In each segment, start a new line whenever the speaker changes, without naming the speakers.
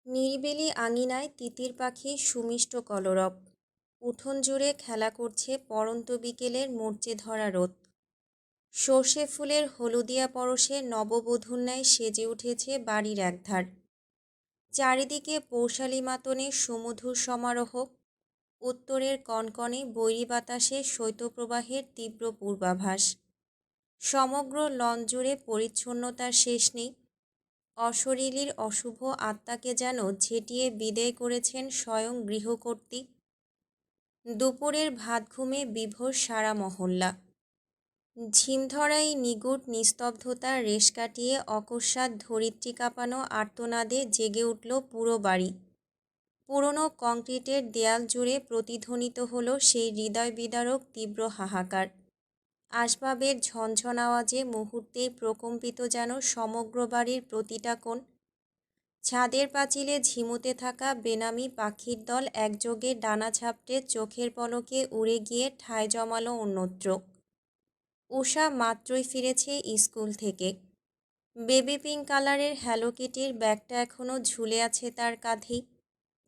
নিরিবিলি আঙিনায় তিতির পাখির সুমিষ্ট কলরব। উঠোন জুড়ে খেলা করছে পড়ন্ত বিকেলের মরচে ধরা রোদ। সর্ষে ফুলের হলুদিয়া পরশে নববধূর ন্যায় সেজে উঠেছে বাড়ির একধার। চারিদিকে পৌষালী মাতনের সুমধুর সমারোহ। উত্তরের কনকনে বৈরী বাতাসে শৈত্যপ্রবাহের তীব্র পূর্বাভাস। সমগ্র লন জুড়ে পরিচ্ছন্নতার শেষ নেই। অশরীরীর অশুভ আত্মাকে যেন ঝেঁটিয়ে বিদেয় করেছেন স্বয়ং গৃহকর্ত্রী। দুপুরের ভাত ঘুমে বিভোর সারা মহল্লা। ঝিমধরা এই নিগুড় নিস্তব্ধতার রেশ কাটিয়ে অকস্মাৎ ধরিত্রী কাঁপানো আর্তনাদে জেগে উঠল পুরো বাড়ি। পুরনো কংক্রিটের দেয়াল জুড়ে প্রতিধ্বনিত হলো সেই হৃদয় বিদারক তীব্র হাহাকার। আসবাবের ঝনঝন আওয়াজে মুহূর্তেই প্রকম্পিত যেন সমগ্র বাড়ির প্রতিটা কোণ। ছাদের পাঁচিলে ঝিমুতে থাকা বেনামি পাখির দল একযোগে ডানা ঝাপটে চোখের পলকে উড়ে গিয়ে ঠাঁই জমালো অন্যত্র। উষা মাত্রই ফিরেছে স্কুল থেকে। বেবি পিঙ্ক কালারের হ্যালো কিটির ব্যাগটা এখনও ঝুলে আছে তার কাঁধেই।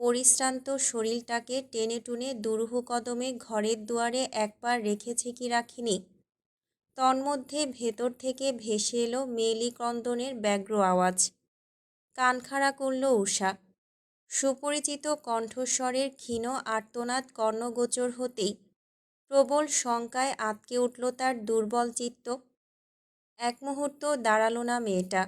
পরিশ্রান্ত শরীরটাকে টেনে টুনে দুরূহ কদমে ঘরের দুয়ারে একবার রেখেছে কি রাখিনি, তন্মধ্যে ভেতর থেকে ভেসে এলো মেয়েলি ক্রন্দনের ব্যগ্র আওয়াজ। কান খাড়া করল উষা। সুপরিচিত কণ্ঠস্বরের ক্ষীণ আর্তনাদ কর্ণগোচর হতেই প্রবল শঙ্কায় আঁতকে উঠল তার দুর্বল চিত্ত। এক মুহূর্ত দাঁড়াল না মেয়েটা।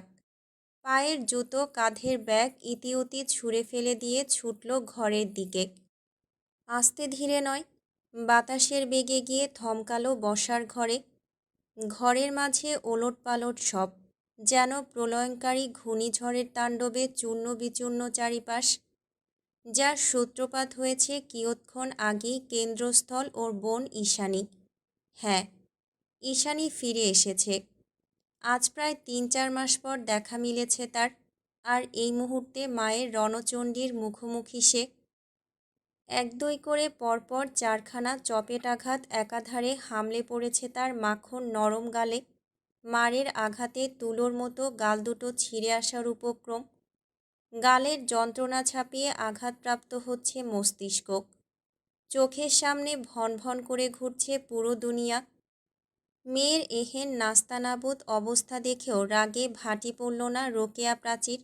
পায়ের জুতো, কাঁধের ব্যাগ ইতিউতি ছুঁড়ে ফেলে দিয়ে ছুটল ঘরের দিকে। আস্তে ধীরে নয়, বাতাসের বেগে গিয়ে থমকালো বসার ঘরে। ঘরের মাঝে ওলটপালট সব, যেন প্রলয়ঙ্কারী ঘূর্ণিঝড়ের তাণ্ডবে চূর্ণ বিচূর্ণ চারিপাশ। যার সূত্রপাত হয়েছে কিয়ৎক্ষণ আগেই কেন্দ্রস্থল ওর বোন ঈশানী। হ্যাঁ, ঈশানী ফিরে এসেছে। আজ প্রায় ৩-৪ মাস পর দেখা মিলেছে তার। আর এই মুহূর্তে মায়ের রণচণ্ডীর মুখোমুখি সে। ১-২ করে পরপর ৪খানা চপেটাঘাত একাধারে হামলে পড়েছে তার মাখন নরম গালে। মারের আঘাতে তুলোর মতো গাল দুটো ছিঁড়ে আসার উপক্রম। গালের যন্ত্রণা ছাপিয়ে আঘাতপ্রাপ্ত হচ্ছে মস্তিষ্ক। চোখের সামনে ভন ভন করে ঘুরছে পুরো দুনিয়া। মেয়ের এহেন নাস্তানাবুদ অবস্থা দেখেও রাগে ভাটি পড়ল না রোকেয়া প্রাচীর।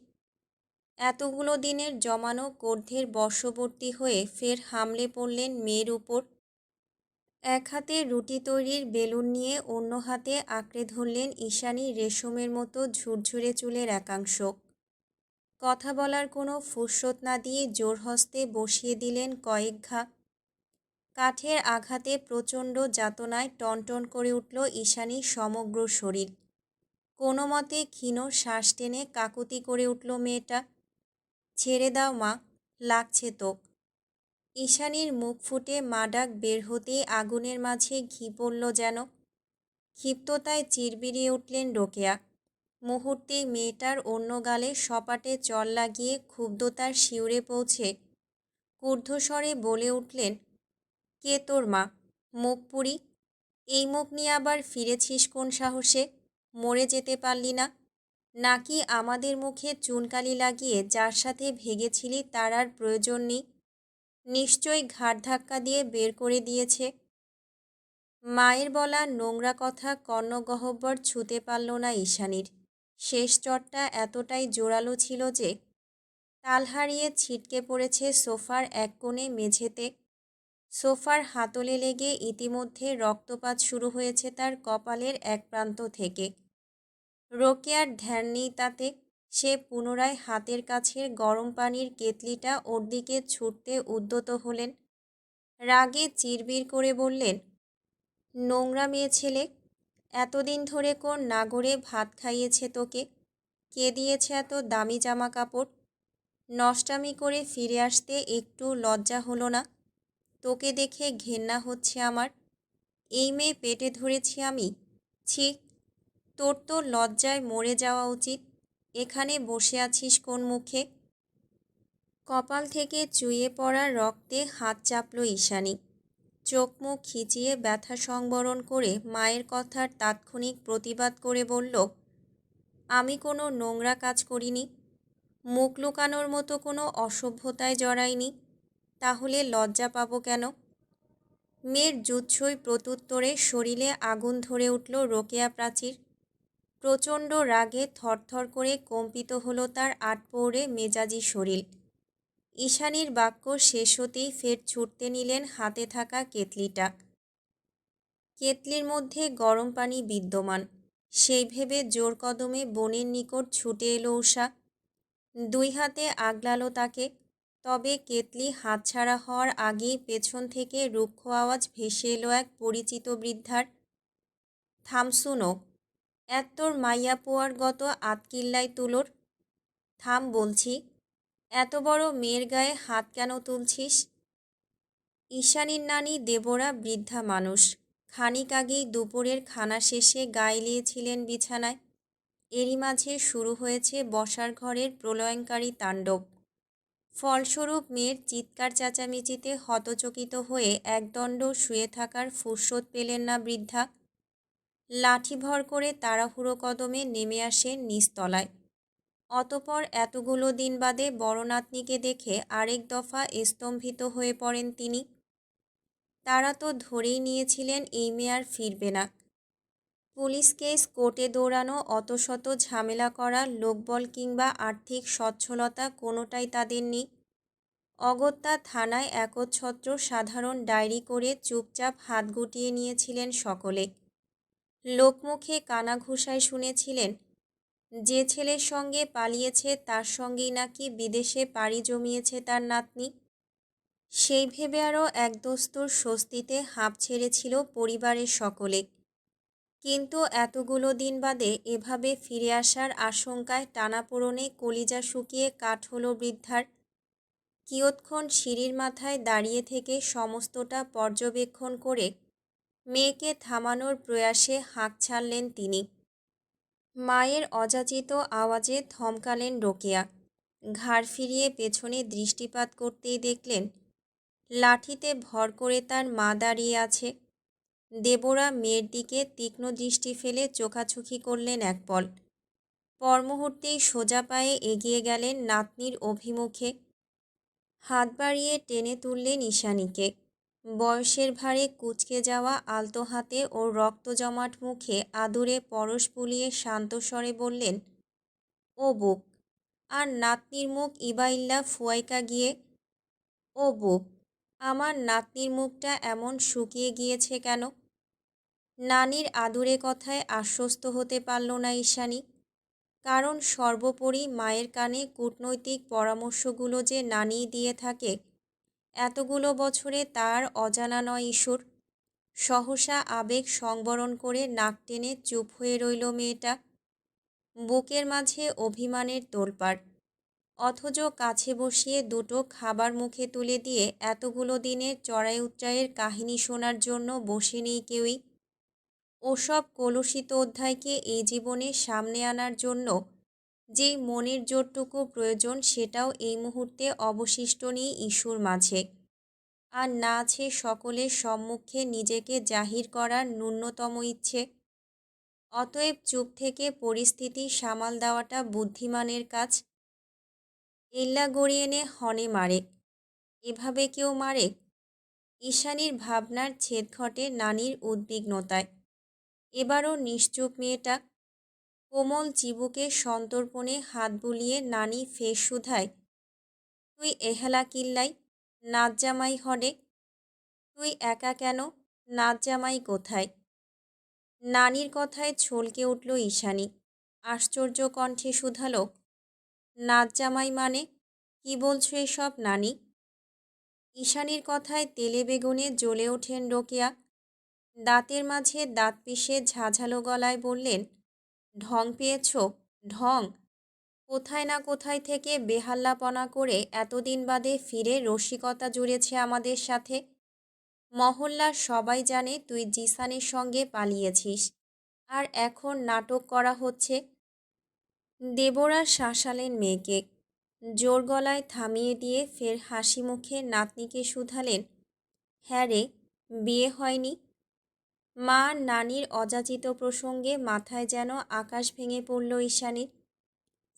এতগুলো দিনের জমানো ক্রোধের বশবর্তী হয়ে ফের হামলে পড়লেন মেয়ের উপর। এক হাতে রুটি তৈরির বেলুন নিয়ে অন্য হাতে আঁকড়ে ধরলেন ঈশানী রেশমের মতো ঝুরঝুরে চুলের একাংশ। কথা বলার কোনো ফুরসত না দিয়ে জোরহস্তে বসিয়ে দিলেন কয়েক ঘা। কাঠের আঘাতে প্রচণ্ড যাতনায় টনটন করে উঠল ঈশানীর সমগ্র শরীর। কোনো মতে ক্ষীণ শ্বাস টেনে কাকুতি করে উঠল মেয়েটা। ছেড়ে দাও মা, লাগছে তো। ঈশানীর মুখ ফুটে মা ডাক বের হতেই আগুনের মাঝে ঘি পড়ল যেন। ক্ষিপ্ততায় চিরবিরিয়ে উঠলেন রোকেয়া। মুহূর্তেই মেয়েটার অন্য গালে সপাটে চল লাগিয়ে ক্ষুব্ধতার শিউরে পৌঁছে ক্রুদ্ধস্বরে বলে উঠলেন, কে তোর মা? মুখ পুরি। এই মুখ নিয়ে আবার ফিরেছিস কোন সাহসে? মরে যেতে পারলি না? নাকি আমাদের মুখে চুনকালি লাগিয়ে যার সাথে ভেগেছিলি তার আর প্রয়োজন নেই? নিশ্চয়ই ঘাড় ধাক্কা দিয়ে বের করে দিয়েছে। মায়ের বলা নোংরা কথা কর্ণগহ্বর ছুঁতে পারল না ঈশানীর। শেষ চটটা এতটাই জোরালো ছিল যে তাল হারিয়ে ছিটকে পড়েছে সোফার এক কোণে মেঝেতে। সোফার হাতলে লেগে ইতিমধ্যে রক্তপাত শুরু হয়েছে তার কপালের এক প্রান্ত থেকে। রোকেয়ার ধ্যান নেই তাতে। সে পুনরায় হাতের কাছের গরম পানির কেতলিটা ওর দিকে ছুটতে উদ্যত হলেন। রাগে চিরবির করে বললেন, নোংরা মেয়ে ছেলে, এতদিন ধরে কোন নাগরে ভাত খাইয়েছে তোকে? কে দিয়েছে এত দামি জামা কাপড়? নষ্টামি করে ফিরে আসতে একটু লজ্জা হলো না? তোকে দেখে ঘেন্না হচ্ছে আমার। এই মেয়ে পেটে ধরেছি আমি? ছি, তোর তো লজ্জায় মরে যাওয়া উচিত। এখানে বসে আছিস কোন মুখে? কপাল থেকে চুইয়ে পড়া রক্তে হাত চাপল ঈশানী। চোখ মুখ খিচিয়ে ব্যথা সংবরণ করে মায়ের কথার তাৎক্ষণিক প্রতিবাদ করে বলল, আমি কোনো নোংরা কাজ করিনি। মুখ লুকানোর মতো কোনো অসভ্যতায় জড়ায়নি, তাহলে লজ্জা পাবো কেন? মেয়ের জুৎসই প্রত্যুত্তরে শরীরে আগুন ধরে উঠল রোকেয়া প্রাচীর। প্রচণ্ড রাগে থরথর করে কম্পিত হলো তার আটপৌরে মেজাজি শরীর। ঈশানীর বাক্য শেষ হতেই ফের ছুটতে নিলেন হাতে থাকা কেতলিটা। কেতলির মধ্যে গরম পানি বিদ্যমান, সেই ভেবে জোর কদমে বোনের নিকট ছুটে এলো উষা। দুই হাতে আগলালো তাকে। তবে কেতলি হাতছাড়া হওয়ার আগেই পেছন থেকে রুক্ষ আওয়াজ ভেসে এলো এক পরিচিত বৃদ্ধার। থামসুনো, তোর মাইয়া পোয়ার গত আতকিল্লাই তুলোর। থাম বলছি, এত বড় মেয়ের গায়ে হাত কেন তুলছিস? ঈশানীর নানি দেবরা বৃদ্ধা মানুষ। খানিক আগেই দুপুরের খানা শেষে গা এলিয়েছিলেন বিছানায়। এরই মাঝে শুরু হয়েছে বসার ঘরের প্রলয়ঙ্কারী তাণ্ডব। ফলস্বরূপ মেয়ের চিৎকার চেঁচামেচিতে হতচকিত হয়ে একদণ্ড শুয়ে থাকার ফুরসত পেলেন না বৃদ্ধা। লাঠি ভর করে তাড়াহুড়ো কদমে নেমে আসেন নিচতলায়। অতপর এতগুলো দিন বাদে বড় নাতনিকে দেখে আরেক দফা স্তম্ভিত হয়ে পড়েন তিনি। তারা তো ধরেই নিয়েছিলেন এই মেয়ে আর ফিরবে না। পুলিশ কেস, কোর্টে দৌড়ানো, অত শত ঝামেলা করা, লোকবল কিংবা আর্থিক সচ্ছলতা কোনোটাই তাদের নেই। অগত্যা থানায় একচ্ছত্র সাধারণ ডায়েরি করে চুপচাপ হাত গুটিয়ে নিয়েছিলেন সকলে। লোকমুখে কানাঘুষায় শুনেছিলেন, যে ছেলের সঙ্গে পালিয়েছে তার সঙ্গেই নাকি বিদেশে পাড়ি জমিয়েছে তার নাতনি। সেই ভেবে আরও একদস্তুর স্বস্তিতে হাঁপ ছেড়েছিল পরিবারের সকলে। কিন্তু এতগুলো দিন বাদে এভাবে ফিরে আসার আশঙ্কায় টানাপোড়েনে কলিজা শুকিয়ে কাঠ হলো বৃদ্ধার। কিয়ৎক্ষণ সিঁড়ির মাথায় দাঁড়িয়ে থেকে সমস্তটা পর্যবেক্ষণ করে মেয়েকে থামানোর প্রয়াসে হাঁক ছাড়লেন তিনি। মায়ের অযাচিত আওয়াজে থমকালেন রোকেয়া। ঘাড় ফিরিয়ে পেছনে দৃষ্টিপাত করতেই দেখলেন লাঠিতে ভর করে তার মা দাঁড়িয়ে আছে। দেবরা মেয়ের দিকে তীক্ষ্ণ দৃষ্টি ফেলে চোখাচোখি করলেন এক পল। পরমুহূর্তেই সোজা পায়ে এগিয়ে গেলেন নাতনির অভিমুখে। হাত বাড়িয়ে টেনে তুললেন ঈশানীকে। বয়সের ভারে কুঁচকে যাওয়া আলতো হাতে ও রক্ত জমাট মুখে আদুরে পরশ বুলিয়ে শান্ত স্বরে বললেন, ও বুক। আর নাতনির মুখ ইবাইল্লা ফুয়াইকা গিয়ে। ও বুক, আমার নাতনির মুখটা এমন শুকিয়ে গিয়েছে কেন? নানির আদুরে কথায় আশ্বস্ত হতে পারল না ঈশানী। কারণ সর্বোপরি মায়ের কানে কূটনৈতিক পরামর্শগুলো যে নানিই দিয়ে থাকে, এতগুলো বছরে তার অজানা নয় ঈশ্বর। সহসা আবেগ সংবরণ করে নাক টেনে চুপ হয়ে রইল মেয়েটা। বুকের মাঝে অভিমানের তোলপাড়। অথচ কাছে বসিয়ে দুটো খাবার মুখে তুলে দিয়ে এতগুলো দিনের চড়াই উৎরাইয়ের কাহিনী শোনার জন্য বসে নেই কেউই। ওসব কলুষিত অধ্যায়কে এই জীবনে সামনে আনার জন্য যেই মনের জোরটুকু প্রয়োজন, সেটাও এই মুহূর্তে অবশিষ্ট নেই ইস্যুর মাঝে। আর না আছে সকলের সম্মুখে নিজেকে জাহির করার ন্যূনতম ইচ্ছে। অতএব চুপ থেকে পরিস্থিতি সামাল দেওয়াটা বুদ্ধিমানের কাজ। এল্লা গড়িয়ে নে হনে মারে, এভাবে কেউ মারে? ঈশানীর ভাবনার ছেদ ঘটে নানির উদ্বিগ্নতায়। এবারও নিশ্চুপ মেয়েটা। কোমল চিবুকে সন্তর্পণে হাত বুলিয়ে নানি ফের শুধায়, তুই এহেলা কিল্লাই, নাচ জামাই হডে? তুই একা কেন? নাচ জামাই কোথায়? নানির কথায় ছলকে উঠল ঈশানী। আশ্চর্য কণ্ঠে শুধালো, নাচ জামাই মানে? কি বলছো এসব নানি? ঈশানীর কথায় তেলে বেগুনে জ্বলে ওঠেন রোকেয়া। দাঁতের মাঝে দাঁত পিষে ঝাঝালো গলায় বললেন, ঢং পেয়েছ? ঢং? কোথায় না কোথায় থেকে বেহাল্লাপনা করে এতদিন বাদে ফিরে রসিকতা জুড়েছে আমাদের সাথে। মহল্লার সবাই জানে তুই জিসানের সঙ্গে পালিয়েছিস, আর এখন নাটক করা হচ্ছে। দেবরা শাসালেন মেয়েকে। জোর গলায় থামিয়ে দিয়ে ফের হাসি মুখে নাতনিকে শুধালেন, হ্যাঁ রে, বিয়ে হয়নি? মা নানির অযাচিত প্রসঙ্গে মাথায় যেন আকাশ ভেঙে পড়ল ঈশানীর।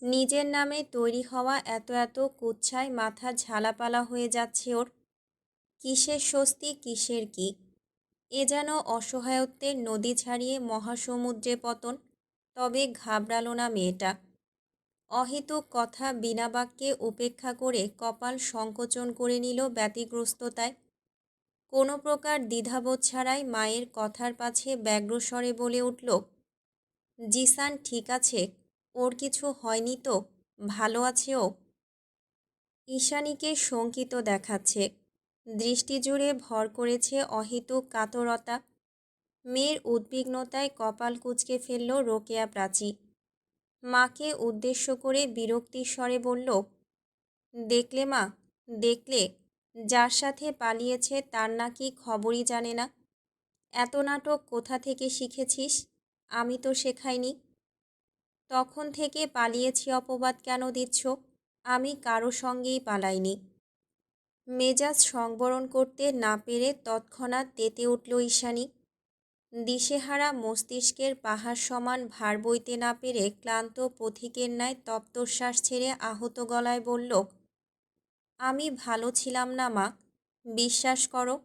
নিজের নামে তৈরি হওয়া এত এত কুচ্ছায় মাথা ঝালাপালা হয়ে যাচ্ছে ওর। কিসের স্বস্তি কিসের কি, এ যেন অসহায়ত্বের নদী ছাড়িয়ে মহাসমুদ্রে পতন। তবে ঘাবড়ালো না মেয়েটা। অহেতুক কথা বিনা বাক্যে উপেক্ষা করে কপাল সংকোচন করে নিল ব্যতিগ্রস্ততায়। কোনো প্রকার দ্বিধাবোধ ছাড়াই মায়ের কথার পাছে ব্যগ্রস্বরে বলে উঠল, জিসান ঠিক আছে, ওর কিছু হয়নি তো? ভালো আছে ও? ঈশানীকে শঙ্কিত দেখাচ্ছে। দৃষ্টি জুড়ে ভর করেছে অহেতুক কাতরতা। মেয়ের উদ্বিগ্নতায় কপাল কুঁচকে ফেলল রোকেয়া প্রাচী। মাকে উদ্দেশ্য করে বিরক্তির স্বরে বলল, দেখলে মা, দেখলে, যার সাথে পালিয়েছে তার নাকি খবরই জানে না। এত নাটক কোথা থেকে শিখেছিস? আমি তো শেখাইনি। তখন থেকে পালিয়েছি অপবাদ কেন দিচ্ছ? আমি কারো সঙ্গেই পালাইনি। মেজাজ সংবরণ করতে না পেরে তৎক্ষণাৎ তেতে উঠল ঈশানী। দিশেহারা মস্তিষ্কের পাহাড় সমান ভার বইতে না পেরে ক্লান্ত পথিকের ন্যায় তপ্তশ্বাস ছেড়ে আহত গলায় বলল, আমি ভালো ছিলাম না মা, বিশ্বাস করো,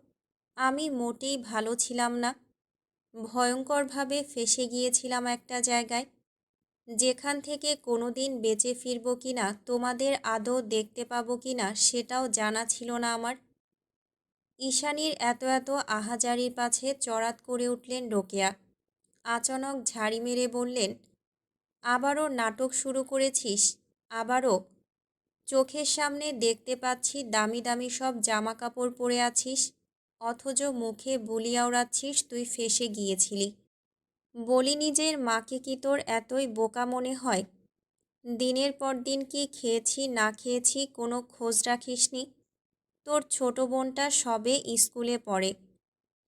আমি মোটেই ভালো ছিলাম না। ভয়ঙ্করভাবে ফেঁসে গিয়েছিলাম একটা জায়গায়, যেখান থেকে কোনো দিন বেঁচে ফিরব কিনা, তোমাদের আদৌ দেখতে পাবো কিনা সেটাও জানা ছিল না আমার। ঈশানীর এত এত আহাজারির পাছে চড়াত করে উঠলেন রোকেয়া। আচানক ঝাড়ি মেরে বললেন, আবারও নাটক শুরু করেছিস? আবারও? চোখের সামনে দেখতে পাচ্ছি দামি দামি সব জামা কাপড় পরে আছিস, অথচ মুখে বুলি আওড়াচ্ছিস তুই ফেঁসে গিয়েছিলি। বলি, নিজের মাকে কি তোর এতই বোকা মনে হয়? দিনের পর দিন কি খেয়েছি না খেয়েছি কোনো খোঁজ রাখিসনি? তোর ছোট বোনটা সবে স্কুলে পড়ে,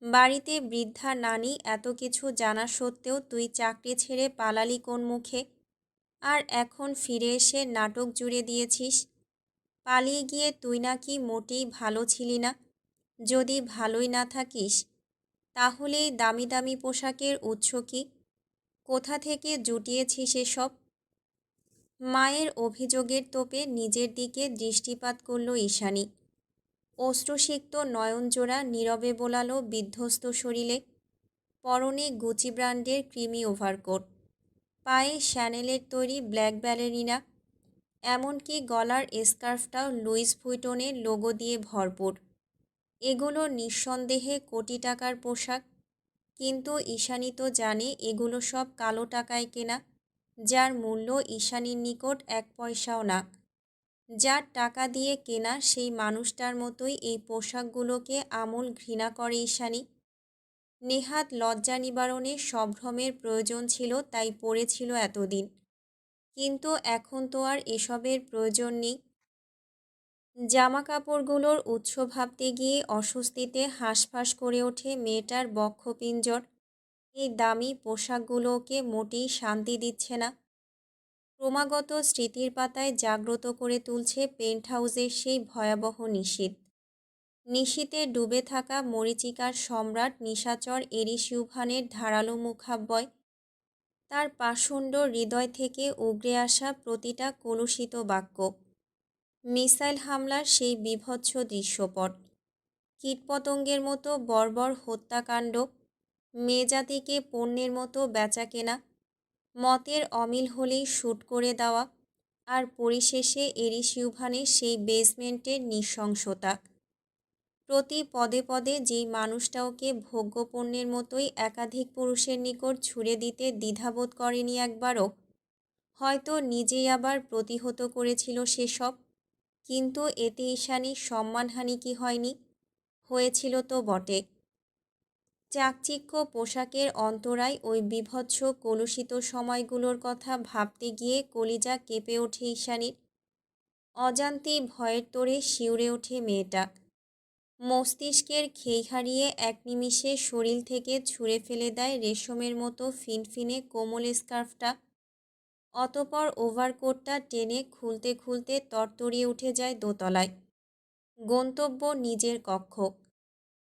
বাড়িতে বৃদ্ধা নানি, এত কিছু জানা সত্ত্বেও তুই চাকরি ছেড়ে পালালি কোন মুখে? আর এখন ফিরে এসে নাটক জুড়ে দিয়েছিস। পালিয়ে গিয়ে তুই নাকি মোটেই ভালো ছিলি না। যদি ভালোই না থাকিস, তাহলে এই দামি দামি পোশাকের উৎস কি? কোথা থেকে জুটিয়েছিস এসব? মায়ের অভিযোগের তোপে নিজের দিকে দৃষ্টিপাত করল ঈশানী। অশ্রুসিক্ত নয়নজোড়া নীরবে বোলালো বিধ্বস্ত শরীরে। পরনে গুচি ব্র্যান্ডের ক্রিমি ওভারকোট, পায়ে শ্যানেলের তৈরি ব্ল্যাক ব্যালেরিনা, এমনকি গলার স্কার্ফটাও লুইস ভুইটনের লোগো দিয়ে ভরপুর। এগুলো নিঃসন্দেহে কোটি টাকার পোশাক, কিন্তু ঈশানী তো জানে এগুলো সব কালো টাকায় কেনা, যার মূল্য ঈশানীর নিকট এক পয়সাও না। যার টাকা দিয়ে কেনা সেই মানুষটার মতোই এই পোশাকগুলোকে আমূল ঘৃণা করে ঈশানী। নেহাত লজ্জা নিবারণে সম্ভ্রমের প্রয়োজন ছিল, তাই পড়েছিল এতদিন। কিন্তু এখন তো আর এসবের প্রয়োজন নেই। জামা কাপড়গুলোর উৎস ভাবতে গিয়ে অস্বস্তিতে হাঁসফাঁস করে ওঠে মেয়েটার বক্ষপিঞ্জর। এই দামি পোশাকগুলো ওকে মোটেই শান্তি দিচ্ছে না। ক্রমাগত স্মৃতির পাতায় জাগ্রত করে তুলছে পেন্ট হাউসের সেই ভয়াবহ নিশীথ। নিশীথে ডুবে থাকা মরীচিকার সম্রাট নিশাচর এরিসিউভানের ধারালো মুখাব্যয়, তার পাষণ্ড হৃদয় থেকে উগরে আসা প্রতিটা কলুষিত বাক্য, মিসাইল হামলার সেই বীভৎস দৃশ্যপট, কীটপতঙ্গের মতো বর্বর হত্যাকাণ্ড, মেয়েজাতিকে পণ্যের মতো বেচাকেনা, মতের অমিল হলেই শ্যুট করে দেওয়া, আর পরিশেষে এরিসিউভানের সেই বেসমেন্টের নৃশংসতা। প্রতি পদে পদে যেই মানুষটা ওকে ভোগ্যপণ্যের মতোই একাধিক পুরুষের নিকট ছুড়ে দিতে দ্বিধাবোধ করেনি একবারও। হয়তো নিজেই আবার প্রতিহত করেছিল সেসব, কিন্তু এতে ঈশানীর সম্মানহানি কি হয়নি? হয়েছিল তো বটে। চাকচিক্য পোশাকের অন্তরায় ওই বীভৎস কলুষিত সময়গুলোর কথা ভাবতে গিয়ে কলিজা কেঁপে ওঠে ঈশানীর। অজান্তেই ভয়ের তোড়ে শিউরে ওঠে মেয়েটা। মস্তিষ্কের খেই হারিয়ে এক নিমিষে শরীর থেকে ছুঁড়ে ফেলে দেয় রেশমের মতো ফিনফিনে কোমল স্কার্ফটা। অতপর ওভারকোটটা টেনে খুলতে খুলতে তরতরিয়ে উঠে যায় দোতলায়। গন্তব্য নিজের কক্ষ।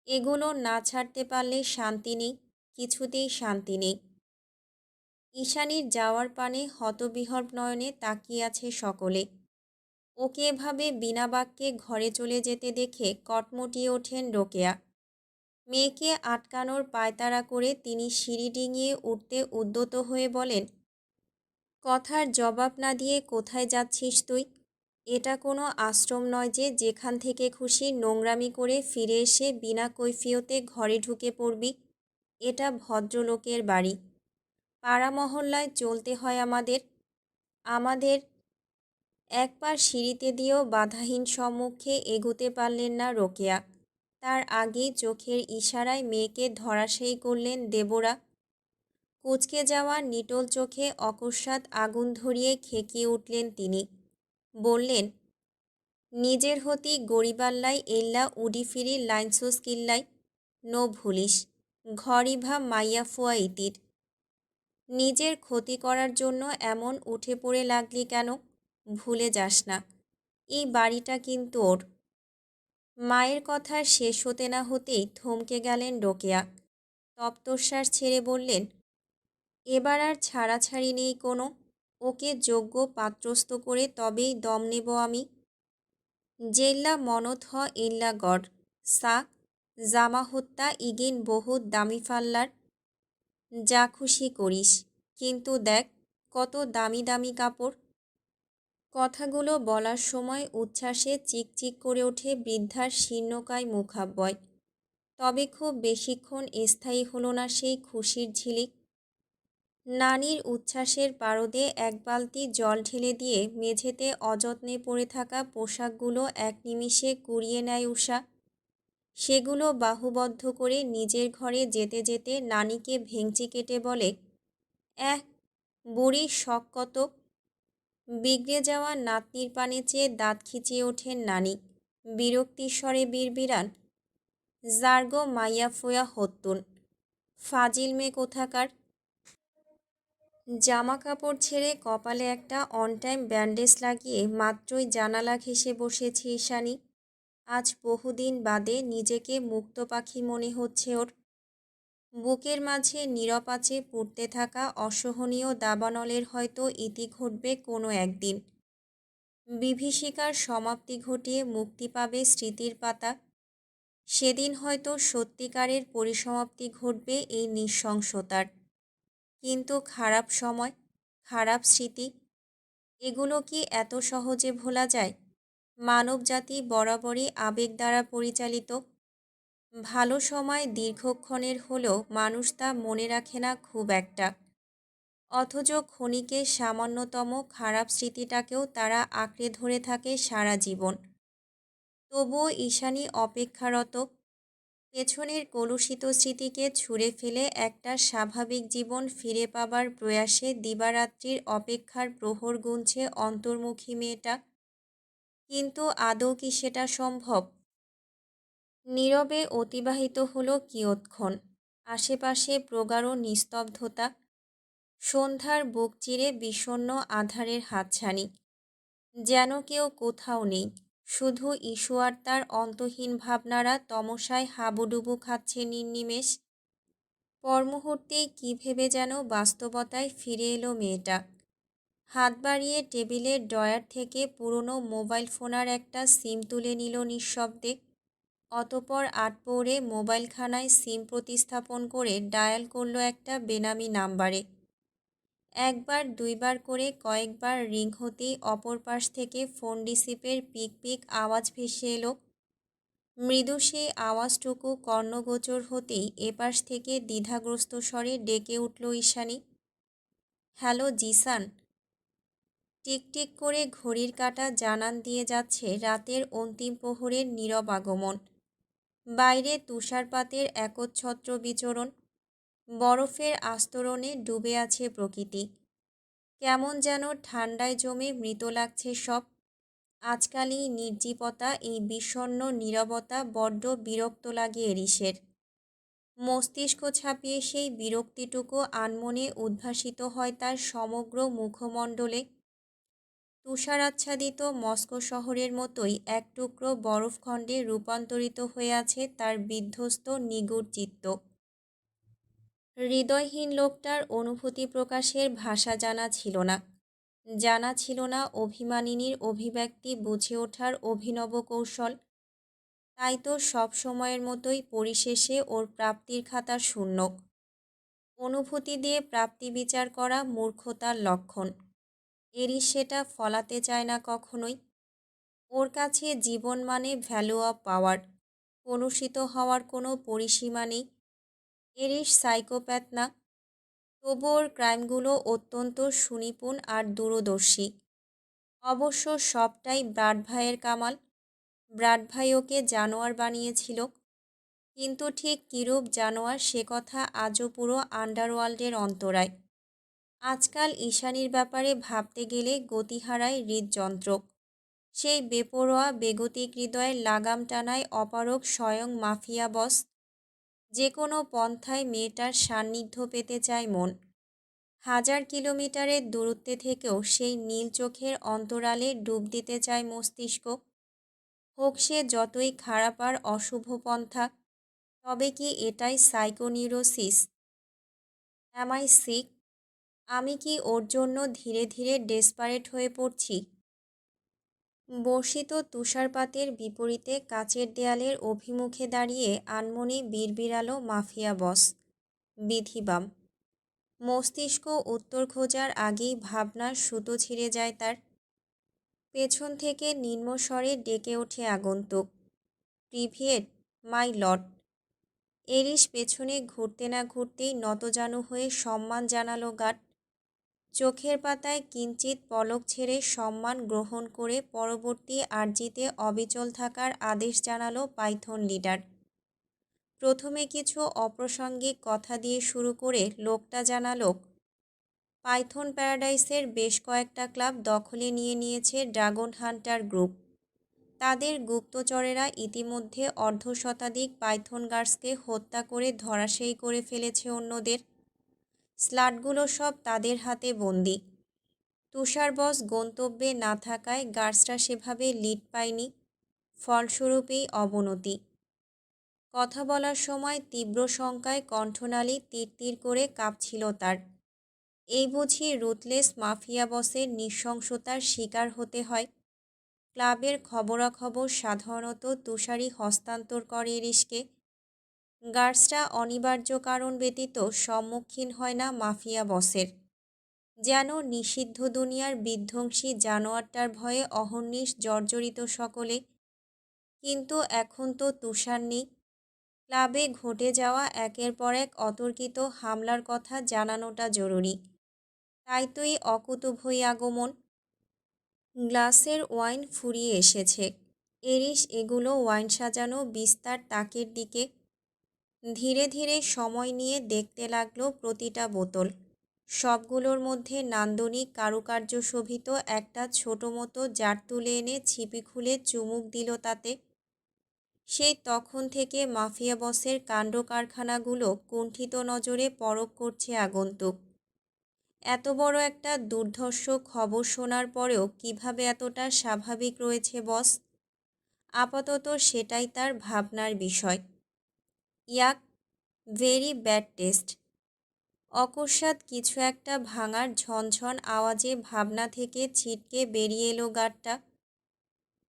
এগুলো না ছাড়তে পারলে শান্তি নেই, কিছুতেই শান্তি নেই। ঈশানীর যাওয়ার পানে হতবিহ্বল নয়নে তাকিয়ে আছে সকলে। ওকে এভাবে বিনা বাক্যে ঘরে চলে যেতে দেখে কটমটিয়ে ওঠেন রোকেয়া। মেয়েকে আটকানোর পায়তারা করে তিনি সিঁড়ি ডিঙিয়ে উঠতে উদ্যত হয়ে বলেন, কথার জবাব না দিয়ে কোথায় যাচ্ছিস তুই? এটা কোনো আশ্রম নয় যে যেখান থেকে খুশি নোংরামি করে ফিরে এসে বিনা কৈফিয়তে ঘরে ঢুকে পড়বি। এটা ভদ্রলোকের বাড়ি। পাড়া মহল্লায় চলতে হয় আমাদের। আমাদের এক পা সিঁড়িতে দিয়েও বাধাহীন সম্মুখে এগোতে পারলেন না রোকেয়া। তার আগেই চোখের ইশারায় মেয়েকে ধরাশায়ী করলেন দেবরা। কুঁচকে যাওয়া নিটোল চোখে অকস্মাৎ আগুন ধরিয়ে খেকিয়ে উঠলেন তিনি। বললেন, নিজের হতি গরিবাল্লাই এল্লা উডি ফিরি লাইনসোস কিল্লাই নো ভুলিস ঘরিভা মাইয়া ফুয়া ইতির। নিজের ক্ষতি করার জন্য এমন উঠে পড়ে লাগলি কেন? ভুলে যাস না, এই বাড়িটা কিন্তু ওর। মায়ের কথা শেষ হতে না হতেই থমকে গেলেন রোকেয়া। তপ্তশ্বাস ছেড়ে বললেন, এবার আর ছাড়াছাড়ি নেই কোনো। ওকে যোগ্য পাত্রস্থ করে তবেই দম নেব আমি। জেল্লা মনত হ এল্লা গড় সা জামা হত্যা ইগিন বহুত দামি ফাল্লার। যা খুশি করিস, কিন্তু দেখ কত দামি দামি কাপড়। কথাগুলো বলার সময় উচ্ছ্বাসে চিকচিক করে ওঠে বৃদ্ধার শীর্ণকায় মুখাব্যয়। তবে খুব বেশিক্ষণ স্থায়ী হলো না সেই খুশির ঝিলিক। নানির উচ্ছ্বাসের পারদে এক বালতি জল ঢেলে দিয়ে মেঝেতে অযত্নে পড়ে থাকা পোশাকগুলো এক নিমিষে কুড়িয়ে নেয় উষা। সেগুলো বাহুবদ্ধ করে নিজের ঘরে যেতে যেতে নানিকে ভেঙচি কেটে বলে, বুড়ির শখ কত। বিগড়ে যাওয়া নাতনির পানে চেয়ে দাঁত খিচিয়ে ওঠেন নানি। বিরক্তির স্বরে বিড়বিড়ান, জার্গো মাইয়া ফোয়া হত্যুন, ফাজিল মেয়ে কোথাকার। জামা কাপড় ছেড়ে কপালে একটা অনটাইম ব্যান্ডেজ লাগিয়ে মাত্রই জানালা ঘেঁষে বসেছে ঈশানী। আজ বহুদিন বাদে নিজেকে মুক্ত পাখি মনে হচ্ছে ওর। বুকের মাঝে নিরপাচে পুড়তে থাকা অসহনীয় দাবানলের হয়তো ইতি ঘটবে কোনো একদিন। বিভীষিকার সমাপ্তি ঘটিয়ে মুক্তি পাবে স্মৃতির পাতা। সেদিন হয়তো সত্যিকারের পরিসমাপ্তি ঘটবে এই নৃশংসতার। কিন্তু খারাপ সময়, খারাপ স্মৃতি, এগুলো কি এত সহজে ভোলা যায়? মানবজাতি বরাবরই আবেগ দ্বারা পরিচালিত। ভালো সময় দীর্ঘক্ষণের হলেও মানুষ তা মনে রাখে না খুব একটা। অথচ ক্ষণিকের সামান্যতম খারাপ স্মৃতিটাকেও তারা আঁকড়ে ধরে থাকে সারা জীবন। তবুও ঈশানী অপেক্ষারত। পেছনের কলুষিত স্মৃতিকে ছুঁড়ে ফেলে একটা স্বাভাবিক জীবন ফিরে পাবার প্রয়াসে দিবারাত্রির অপেক্ষার প্রহর গুনছে অন্তর্মুখী মেয়েটা। কিন্তু আদৌ কি সেটা সম্ভব? নীরবে অতিবাহিত হলো কিয়ৎক্ষণ। আশেপাশে প্রগাঢ় নিস্তব্ধতা। সন্ধ্যার বুক চিরে বিষণ্ণ আধারের হাতছানি। যেন কেউ কোথাও নেই, শুধু ইস্যু আর তার অন্তহীন ভাবনারা তমসায় হাবুডুবু খাচ্ছে নির্নিমেষ। পরমুহূর্তেই কী ভেবে যেন বাস্তবতায় ফিরে এলো মেয়েটা। হাত বাড়িয়ে টেবিলের ড্রয়ার থেকে পুরনো মোবাইল ফোনার একটা সিম তুলে নিল নিঃশব্দে। অতপর আটপৌরে মোবাইলখানায় সিম প্রতিস্থাপন করে ডায়াল করলো একটা বেনামি নাম্বারে। একবার দুইবার করে কয়েকবার রিং হতেই অপর পাশ থেকে ফোন রিসিভের পিক পিক আওয়াজ ভেসে এলো। মৃদু সেই আওয়াজটুকু কর্ণগোচর হতেই এপাশ থেকে দ্বিধাগ্রস্ত স্বরে ডেকে উঠল ঈশানী, হ্যালো জিসান। টিকটিক করে ঘড়ির কাঁটা জানান দিয়ে যাচ্ছে রাতের অন্তিম প্রহরের নীরব আগমন। বাইরে তুষারপাতের একচ্ছত্র বিচরণ। বরফের আস্তরণে ডুবে আছে প্রকৃতি। কেমন যেন ঠান্ডায় জমে মৃত লাগছে সব। আজকাল এই নির্জীবতা, এই বিষণ্ণ নীরবতা বড্ড বিরক্ত লাগে এরিসের। মস্তিষ্ক ছাপিয়ে সেই বিরক্তিটুকু আনমনে উদ্ভাসিত হয় তার সমগ্র মুখমণ্ডলে। তুষারাচ্ছাদিত মস্কো শহরের মতোই এক টুকরো বরফখণ্ডে রূপান্তরিত হয়ে আছে তার বিধ্বস্ত নিগুড় চিত্ত। হৃদয়হীন লোকটার অনুভূতি প্রকাশের ভাষা জানা ছিল না। জানা ছিল না অভিমানিনীর অভিব্যক্তি বুঝে ওঠার অভিনব কৌশল। তাই তো সব সময়ের মতোই পরিশেষে ওর প্রাপ্তির খাতা শূন্য। অনুভূতি দিয়ে প্রাপ্তি বিচার করা মূর্খতার লক্ষণ। এরই সেটা ফলাতে চায় না কখনোই। ওর কাছে জীবন মানে ভ্যালু অফ পাওয়ার, কলুষিত হওয়ার কোনো পরিসীমা নেই। এরিস সাইকোপ্যাথ না, তবু ওর ক্রাইমগুলো অত্যন্ত সুনিপুণ আর দূরদর্শী। অবশ্য সবটাই ব্রাড ভাইয়ের কামাল। ব্রাড ভাই ওকে জানোয়ার বানিয়েছিল, কিন্তু ঠিক কিরূপ জানোয়ার সে কথা আজও পুরো আন্ডারওয়ার্ল্ডের অন্তরায়। আজকাল ঈশানীর ব্যাপারে ভাবতে গেলে গতি হারায় হৃদযন্ত্র। সেই বেপরোয়া বেগতিক হৃদয়ের লাগাম টানায় অপারগ স্বয়ং মাফিয়া বস। যে কোনো পন্থায় মেয়েটার সান্নিধ্য পেতে চায় মন। 1000 কিলোমিটারের দূরত্বে থেকেও সেই নীল চোখের অন্তরালে ডুব দিতে চায় মস্তিষ্ক। হোক সে যতই খারাপ আর অশুভ পন্থা। তবে কি এটাই সাইকোনিউরোসিস? Am I sick? আমি কি ওর জন্য ধীরে ধীরে ডেসপারেট হয়ে পড়ছি? বর্ষিত তুষারপাতের বিপরীতে কাচের দেয়ালের অভিমুখে দাঁড়িয়ে আনমনে বিড়বিড়ালো মাফিয়া বস। বিধিবাম। মস্তিষ্ক উত্তর খোঁজার আগেই ভাবনার সুতো ছিঁড়ে যায় তার। পেছন থেকে নিম্নস্বরে ডেকে ওঠে আগন্তুক। প্রিভিয়েট, মাই লর্ড। এরিস পেছনে ঘুরতে না ঘুরতেই নতজানু হয়ে সম্মান জানালো গার্ড। চোখের পাতায় কিঞ্চিত পলক ছেড়ে সম্মান গ্রহণ করে পরবর্তী আর্জিতে অবিচল থাকার আদেশ জানালো পাইথন লিডার। প্রথমে কিছু অপ্রাসঙ্গিক কথা দিয়ে শুরু করে লোকটা জানালো, পাইথন প্যারাডাইসের বেশ কয়েকটা ক্লাব দখলে নিয়ে নিয়েছে ড্রাগন হান্টার গ্রুপ। তাদের গুপ্তচরেরা ইতিমধ্যে অর্ধশতাধিক পাইথন গার্ডসকে হত্যা করে ধরাশায়ী করে ফেলেছে অন্যদের। স্লাটগুলো সব তাদের হাতে বন্দি। তুষার বস গন্তব্যে না থাকায় গার্ডসরা সেভাবে লিড পায়নি। ফলস্বরূপেই অবনতি। কথা বলার সময় তীব্র শঙ্কায় কণ্ঠনালী তিরতির করে কাঁপছিল তার। এই বুঝি রুথলেস মাফিয়া বসের নৃশংসতার শিকার হতে হয়। ক্লাবের খবরাখবর সাধারণত তুষারই হস্তান্তর করে এরিসকে। গার্ডসরা অনিবার্য কারণ ব্যতীত সম্মুখীন হয় না মাফিয়া বসের। যেন নিষিদ্ধ দুনিয়ার বিধ্বংসী জানোয়ারটার ভয়ে অহর্নিশ জর্জরিত সকলে। কিন্তু এখন তো তুষার নেই। ক্লাবে ঘটে যাওয়া একের পর এক অতর্কিত হামলার কথা জানানোটা জরুরি। তাই তো এই অকুতোভয় আগমন। গ্লাসের ওয়াইন ফুরিয়ে এসেছে। এরিস এগুলো ওয়াইন সাজানো বিস্তার তাকের দিকে। ধীরে ধীরে সময় নিয়ে দেখতে লাগলো প্রতিটা বোতল। সবগুলোর মধ্যে নান্দনিক কারুকার্য শোভিত একটা ছোট মতো জার তুলে এনে ছিপি খুলে চুমুক দিল তাতে। সেই তখন থেকে মাফিয়া বসের কাণ্ড কারখানাগুলো কুণ্ঠিত নজরে পরখ করছে আগন্তুক। এত বড় একটা দুর্ধর্ষ খবর শোনার পরেও কিভাবে এতটা স্বাভাবিক রয়েছে বস? আপাতত সেটাই তার ভাবনার বিষয়। ইয়াক, ভেরি ব্যাড টেস্ট। অকস্মাৎ কিছু একটা ভাঙার ঝনঝন আওয়াজে ভাবনা থেকে ছিটকে বেরিয়ে এলো গাড়টা।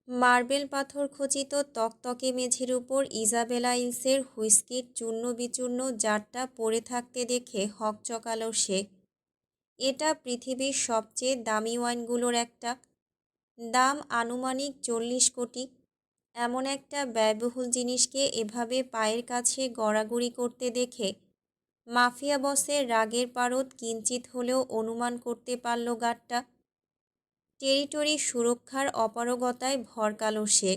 মার্বেল পাথর খচিত তকতকে মেঝের উপর ইজাবেলা ইলসের হুইস্কির চূর্ণ বিচূর্ণ জারটা পড়ে থাকতে দেখে হকচকালো সে। এটা পৃথিবীর সবচেয়ে দামি ওয়াইনগুলোর একটা। দাম আনুমানিক 40 কোটি। এমন একটা ব্যয়বহুল জিনিসকে এভাবে পায়ের কাছে গড়াগড়ি করতে দেখে মাফিয়া বসের রাগের পারদ কিঞ্চিত হলেও অনুমান করতে পারল গাড়টা। টেরিটরি সুরক্ষার অপারগতায় ভরকালো সে।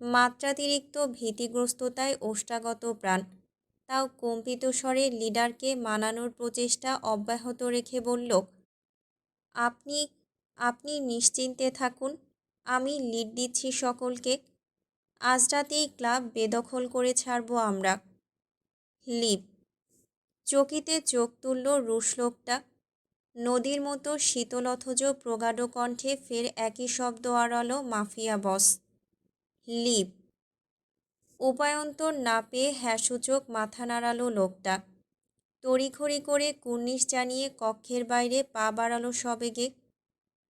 মাত্রাতিরিক্ত ভীতিগ্রস্ততায় ওষ্ঠাগত প্রাণ। তাও কম্পিত স্বরে লিডারকে মানানোর প্রচেষ্টা অব্যাহত রেখে বলল, আপনি আপনি নিশ্চিন্তে থাকুন। আমি লিড দিচ্ছি সকলকে। আজ রাতেই ক্লাব বেদখল করে ছাড়ব আমরা। লিভ। চকিতে চোখ তুলল রুশ লোকটা। নদীর মতো শীতল অথচ প্রগাঢ় কণ্ঠে ফের একই শব্দ আওড়ালো মাফিয়া বস। লিভ। উপায়ন্তর না পেয়ে হ্যাঁসূচক মাথা নাড়ালো লোকটা। তড়িঘড়ি করে কুর্নিশ জানিয়ে কক্ষের বাইরে পা বাড়ালো সবেগে।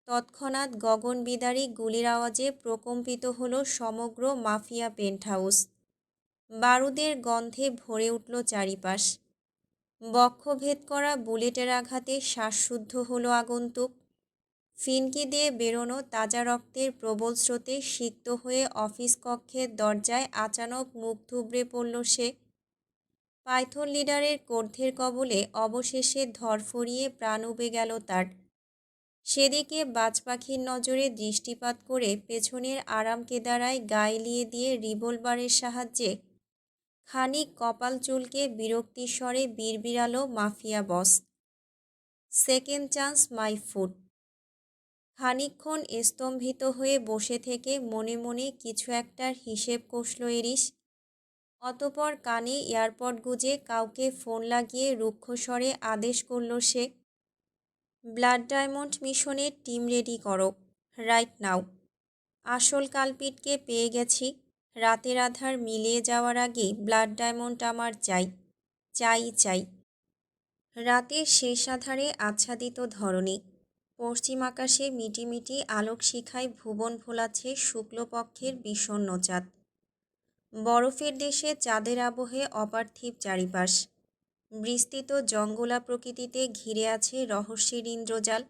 তৎক্ষণাৎ গগনবিদারী গুলির আওয়াজে প্রকম্পিত হলো সমগ্র মাফিয়া পেন্টহাউস। বারুদের গন্ধে ভরে উঠল চারিপাশ। বক্ষভেদ করা বুলেটের আঘাতে শ্বাসরুদ্ধ হলো আগন্তুক। ফিনকি দিয়ে বেরোনো তাজা রক্তের প্রবল স্রোতে সিক্ত হয়ে অফিস কক্ষের দরজায় আচানক মুখ থুবড়ে পড়ল সে। পাইথন লিডারের কর্ধের কবলে অবশেষে ধরফরিয়ে প্রাণ উবে গেল তার। সেদিকে বাজপাখির নজরে দৃষ্টিপাত করে পেছনের আরাম কেদারায় গা এলিয়ে দিয়ে রিভলভারের সাহায্যে খানিক কপাল চুলকে বিরক্তির স্বরে বিড়বিড়ালো mafia boss, second chance my foot. খানিকক্ষণ স্তম্ভিত হয়ে বসে থেকে মনে মনে কিছু একটার হিসেব কষল এরিস। অতপর কানে এয়ারপড গুজে কাউকে ফোন লাগিয়ে রুক্ষ স্বরে আদেশ করল সে, ব্লাড ডায়মন্ড মিশনের টিম রেডি করো, রাইট নাও। আসল কালপিটকে পেয়ে গেছি। রাতের আধার মিলিয়ে যাওয়ার আগেই ব্লাড ডায়মন্ড আমার চাই, চাই চাই। রাতের শেষ আধারে আচ্ছাদিত ধরণী, পশ্চিম আকাশে মিটিমিটি আলোক শিখায় ভুবন ভোলাচ্ছে শুক্লপক্ষের বিষণ্ণ চাঁদ। বরফের দেশে চাঁদের আবহে অপার্থিব চারিপাশ। বিস্তৃত জঙ্গলা প্রকৃতিতে ঘিরে আছে রহস্যের ইন্দ্রজাল।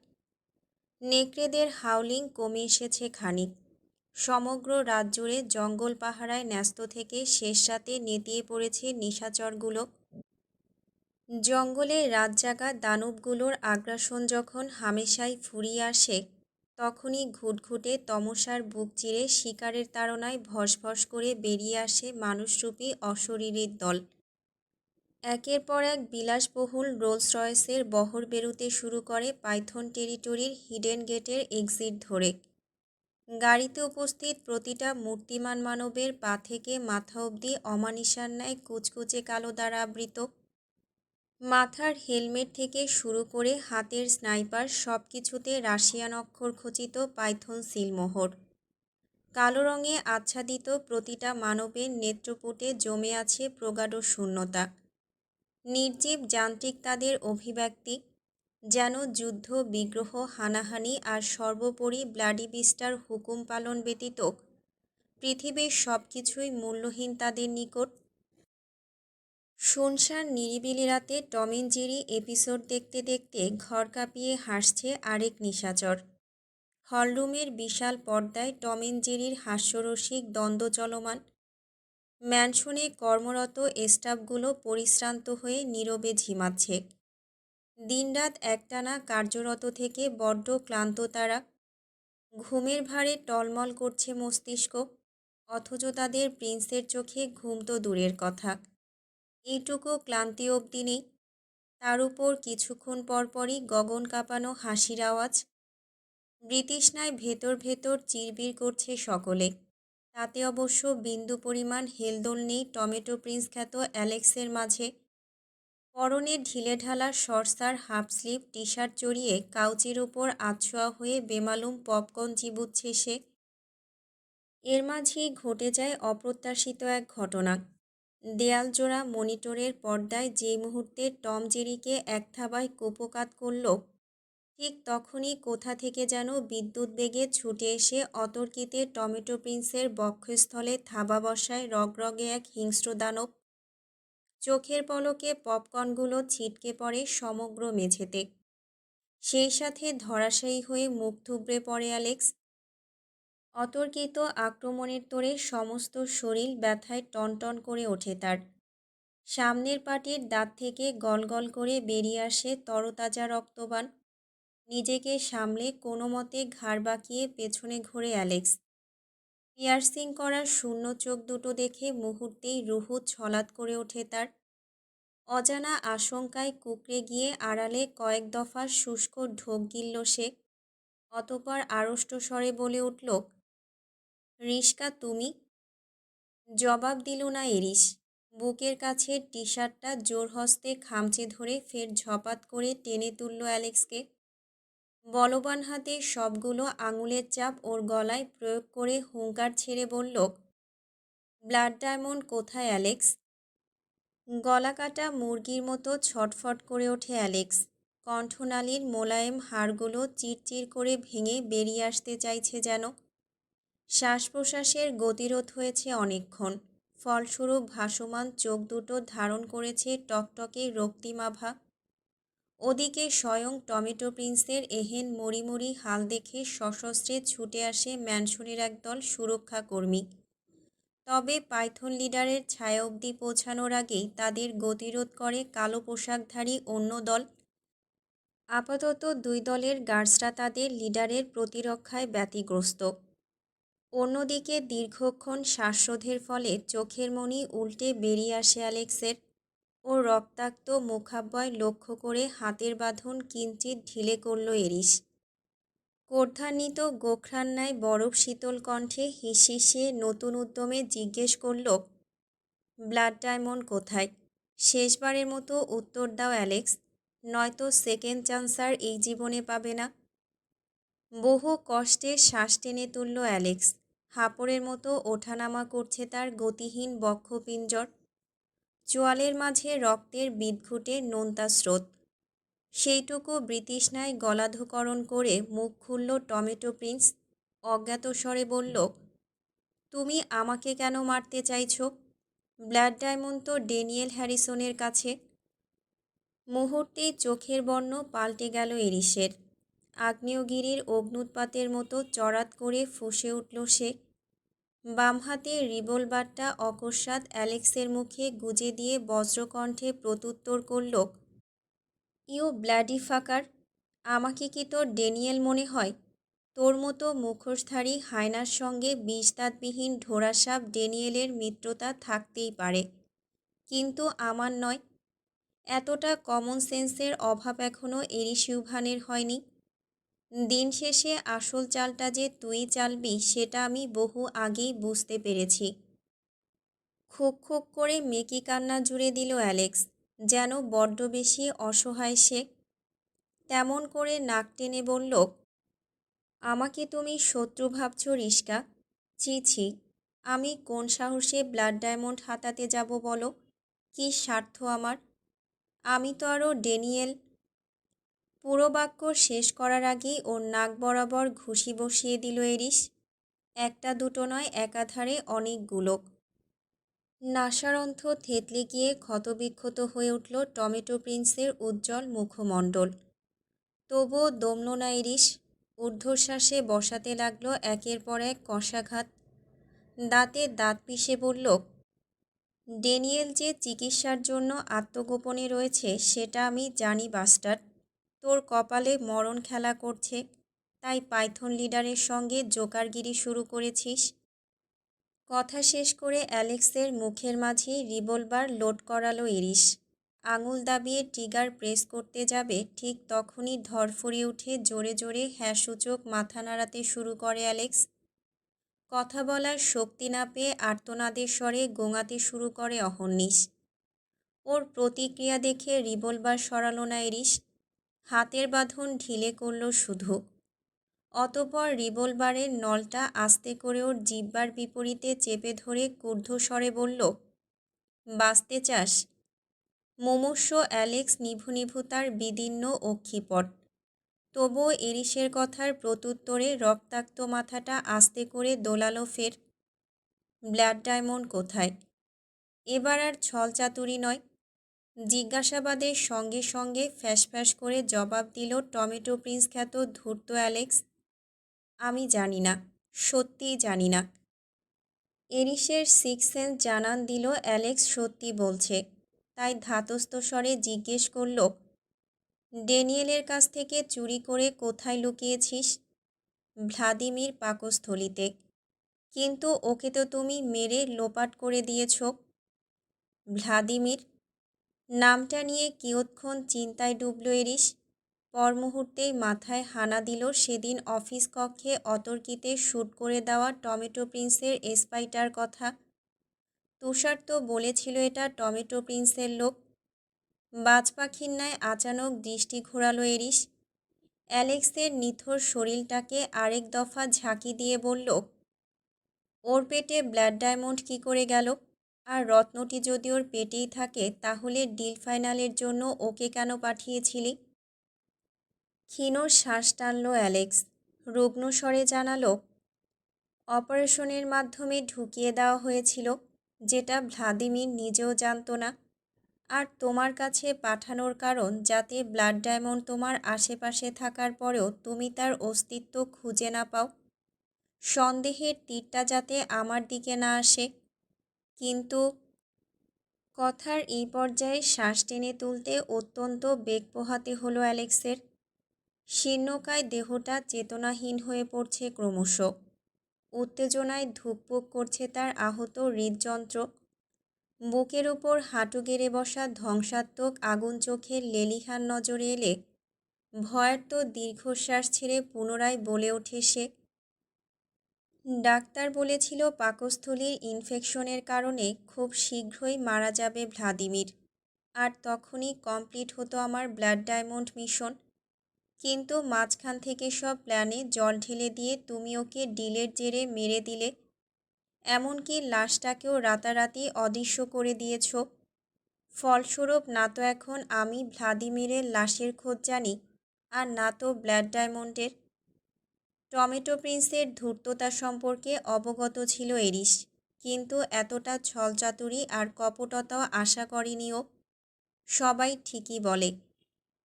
নেকড়েদের হাউলিং কমে এসেছে খানিক। সমগ্র রাত জুড়ে জঙ্গল পাহারায় ন্যস্ত থেকে শেষ রাতে নেতিয়ে পড়েছে নিশাচরগুলো। জঙ্গলে রাত জাগা দানবগুলোর আগ্রাসন যখন হামেশাই ফুরিয়ে আসে, তখনই ঘুটঘুটে তমসার বুক চিরে শিকারের তাড়নায় ভসভস করে বেরিয়ে আসে মানুষরূপী অশরীরীর দল। একের পর এক বিলাসবহুল রোলস রয়েসের বহর বেরুতে শুরু করে পাইথন টেরিটরির হিডেন গেটের এক্সিট ধরে। গাড়িতে উপস্থিত প্রতিটা মূর্তিমান মানবের পা থেকে মাথা অবধি অমানিসার ন্যায় কুচকুচে কালো দ্বারা আবৃত। মাথার হেলমেট থেকে শুরু করে হাতের স্নাইপার সব কিছুতে রাশিয়ান অক্ষর খচিত পাইথন সিলমোহর। কালো রঙে আচ্ছাদিত প্রতিটা মানবের নেত্রপুটে জমে আছে প্রগাঢ় শূন্যতা। নির্জীব যান্ত্রিক তাদের অভিব্যক্তি, যেন যুদ্ধ, বিগ্রহ, হানাহানি আর সর্বোপরি ব্লাডি বিস্টার হুকুম পালন ব্যতীত পৃথিবীর সব কিছুই মূল্যহীন তাদের নিকট। শুনশান নিরিবিলি রাতে টম অ্যান্ড জেরি এপিসোড দেখতে দেখতে ঘর কাঁপিয়ে হাসছে আরেক নিশাচর। হলরুমের বিশাল পর্দায় টম অ্যান্ড জেরির হাস্যরসিক দ্বন্দ্ব চলমান। ম্যানশনে কর্মরত স্টাফগুলো পরিশ্রান্ত হয়ে নীরবে ঝিমাচ্ছে। দিনরাত একটানা কার্যরত থেকে বড্ড ক্লান্ত তারা। ঘুমের ভারে টলমল করছে মস্তিষ্ক, অথচ তাদের প্রিন্সের চোখে ঘুম তো দূরের কথা, এইটুকু ক্লান্তি অবধি নেই। তার উপর কিছুক্ষণ পরপরই গগন কাঁপানো হাসির আওয়াজ। বৃতৃষ্ণায় ভেতর ভেতর চিরবির করছে সকলে। তাতে অবশ্য বিন্দু পরিমাণ হেলদোল নেই টমেটো প্রিন্স খ্যাত অ্যালেক্সের মাঝে। পরনে ঢিলেঢালা শর্টস আর হাফ স্লিভ টি শার্ট জড়িয়ে কাউচের ওপর আছোয়া হয়ে বেমালুম পপকর্ন চিবুচ্ছে সে। এর মাঝেই ঘটে যায় অপ্রত্যাশিত এক ঘটনা। দেয়ালজোড়া মনিটরের পর্দায় যে মুহূর্তে টম জেরিকে এক থাবায় কুপোকাত করল, ঠিক তখনই কোথা থেকে যেন বিদ্যুৎ বেগে ছুটে এসে অতর্কিতে টমেটো প্রিন্সের বক্ষস্থলে থাবা বসায় রগরগে এক হিংস্র দানব। চোখের পলকে পপকর্নগুলো ছিটকে পড়ে সমগ্র মেঝেতে। সেই সাথে ধরাশায়ী হয়ে মুখ থুবড়ে পড়ে অ্যালেক্স। অতর্কিত আক্রমণের তোড়ে সমস্ত শরীর ব্যথায় টনটন করে ওঠে তার। সামনের পাটির দাঁত থেকে গলগল করে বেরিয়ে আসে তরতাজা রক্তবান। নিজেকে সামলে কোনো মতে ঘাড় বাঁকিয়ে পেছনে ঘোরে অ্যালেক্স। পিয়ার্সিং করা শূন্য চোখ দুটো দেখে মুহূর্তেই রুহু ছলাৎ করে ওঠে তার। অজানা আশঙ্কায় কুঁকড়ে গিয়ে আড়ালে কয়েক দফা শুষ্ক ঢোক গিলল সে। অতপর আড়ষ্ট স্বরে বলে উঠল, রিস্কা তুমি? জবাব দিল না এরিস। বুকের কাছে টি শার্টটা জোর হস্তে খামচে ধরে ফের ঝপাত করে টেনে তুলল অ্যালেক্সকে। বলবান হাতে সবগুলো আঙুলের চাপ ওর গলায় প্রয়োগ করে হুঙ্কার ছেড়ে বলল, ব্লাড ডায়মন্ড কোথায় অ্যালেক্স? গলাকাটা মুরগির মতো ছটফট করে ওঠে অ্যালেক্স। কণ্ঠনালীর মোলায়েম হাড়গুলো চিরচির করে ভেঙে বেরিয়ে আসতে চাইছে যেন। শ্বাস প্রশ্বাসের গতিরোধ হয়েছে অনেকক্ষণ। ফলস্বরূপ ভাসমান চোখ দুটো ধারণ করেছে টকটকে রক্তিমাভা। ওদিকে স্বয়ং টমেটো প্রিন্সের এহেন মরিমরি হাল দেখে সশস্ত্রে ছুটে আসে ম্যানসনের একদল সুরক্ষাকর্মী। তবে পাইথন লিডারের ছায়া অবধি পৌঁছানোর আগেই তাদের গতিরোধ করে কালো পোশাকধারী অন্য দল। আপাতত দুই দলের গার্ডসরা তাদের লিডারের প্রতিরক্ষায় ব্যতিগ্রস্ত। অন্যদিকে দীর্ঘক্ষণ শ্বাসরোধের ফলে চোখের মণি উল্টে বেরিয়ে আসে অ্যালেক্সের। ও রক্তাক্ত মুখাব্বয় লক্ষ্য করে হাতের বাঁধন কিঞ্চিৎ ঢিলে করল এরিস। কর্ধান্বিত গোখরার ন্যায় বরফ শীতল কণ্ঠে হিসিয়ে নতুন উদ্যমে জিজ্ঞেস করল, ব্লাড ডায়মন্ড কোথায়? শেষবারের মতো উত্তর দাও অ্যালেক্স, নয়তো সেকেন্ড চান্স আর এই জীবনে পাবে না। বহু কষ্টে শ্বাস টেনে তুলল অ্যালেক্স। হাঁপড়ের মতো ওঠানামা করছে তার গতিহীন বক্ষপিঞ্জর। চোয়ালের মাঝে রক্তের বিদঘুটে নোনতা স্রোত। সেইটুকু বৃতৃষ্ণায় গলাধকরণ করে মুখ খুলল টমেটো প্রিন্স। অজ্ঞাত স্বরে বলল, তুমি আমাকে কেন মারতে চাইছো? ব্লাড ডায়মন্ড তো ড্যানিয়েল হ্যারিসনের কাছে। মুহূর্তেই চোখের বর্ণ পাল্টে গেল এরিসের। আগ্নেয়গিরির অগ্নুৎপাতের মতো চড়াত করে ফুঁসে উঠল সে। বাম হাতে রিভলভারটা অকস্মাৎ অ্যালেক্সের মুখে গুজে দিয়ে বজ্রকণ্ঠে প্রত্যুত্তর করল, ইউ ব্লাডি ফাকার! আমাকে কি তোর ড্যানিয়েল মনে হয়? তোর মতো মুখোশধারী হায়নার সঙ্গে বিষদাঁতবিহীন ঢোড়াসাপ ড্যানিয়েলের মিত্রতা থাকতেই পারে, কিন্তু আমার নয়। এতটা কমন সেন্সের অভাব এখনও এরিসিউভানের হয়নি। দিন শেষে আসল চালটা যে তুই চালবি সেটা আমি বহু আগেই বুঝতে পেরেছি। খুক খুক করে মেকি কান্না জুড়ে দিল অ্যালেক্স, যেন বড্ড বেশি অসহায় সে। তেমন করে নাক টেনে বলল, আমাকে তুমি শত্রু ভাবছ রিস্কা? ছি ছি, আমি কোন সাহসে ব্লাড ডায়মন্ড হাতাতে যাব বলো? কি স্বার্থ আমার? আমি তো আরও ড্যানিয়েল। পুরো বাক্য শেষ করার আগেই ওর নাক বরাবর ঘুষি বসিয়ে দিল এরিস। একটা দুটো নয়, একাধারে অনেকগুলো। নাসারন্ধ্র থেতলে গিয়ে ক্ষতবিক্ষত হয়ে উঠল টমেটো প্রিন্সের উজ্জ্বল মুখমণ্ডল। তবুও দমল না এরিস। ঊর্ধ্বশ্বাসে বসাতে লাগল একের পর এক কষাঘাত। দাঁতে দাঁত পিষে বলল, ড্যানিয়েল যে চিকিৎসার জন্য আত্মগোপনে রয়েছে সেটা আমি জানি বাস্টার্ড। তোর কপালে মরণ খেলা করছে, তাই পাইথন লিডারের সঙ্গে জোকারগিরি শুরু করেছিস। কথা শেষ করে অ্যালেক্সের মুখের মাঝেই রিভলভার লোড করালো এরিস। আঙুল দাবিয়ে ট্রিগার প্রেস করতে যাবে ঠিক তখনই ধরফড়িয়ে উঠে জোরে জোরে হ্যাঁসূচক মাথা নাড়াতে শুরু করে অ্যালেক্স। কথা বলার শক্তি না পেয়ে আর্তনাদের স্বরে গোঙাতে শুরু করে অহর্নিশ। ওর প্রতিক্রিয়া দেখে রিভলভার সরালো না এরিস, হাতের বাঁধন ঢিলে করল শুধু। অতঃপর রিভলভারের নলটা আস্তে করে ওর জিহ্বার বিপরীতে চেপে ধরে ক্রুদ্ধস্বরে বলল, বাঁচতে চাস? মুমূর্ষ অ্যালেক্স নিভু নিভু তার বিদীর্ণ অক্ষিপট। তবুও এরিসের কথার প্রত্যুত্তরে রক্তাক্ত মাথাটা আস্তে করে দোলালো ফের। ব্লাড ডায়মন্ড কোথায়? এবার আর ছলচাতুরি নয়। জিজ্ঞাসাবাদের সঙ্গে সঙ্গে ফ্যাঁস করে জবাব দিল টমেটো প্রিন্স খ্যাত ধূর্ত অ্যালেক্স, আমি জানি না, সত্যিই জানি না। এরিসের সিক্স সেন্স জানান দিল অ্যালেক্স সত্যি বলছে। তাই ধাতস্থ স্বরে জিজ্ঞেস করল, ড্যানিয়েলের কাছ থেকে চুরি করে কোথায় লুকিয়েছিস? ভ্লাদিমির পাকস্থলিতে। কিন্তু ওকে তো তুমি মেরে লোপাট করে দিয়েছ। ভ্লাদিমির নামটা নিয়ে কিয়ৎক্ষণ চিন্তায় ডুবল এরিস। পর মুহূর্তেই মাথায় হানা দিল সেদিন অফিস কক্ষে অতর্কিতে শ্যুট করে দেওয়া টমেটো প্রিন্সের এসপাইটার কথা। তুষার তো বলেছিল এটা টমেটো প্রিন্সের লোক। বাজ পাখির ন্যায় আচানক দৃষ্টি ঘোরালো এরিস। অ্যালেক্সের নিথর শরীরটাকে আরেক দফা ঝাঁকি দিয়ে বলল, ওর পেটে ব্লাড ডায়মন্ড কী করে গেল? আর রত্নটি যদি ওর পেটেই থাকে তাহলে ডিল ফাইনালের জন্য ওকে কেন পাঠিয়েছিলি? ক্ষীণ শ্বাস টানল অ্যালেক্স। রুগ্ন স্বরে জানালো, অপারেশনের মাধ্যমে ঢুকিয়ে দেওয়া হয়েছিল, যেটা ভ্লাদিমির নিজেও জানতো না। আর তোমার কাছে পাঠানোর কারণ যাতে ব্লাড ডায়মন্ড তোমার আশেপাশে থাকার পরেও তুমি তার অস্তিত্ব খুঁজে না পাও। সন্দেহের তীরটা যাতে আমার দিকে না আসে। কিন্তু কথার এই পর্যায়ে শ্বাস টেনে তুলতে অত্যন্ত বেগ পোহাতে হলো অ্যালেক্সের। শীর্ণকায় দেহটা চেতনাহীন হয়ে পড়ছে ক্রমশ। উত্তেজনায় ধুকপুক করছে তার আহত হৃদযন্ত্র। বুকের উপর হাঁটু গেড়ে বসা ধ্বংসাত্মক আগুন চোখের লেলিহান নজরে এলে ভয়ার্ত দীর্ঘশ্বাস ছেড়ে পুনরায় বলে ওঠে সে, ডাক্তার বলেছিল পাকস্থলীর ইনফেকশনের কারণে খুব শীঘ্রই মারা যাবে ভ্লাদিমির, আর তখনই কমপ্লিট হতো আমার ব্লাড ডায়মন্ড মিশন। কিন্তু মাঝখান থেকে সব প্ল্যানে জল ঢেলে দিয়ে তুমি ওকে ডিলের জেরে মেরে দিলে। এমনকি লাশটাকেও রাতারাতি অদৃশ্য করে দিয়েছ। ফলস্বরূপ না তো এখন আমি ভ্লাদিমিরের লাশের খোঁজ জানি, আর না তো ব্লাড ডায়মন্ডের। টমেটো প্রিন্সের ধূর্ততা সম্পর্কে অবগত ছিল এরিস, কিন্তু এতটা ছলচাতুরি আর কপটতাও আশা করেনি ও। সবাই ঠিকই বলে,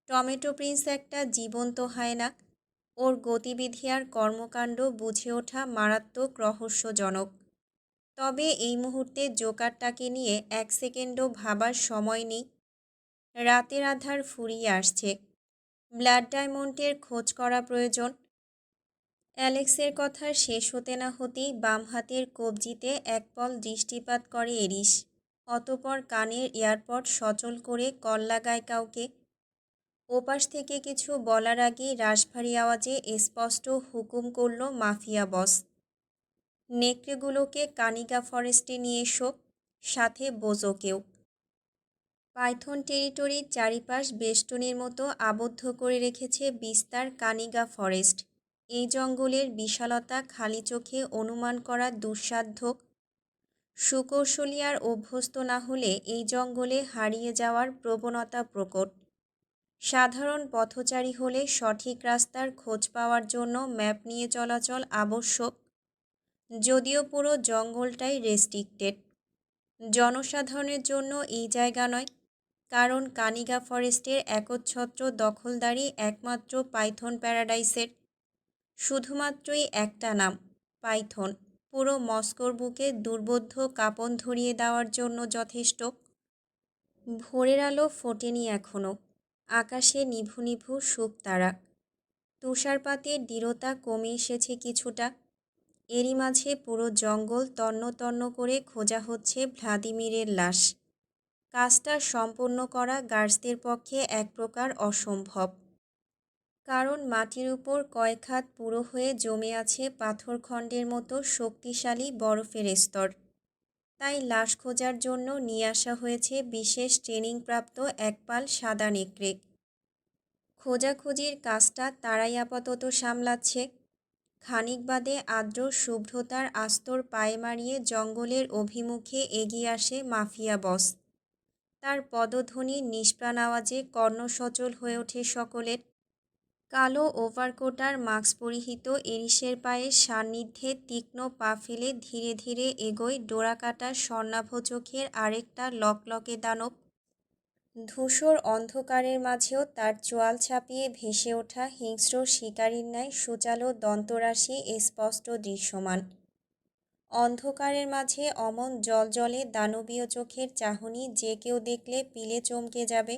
টমেটো প্রিন্স একটা জীবন্ত হায়না। ওর গতিবিধি আর কর্মকাণ্ড বুঝে ওঠা মারাত্মক রহস্যজনক। তবে এই মুহূর্তে জোকারটাকে নিয়ে এক সেকেন্ডও ভাবার সময় নেই। রাতের আধার ফুরিয়ে আসছে। ব্লাড ডায়মন্ডের খোঁজ করা প্রয়োজন। অ্যালেক্সের কথা শেষ হতে না হতেই বাম হাতের কবজিতে একপল দৃষ্টিপাত করে এরিস। অতপর কানের এয়ারপড সচল করে কল লাগায় কাউকে। ওপাশ থেকে কিছু বলার আগেই রাশভারী আওয়াজে স্পষ্ট হুকুম করল মাফিয়া বস, নেকড়েগুলোকে কানিগা ফরেস্টে নিয়ে এসো, সাথে বোজোকেও। পাইথন টেরিটরির চারিপাশ বেষ্টনীর মতো আবদ্ধ করে রেখেছে বিস্তার কানিগা ফরেস্ট। এই জঙ্গলের বিশালতা খালি চোখে অনুমান করা দুঃসাধ্য। সুকৌশলী আর অভ্যস্ত না হলে এই জঙ্গলে হারিয়ে যাওয়ার প্রবণতা প্রকট। সাধারণ পথচারী হলে সঠিক রাস্তার খোঁজ পাওয়ার জন্য ম্যাপ নিয়ে চলাচল আবশ্যক, যদিও পুরো জঙ্গলটাই রেস্ট্রিক্টেড। জনসাধারণের জন্য এই জায়গা নয়, কারণ কানিগা ফরেস্টের একচ্ছত্র দখলদারি একমাত্র পাইথন প্যারাডাইসের। শুধুমাত্রই একটা নাম, পাইথন, পুরো মস্কোর বুকে দুর্বোধ্য কাঁপন ধরিয়ে দেওয়ার জন্য যথেষ্ট। ভোরের আলো ফোটেনি এখনও। আকাশে নিভু নিভু শুকতারা। তুষারপাতের দৃঢ়তা কমে এসেছে কিছুটা। এরই মাঝে পুরো জঙ্গল তন্ন তন্ন করে খোঁজা হচ্ছে ভ্লাদিমিরের লাশ। কাজটা সম্পন্ন করা গার্ডসদের পক্ষে এক প্রকার অসম্ভব, কারণ মাটির উপর কয়েক হাত পুরো হয়ে জমে আছে পাথরখণ্ডের মতো শক্তিশালী বরফের স্তর। তাই লাশ খোঁজার জন্য নিয়ে আসা হয়েছে বিশেষ ট্রেনিংপ্রাপ্ত একপাল সাদা নেকড়ে। খোঁজাখুঁজির কাজটা তারাই আপাতত সামলাচ্ছে। খানিক বাদে আর্দ্র শুভ্রতার আস্তর পায়ে মারিয়ে জঙ্গলের অভিমুখে এগিয়ে আসে মাফিয়া বস। তার পদধ্বনি নিষ্প্রাণ আওয়াজে কর্ণসচল হয়ে ওঠে সকলের। কালো ওভারকোট আর মাস্ক পরিহিত এরিসের পায়ের সান্নিধ্যে তীক্ষ্ণ পা ফেলে ধীরে ধীরে এগোয় ডোরাকাটা স্বর্ণাভ চোখের আরেকটা লকলকে দানব। ধূসর অন্ধকারের মাঝেও তার চোয়াল ছাপিয়ে ভেসে ওঠা হিংস্র শিকারীর ন্যায় সুচালো দন্তরাশি স্পষ্ট দৃশ্যমান। অন্ধকারের মাঝে অমন জলজলে দানবীয় চোখের চাহনি যে কেউ দেখলে পিলে চমকে যাবে।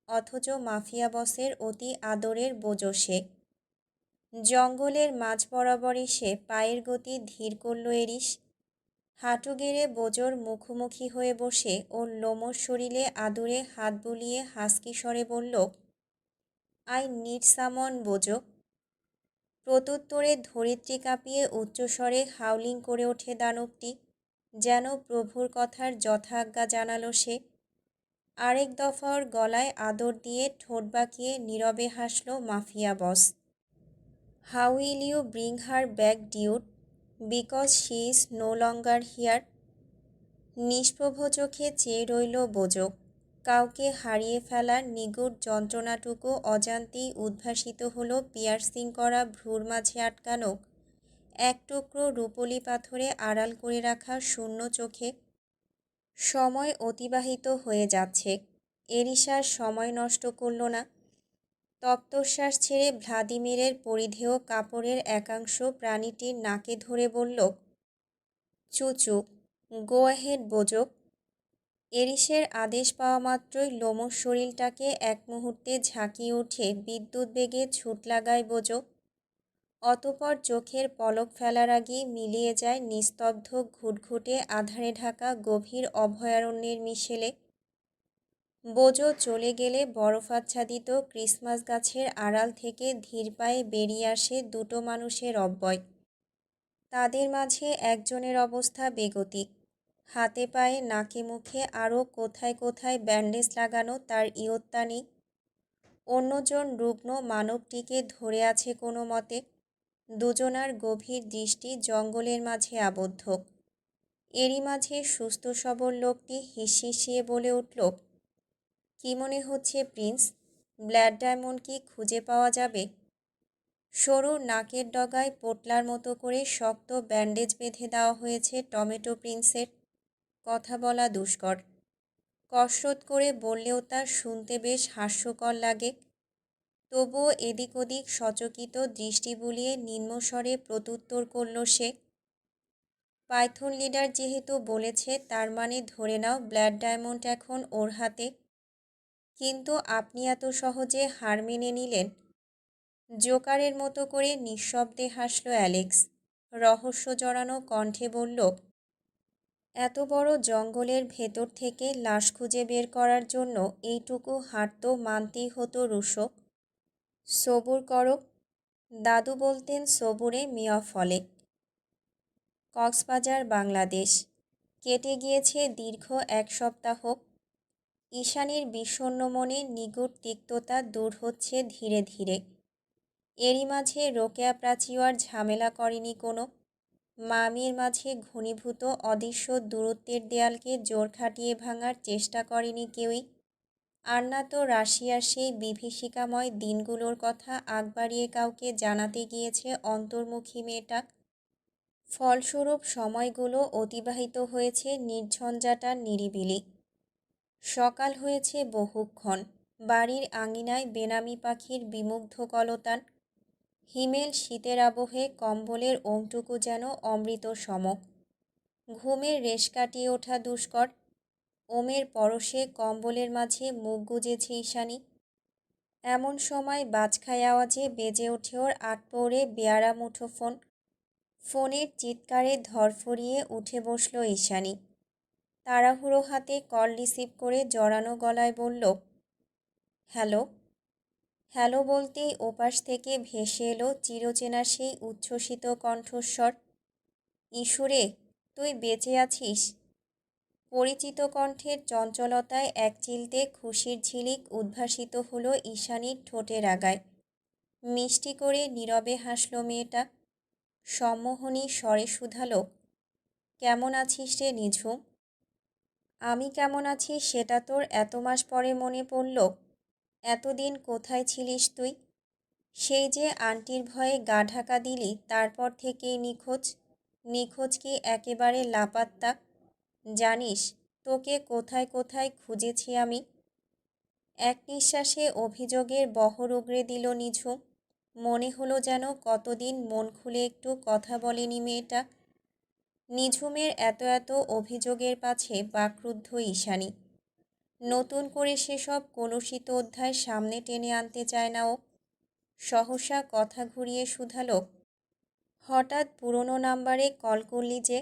অথচ মাফিয়া বসের অতি আদরের বোজো সে। জঙ্গলের মাঝ বরাবর এসে পায়ের গতি ধীর করল এরিস। হাঁটু গেড়ে বোজোর মুখোমুখি হয়ে বসে ওর লোমশ শরীরে আদুরে হাত বুলিয়ে হাসকি স্বরে বলল, আই নিড সামন বোজো। প্রত্যুত্তরে ধরিত্রী কাঁপিয়ে উচ্চস্বরে হাউলিং করে ওঠে দানবটি, যেন প্রভুর কথার যথাজ্ঞা জানালো সে। আরেক দফা ওর গলায় আদর দিয়ে ঠোঁট বাঁকিয়ে নীরবে হাসল mafia boss. How will you bring her back dude, because she is no longer here. নিষ্প্রভ চোখে চেয়ে রইল বোজক। কাউকে হারিয়ে ফেলার নিগুড় যন্ত্রণাটুকু অজান্তেই উদ্ভাসিত হলো পিয়ার্সিং করা ভ্রুর মাঝে আটকানো এক টুকরো রূপোলি পাথরে আড়াল করে রাখা শূন্য চোখে। সময় অতিবাহিত হয়ে যাচ্ছে। এরিসার সময় নষ্ট করল না। তপ্তশ্বাস ছেড়ে ভ্লাদিমিরের পরিধেয় কাপড়ের একাংশ প্রাণীটির নাকে ধরে বলল, চুচু, গো অ্যাহেড বোজক। এরিসের আদেশ পাওয়া মাত্রই লোমশ শরীরটাকে এক মুহূর্তে ঝাঁকিয়ে উঠে বিদ্যুৎ বেগে ছুট লাগায় বোজক। অতপর চোখের পলক ফেলার আগেই মিলিয়ে যায় নিস্তব্ধ ঘুটঘুটে আধারে ঢাকা গভীর অভয়ারণ্যের মিশেলে। বোজো চলে গেলে বরফাচ্ছাদিত ক্রিসমাস গাছের আড়াল থেকে ধীর পায়ে বেরিয়ে আসে দুটো মানুষের অব্যয়। তাদের মাঝে একজনের অবস্থা বেগতিক। হাতে পায়ে নাকে মুখে আরও কোথায় কোথায় ব্যান্ডেজ লাগানো তার ইয়ত্তা নেই। অন্যজন রুগ্ন মানবটিকে ধরে আছে কোনো মতে। দুজনার গভীর দৃষ্টি জঙ্গলের মাঝে আবদ্ধ। এরই মাঝে সুস্থ সবল লোকটি হিসিয়ে বলে উঠল, কি মনে হচ্ছে প্রিন্স, ব্ল্যাড ডায়মন্ড কি খুঁজে পাওয়া যাবে? সরু নাকের ডগায় পোটলার মতো করে শক্ত ব্যান্ডেজ বেঁধে দেওয়া হয়েছে টমেটো প্রিন্সের। কথা বলা দুষ্কর। কসরত করে বললেও তার শুনতে বেশ হাস্যকর লাগে। তবুও এদিক ওদিক সচকিত দৃষ্টি বুলিয়ে নিম্নস্বরে প্রত্যুত্তর করল সে, পাইথন লিডার যেহেতু বলেছে তার মানে ধরে নাও ব্ল্যাড ডায়মন্ড এখন ওর হাতে। কিন্তু আপনি এত সহজে হার মেনে নিলেন? জোকারের মতো করে নিঃশব্দে হাসল অ্যালেক্স। রহস্য জড়ানো কণ্ঠে বলল, এত বড় জঙ্গলের ভেতর থেকে লাশ খুঁজে বের করার জন্য এইটুকু হার তো মানতেই হতো রুশো। সবুর করো। দাদু বলতেন সবুরে মিয়া ফলে। কক্সবাজার, বাংলাদেশ। কেটে গিয়েছে দীর্ঘ এক সপ্তাহ। ঈশানীর বিষণ্ণ মনে নিগুড় তিক্ততা দূর হচ্ছে ধীরে ধীরে। এরই মাঝে রোকেয়া প্রাচীয়ার ঝামেলা করেনি কোনো। মামির মাঝে ঘনীভূত অদৃশ্য দূরত্বের দেয়ালকে জোর খাটিয়ে ভাঙার চেষ্টা করেনি কেউই। আর না তো রাশিয়ার সেই বিভীষিকাময় দিনগুলোর কথা আগ বাড়িয়ে কাউকে জানাতে গিয়েছে অন্তর্মুখী মেয়েটা। ফলস্বরূপ সময়গুলো অতিবাহিত হয়েছে নির্ঝঞ্ঝাটার নিরিবিলি। সকাল হয়েছে বহুক্ষণ। বাড়ির আঙিনায় বেনামি পাখির বিমুগ্ধ কলতান। হিমেল শীতের আবহে কম্বলের ওমটুকু যেন অমৃত সম। ঘুমের রেশ কাটিয়ে ওঠা দুষ্কর। ওমের পরশে কম্বলের মাঝে মুখ গুজেছে ঈশানী। এমন সময় বাজখাই আওয়াজে বেজে ওঠে ওর আটপৌরে বেয়ারা মুঠোফোন। ফোনের চিৎকারে ধরফরিয়ে উঠে বসল ঈশানী। তাড়াহুড়ো হাতে কল রিসিভ করে জড়ানো গলায় বলল, হ্যালো। হ্যালো বলতেই ওপাশ থেকে ভেসে এলো চিরচেনা সেই উচ্ছ্বসিত কণ্ঠস্বর, ইস্যুরে, তুই বেঁচে আছিস? পরিচিত কণ্ঠের চঞ্চলতায় একচিলতে খুশির ঝিলিক উদ্ভাসিত হলো ঈশানীর ঠোঁটের আগায়। মিষ্টি করে নীরবে হাসল মেয়েটা। সম্মোহনী স্বরে শুধালো, কেমন আছিস রে নিঝুম? আমি কেমন আছি সেটা তোর এত মাস পরে মনে পড়ল? এতদিন কোথায় ছিলিস তুই? সেই যে আন্টির ভয়ে গা ঢাকা দিলি তারপর থেকেই নিখোঁজ। নিখোঁজ কি একেবারে লাপাত্তা? জানিস তোকে কোথায় কোথায় খুঁজেছি আমি? এক নিঃশ্বাসে অভিযোগের বহর উগরে দিল নিঝুম। মনে হলো যেন কতদিন মন খুলে একটু কথা বলেনি মেয়েটা। নিঝুমের এত এত অভিযোগের পাছে বাকরুদ্ধ ঈশানী। নতুন করে সেসব কলুষিত অধ্যায় সামনে টেনে আনতে চায় না ও। সহসা কথা ঘুরিয়ে শুধালো, হঠাৎ পুরনো নাম্বারে কল করলি যে?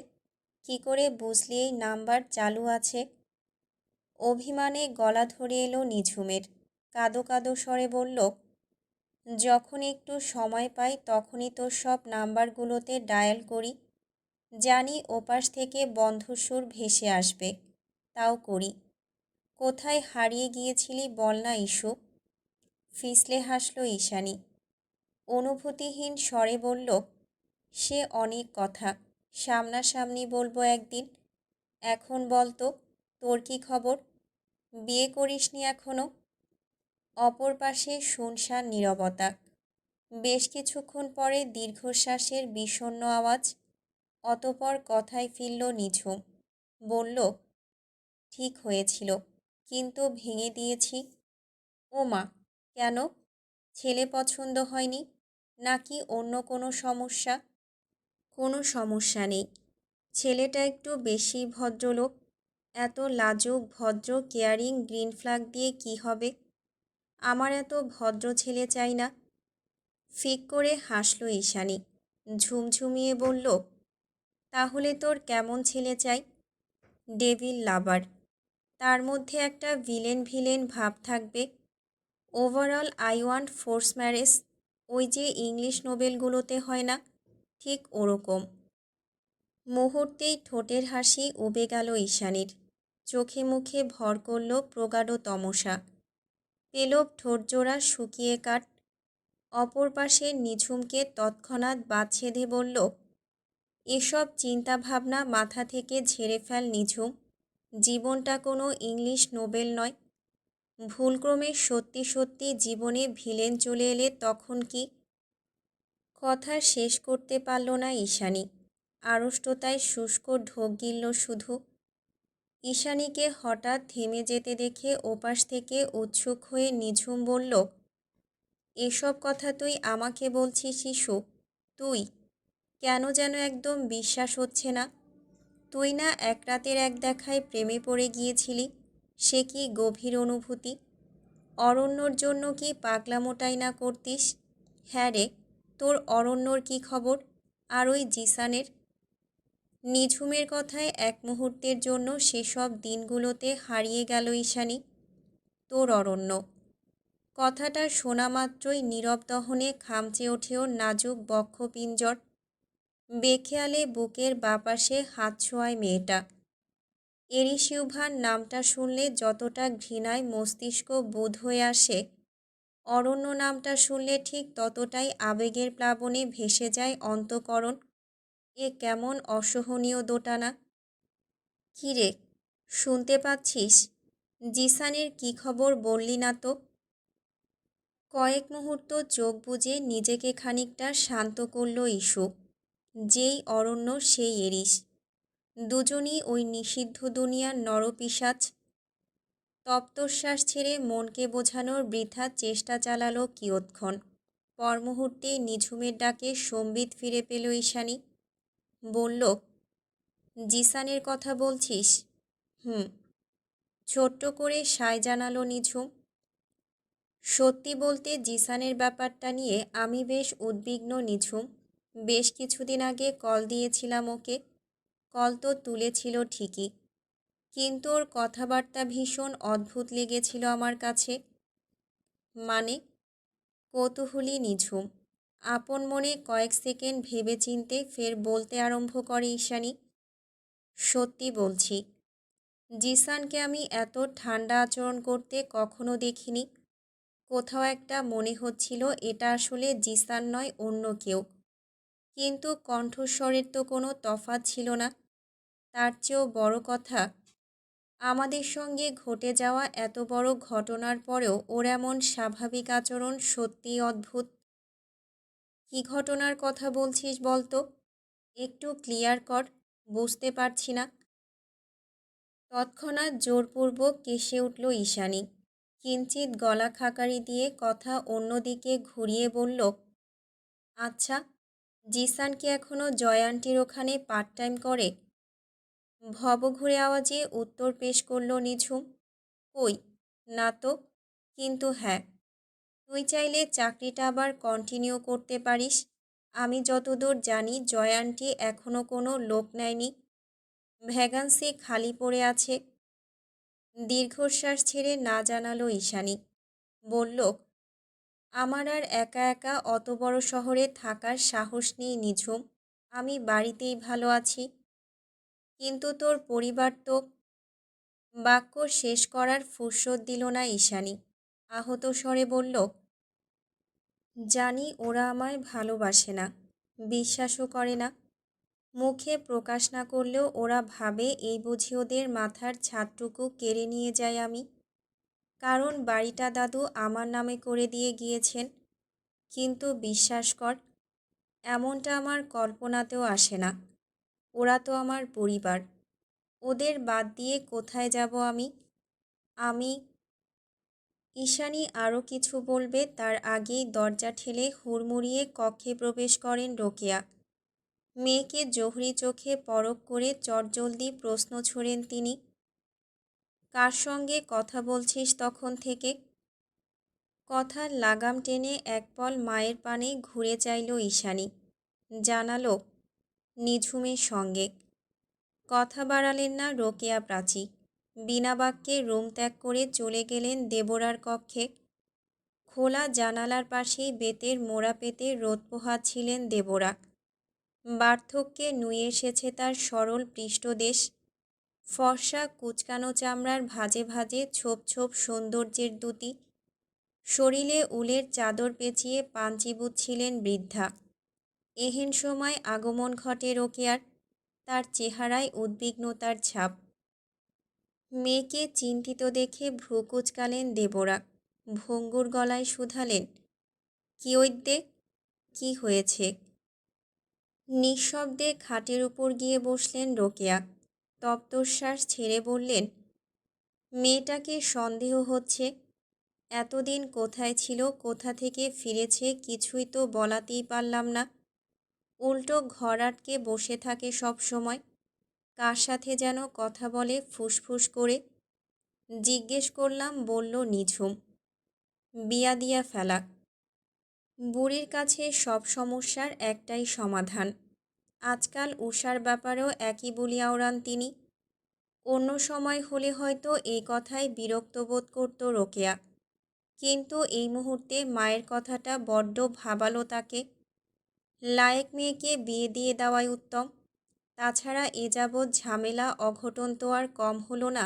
কি করে বুঝলি এই নাম্বার চালু আছে? অভিমানে গলা ধরে এলো নিঝুমের। কাঁদো কাঁদো স্বরে বলল, যখন একটু সময় পাই তখনই তোর সব নাম্বারগুলোতে ডায়াল করি। জানি ওপাশ থেকে বন্ধ সুর ভেসে আসবে, তাও করি। কোথায় হারিয়ে গিয়েছিলি বল না ইস্যু? ফিসলে হাসল ঈশানী। অনুভূতিহীন স্বরে বলল, সে অনেক কথা, সামনাসামনি বলবো একদিন। এখন বল তো, তোর কি খবর? বিয়ে করিসনি এখনো? অপর পাশে শুনশান নীরবতা। বেশ কিছুক্ষণ পরে দীর্ঘশ্বাসের বিষণ্ণ আওয়াজ। অতপর কথায় ফিরল নিঝুম। বলল, ঠিক হয়েছিল, কিন্তু ভেঙে দিয়েছি। ও মা, কেন? ছেলে পছন্দ হয়নি, নাকি অন্য কোনো সমস্যা? কোনো সমস্যা নেই। ছেলেটা একটু বেশি ভদ্রলোক। এত লাজুক ভদ্র কেয়ারিং গ্রিন ফ্ল্যাগ দিয়ে কি হবে? আমার এত ভদ্র ছেলে চাই না। ফিক করে হাসল ঈশানী। ঝুমঝুমিয়ে বলল, তাহলে তোর কেমন ছেলে চাই? ডেভিল লাভার। তার মধ্যে একটা ভিলেন ভিলেন ভাব থাকবে। Overall I want force marriage. ওই যে ইংলিশ নোবেলগুলোতে হয় না, ঠিক ওরকম। মুহূর্তেই ঠোঁটের হাসি উবে গেল ঈশানীর। চোখে মুখে ভর করল প্রগাঢ় তমসা। পেলব ঠোঁটজোড়া শুকিয়ে কাট। অপর পাশে নিঝুমকে তৎক্ষণাৎ বাদ ছেঁধে বলল, এসব চিন্তাভাবনা মাথা থেকে ঝেড়ে ফেল নিঝুম। জীবনটা কোনো ইংলিশ নোবেল নয়। ভুলক্রমে সত্যি সত্যি জীবনে ভিলেন চলে এলে তখন কি? কথা শেষ করতে পারল না ঈশানী। আড়ষ্টতায় শুষ্ক ঢোক গিলল শুধু। ঈশানীকে হঠাৎ থেমে যেতে দেখে ওপাশ থেকে উৎসুক হয়ে নিঝুম বলল, এসব কথা তুই আমাকে বলছিস শিশু? তুই? কেন যেন একদম বিশ্বাস হচ্ছে না। তুই না এক রাতের এক দেখায় প্রেমে পড়ে গিয়েছিলি? সে কি গভীর অনুভূতি! অরণ্যর জন্য কি পাগলামোটাই না করতিস? হ্যাঁ রে, তোর অরণ্যর কি খবর? আর ওই জিসানের? নিঝুমের কথায় এক মুহূর্তের জন্য সেসব দিনগুলোতে হারিয়ে গেল ঈশানী। তোর অরণ্য কথাটা শোনা মাত্রই নীরব দহনে খামচে ওঠে ওর নাজুক বক্ষপিঞ্জর। বেখেয়ালে বুকের বাপাশে হাত ছোঁয়ায় মেয়েটা। এরিসিউভার নামটা শুনলে যতটা ঘৃণায় মস্তিষ্ক বোধ হয়ে আসে, অরণ্য নামটা শুনলে ঠিক ততটাই আবেগের প্লাবনে ভেসে যায় অন্তঃকরণ। এ কেমন অসহনীয় দোটানা! কী রে, শুনতে পাচ্ছিস? জিসানের কি খবর বললি না তো? কয়েক মুহূর্ত চোখ বুজে নিজেকে খানিকটা শান্ত করল ইস্যু। যেই অরণ্য সেই এরিস, দুজনই ওই নিষিদ্ধ দুনিয়ার নরপিশাচ। তপ্তশ্বাস ছেড়ে মনকে বোঝানোর বৃথা চেষ্টা চালালো কিয়ৎক্ষণ। পর মুহূর্তে নিঝুমের ডাকে সম্বিত ফিরে পেল ঈশানী। বলল, জিসানের কথা বলছিস? হুম। ছোট্ট করে সায় জানালো নিঝুম। সত্যি বলতে জিসানের ব্যাপারটা নিয়ে আমি বেশ উদ্বিগ্ন নিঝুম। বেশ কিছুদিন আগে কল দিয়েছিলাম ওকে। কল তো তুলেছিল ঠিকই, কিন্তু ওর কথাবার্তা ভীষণ অদ্ভুত লেগেছিল আমার কাছে। মানে? কৌতূহলী নিঝুম। আপন মনে কয়েক সেকেন্ড ভেবেচিন্তে ফের বলতে আরম্ভ করে ঈশানী, সত্যি বলছি, জিসানকে আমি এত ঠান্ডা আচরণ করতে কখনো দেখিনি। কোথাও একটা মনে হচ্ছিল এটা আসলে জিসান নয়, অন্য কেউ। কিন্তু কণ্ঠস্বরের তো কোনো তফাৎ ছিল না। তার চেয়েও বড় কথা, আমাদের সঙ্গে ঘটে যাওয়া এত বড় ঘটনার পরেও ওর এমন স্বাভাবিক আচরণ সত্যিই অদ্ভুত। কী ঘটনার কথা বলছিস বলতো? একটু ক্লিয়ার কর, বুঝতে পারছি না। তৎক্ষণাৎ জোরপূর্বক কেসে উঠল ঈশানী। কিঞ্চিত গলা খাকারি দিয়ে কথা অন্যদিকে ঘুরিয়ে বলল, আচ্ছা, জিসান কি এখনও জয় আন্টির ওখানে পার্ট টাইম করে? ভবঘুরে আওয়াজে উত্তর পেশ করল নিঝুম, কই, না তো। কিন্তু হ্যাঁ, তুই চাইলে চাকরিটা আবার কন্টিনিউ করতে পারিস। আমি যতদূর জানি জয় আন্টি এখনও কোনো লোক নেয়নি। ভ্যাকান্সি খালি পড়ে আছে। দীর্ঘশ্বাস ছেড়ে না জানালো ঈশানী। বলল, আমার আর একা একা অত বড় শহরে থাকার সাহস নেই নিঝুম। আমি বাড়িতেই ভালো আছি। কিন্তু তোর পরিবার তো। বাক্য শেষ করার ফুরসত দিল না ঈশানী। আহত স্বরে বলল, জানি ওরা আমায় ভালোবাসে না, বিশ্বাসও করে না। মুখে প্রকাশ না করলেও ওরা ভাবে এই বুঝি ওদের মাথার ছাদটুকু কেড়ে নিয়ে যাই আমি। কারণ বাড়িটা দাদু আমার নামে করে দিয়ে গিয়েছেন। কিন্তু বিশ্বাস কর, এমনটা আমার কল্পনাতেও আসে না। ওরা তো আমার পরিবার। ওদের বাদ দিয়ে কোথায় যাব আমি? আমি ঈশানী আরও কিছু বলবে তার আগেই দরজা ঠেলে হুড়মুড়িয়ে কক্ষে প্রবেশ করেন রোকেয়া। মেয়েকে জহরি চোখে পরখ করে চটজলদি প্রশ্ন ছুড়েন তিনি। কার সঙ্গে কথা বলছিস তখন থেকে? কথার লাগাম টেনে একপল মায়ের পানে ঘুরে চাইল ঈশানী। জানালো, নিঝুমের সঙ্গে। কথা বাড়ালেন না রোকেয়া প্রাচী। বিনা বাক্যে রুম ত্যাগ করে চলে গেলেন দেবরার কক্ষে। খোলা জানালার পাশেই বেতের মোড়া পেতে রোদ পোহাচ্ছিলেন দেবরা। বার্ধক্যে নুয়ে এসেছে তার সরল পৃষ্ঠদেশ। ফর্সা কুচকানো চামড়ার ভাঁজে ভাঁজে ছোপ ছোপ সৌন্দর্যের দ্যুতি। শরীরে উলের চাদর পেঁচিয়ে পাঞ্চি বুঝছিলেন বৃদ্ধা। এহেন সময় আগমন ঘটে রোকেয়ার। তার চেহারায় উদ্বিগ্নতার ছাপ। মেয়েকে চিন্তিত দেখে ভ্রু কুচকালেন দেবরা। ভঙ্গুর গলায় শুধালেন, কি ওইদ্যে, কি হয়েছে? নিঃশব্দে খাটের উপর গিয়ে বসলেন রোকেয়া। তপ্তশ্বাস ছেড়ে বললেন, মেয়েটাকে সন্দেহ হচ্ছে। এতদিন কোথায় ছিল, কোথা থেকে ফিরেছে কিছুই তো বলাতেই পারলাম না। উল্টো ঘর আটকে বসে থাকে সব সময়। কার সাথে যেন কথা বলে ফুসফুস করে। জিজ্ঞেস করলাম, বলল নিঝুম। বিয়া দিয়া ফেলা। বুড়ির কাছে সব সমস্যার একটাই সমাধান। আজকাল উষার ব্যাপারেও একই বুলি আওড়ান তিনি। অন্য সময় হলে হয়তো এই কথায় বিরক্ত বোধ করত রোকেয়া, কিন্তু এই মুহূর্তে মায়ের কথাটা বড্ড ভাবালো তাকে। লায়েক মেয়েকে বিয়ে দিয়ে দেওয়াই উত্তম। তাছাড়া এ যাবৎ ঝামেলা অঘটন তো আর কম হলো না।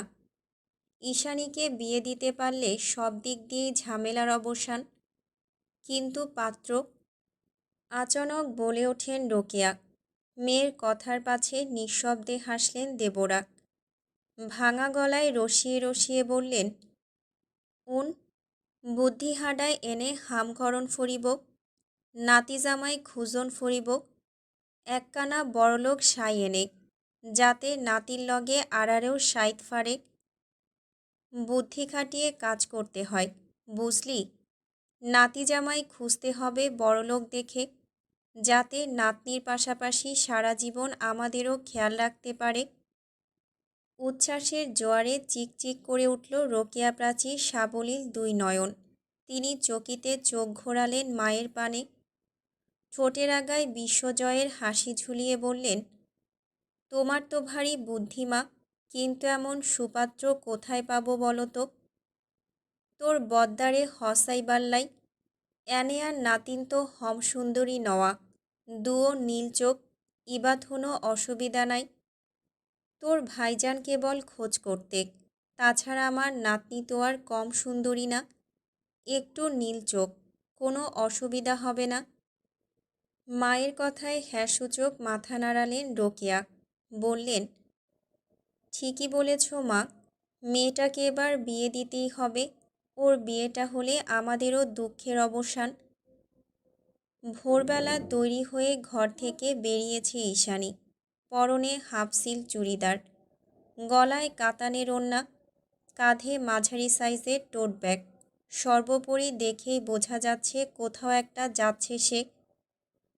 ঈশানীকে বিয়ে দিতে পারলে সব দিক দিয়েই ঝামেলার অবসান। কিন্তু পাত্র? আচানক বলে ওঠেন রোকেয়া। মেয়ের কথার পাছে নিঃশব্দে হাসলেন দেবরা। ভাঙা গলায় রসিয়ে রসিয়ে বললেন, উন বুদ্ধি হাডায় এনে হামকরণ ফরিব, নাতি জামাই খুজন ফরিব, এককানা বড়লোক সাই এনে, যাতে নাতির লগে আড়ারেও সাইত ফারে। বুদ্ধি খাটিয়ে কাজ করতে হয়, বুঝলি? নাতি জামাই খুঁজতে হবে বড়লোক দেখে, যাতে নাতনির পাশাপাশি সারা জীবন আমাদেরও খেয়াল রাখতে পারে। উচ্ছ্বাসের জোয়ারে চিকচিক করে উঠল রোকেয়া প্রাচীর সাবলীল দুই নয়ন। তিনি চকিতে চোখ ঘোরালেন মায়ের পানে। ঠোঁটের আগায় বিশ্বজয়ের হাসি ঝুলিয়ে বললেন, তোমার তো ভারী বুদ্ধিমা, কিন্তু এমন সুপাত্র কোথায় পাবো বলো তো? তোর বদ্দারে হসাই বাল্লাই। এনে আর নাতিন তো হম সুন্দরী নওয়া, দুও নীল চোখ, ইবাত হুনো অসুবিধা নাই। তোর ভাইজান কেবল খোঁজ করতে। তাছাড়া আমার নাতনি তো আর কম সুন্দরী না। একটু নীল চোখ, কোনো অসুবিধা হবে না। মায়ের কথায় হ্যাঁসূচক মাথা নাড়ালেন রোকেয়া। বললেন, ঠিকই বলেছ মা, মেয়েটাকে এবার বিয়ে দিতেই হবে। ওর বিয়েটা হলে আমাদেরও দুঃখের অবসান। ভোরবেলা তৈরি হয়ে ঘর থেকে বেরিয়েছে ঈশানী। পরনে হাফ সিল চুড়িদার, গলায় কাতানের ওড়না, কাঁধে মাঝারি সাইজের টোট ব্যাগ। সর্বোপরি দেখেই বোঝা যাচ্ছে কোথাও একটা যাচ্ছে সে।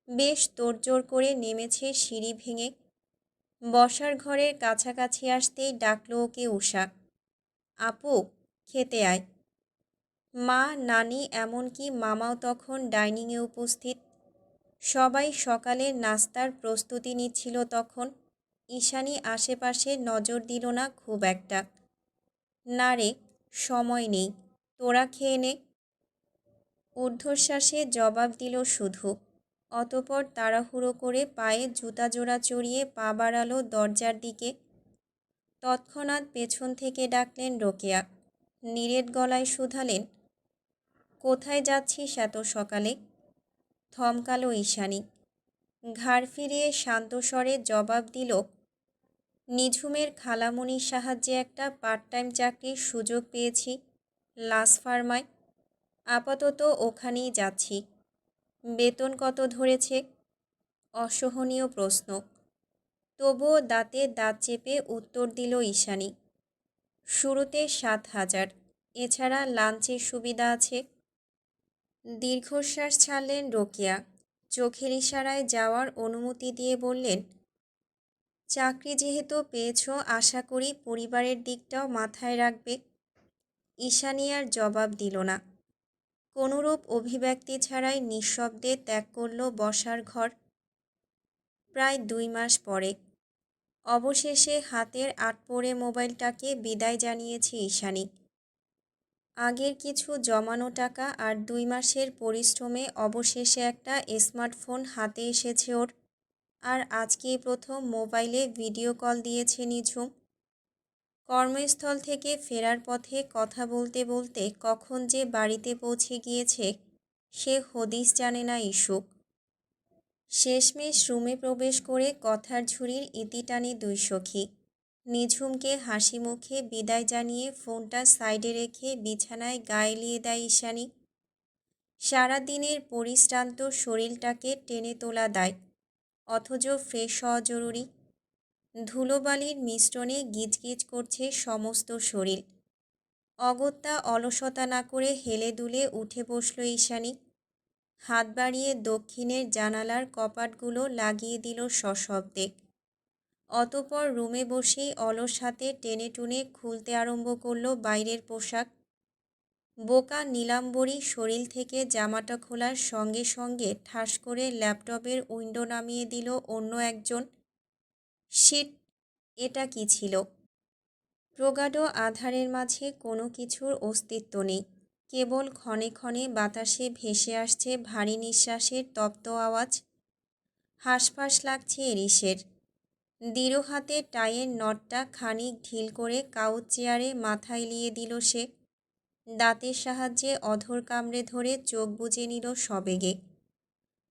বেশ তোড়জোড় করে নেমেছে সিঁড়ি ভেঙে। বসার ঘরের কাছাকাছি আসতেই ডাকল ওকে উষা, আপু, খেতে আয়। মা, নানি, এমনকি মামাও তখন ডাইনিংয়ে উপস্থিত। সবাই সকালের নাস্তার প্রস্তুতি নিচ্ছিল তখন। ঈশানী আশেপাশে নজর দিল না খুব একটা। না রে, সময় নেই, তোরা খেয়ে নে। ঊর্ধ্বশ্বাসে জবাব দিল শুধু। অতপর তাড়াহুড়ো করে পায়ে জুতা জোড়া চড়িয়ে পা বাড়ালো দরজার দিকে। তৎক্ষণাৎ পেছন থেকে ডাকলেন রোকেয়া। নিরেট গলায় শুধালেন, কোথায় যাচ্ছিস এত সকালে? থমকালো ঈশানী। ঘাড় ফিরিয়ে শান্ত স্বরে জবাব দিল, নিঝুমের খালামণির সাহায্যে একটা পার্ট টাইম চাকরির সুযোগ পেয়েছি লাস ফার্মায়। আপাতত ওখানেই যাচ্ছি। বেতন কত ধরেছে? অসহনীয় প্রশ্ন। তবুও দাঁতে দাঁত চেপে উত্তর দিল ঈশানী, শুরুতে 7,000, এছাড়া লাঞ্চের সুবিধা আছে। দীর্ঘশ্বাস ছাড়লেন রোকেয়া। চোখের ইশারায় যাওয়ার অনুমতি দিয়ে বললেন, চাকরি যেহেতু পেয়েছ, আশা করি পরিবারের দিকটাও মাথায় রাখবে। ঈশানী আর জবাব দিল না। কোনোরূপ অভিব্যক্তি ছাড়াই নিঃশব্দে ত্যাগ করল বসার ঘর। প্রায় 2 মাস পরে অবশেষে হাতের আটপোড়ে মোবাইলটাকে বিদায় জানিয়েছে ঈশানী। আগের কিছু জমানো টাকা আর 2 মাসের পরিশ্রমে অবশেষে একটা স্মার্টফোন হাতে এসেছে ওর। আর আজকেই প্রথম মোবাইলে ভিডিও কল দিয়েছে নিঝুম। কর্মস্থল থেকে ফেরার পথে কথা বলতে বলতে কখন যে বাড়িতে পৌঁছে গিয়েছে সে হদিস জানে না ইসু। শেষমেশ রুমে প্রবেশ করে কথার ঝুড়ির ইতি টানে 2 সখী। নিঝুমকে হাসি মুখে বিদায় জানিয়ে ফোনটা সাইডে রেখে বিছানায় গা এলিয়ে দেয় ঈশানী। সারাদিনের পরিশ্রান্ত শরীরটাকে টেনে তোলা দায়, অথচ ফ্রেশ হওয়া জরুরি। ধুলোবালির মিশ্রণে গিজগিজ করছে সমস্ত শরীর। অগত্যা অলসতা না করে হেলে দুলে উঠে বসল ঈশানী। হাত বাড়িয়ে দক্ষিণের জানালার কপাটগুলো লাগিয়ে দিল সশব্দে। অতঃপর রুমে বসেই অলস হাতে টেনে টুনে খুলতে আরম্ভ করল বাইরের পোশাক। বোকা নীলাম্বরী শরীর থেকে জামাটা খোলার সঙ্গে সঙ্গে ঠাস করে ল্যাপটপের উইন্ডো নামিয়ে দিল অন্য একজন। শিট, এটা কি ছিল? প্রগাঢ় আধারের মাঝে কোনো কিছুর অস্তিত্ব নেই। কেবল ক্ষণে ক্ষণে বাতাসে ভেসে আসছে ভারী নিঃশ্বাসের তপ্ত আওয়াজ। হাঁসফাঁস লাগছে এরিসের। দৃঢ় হাতে টাইয়ের নটটা খানিক ঢিল করে কাউচ চেয়ারে মাথা এলিয়ে দিল সে। দাঁতের সাহায্যে অধর কামড়ে ধরে চোখ বুজে নিল সবেগে।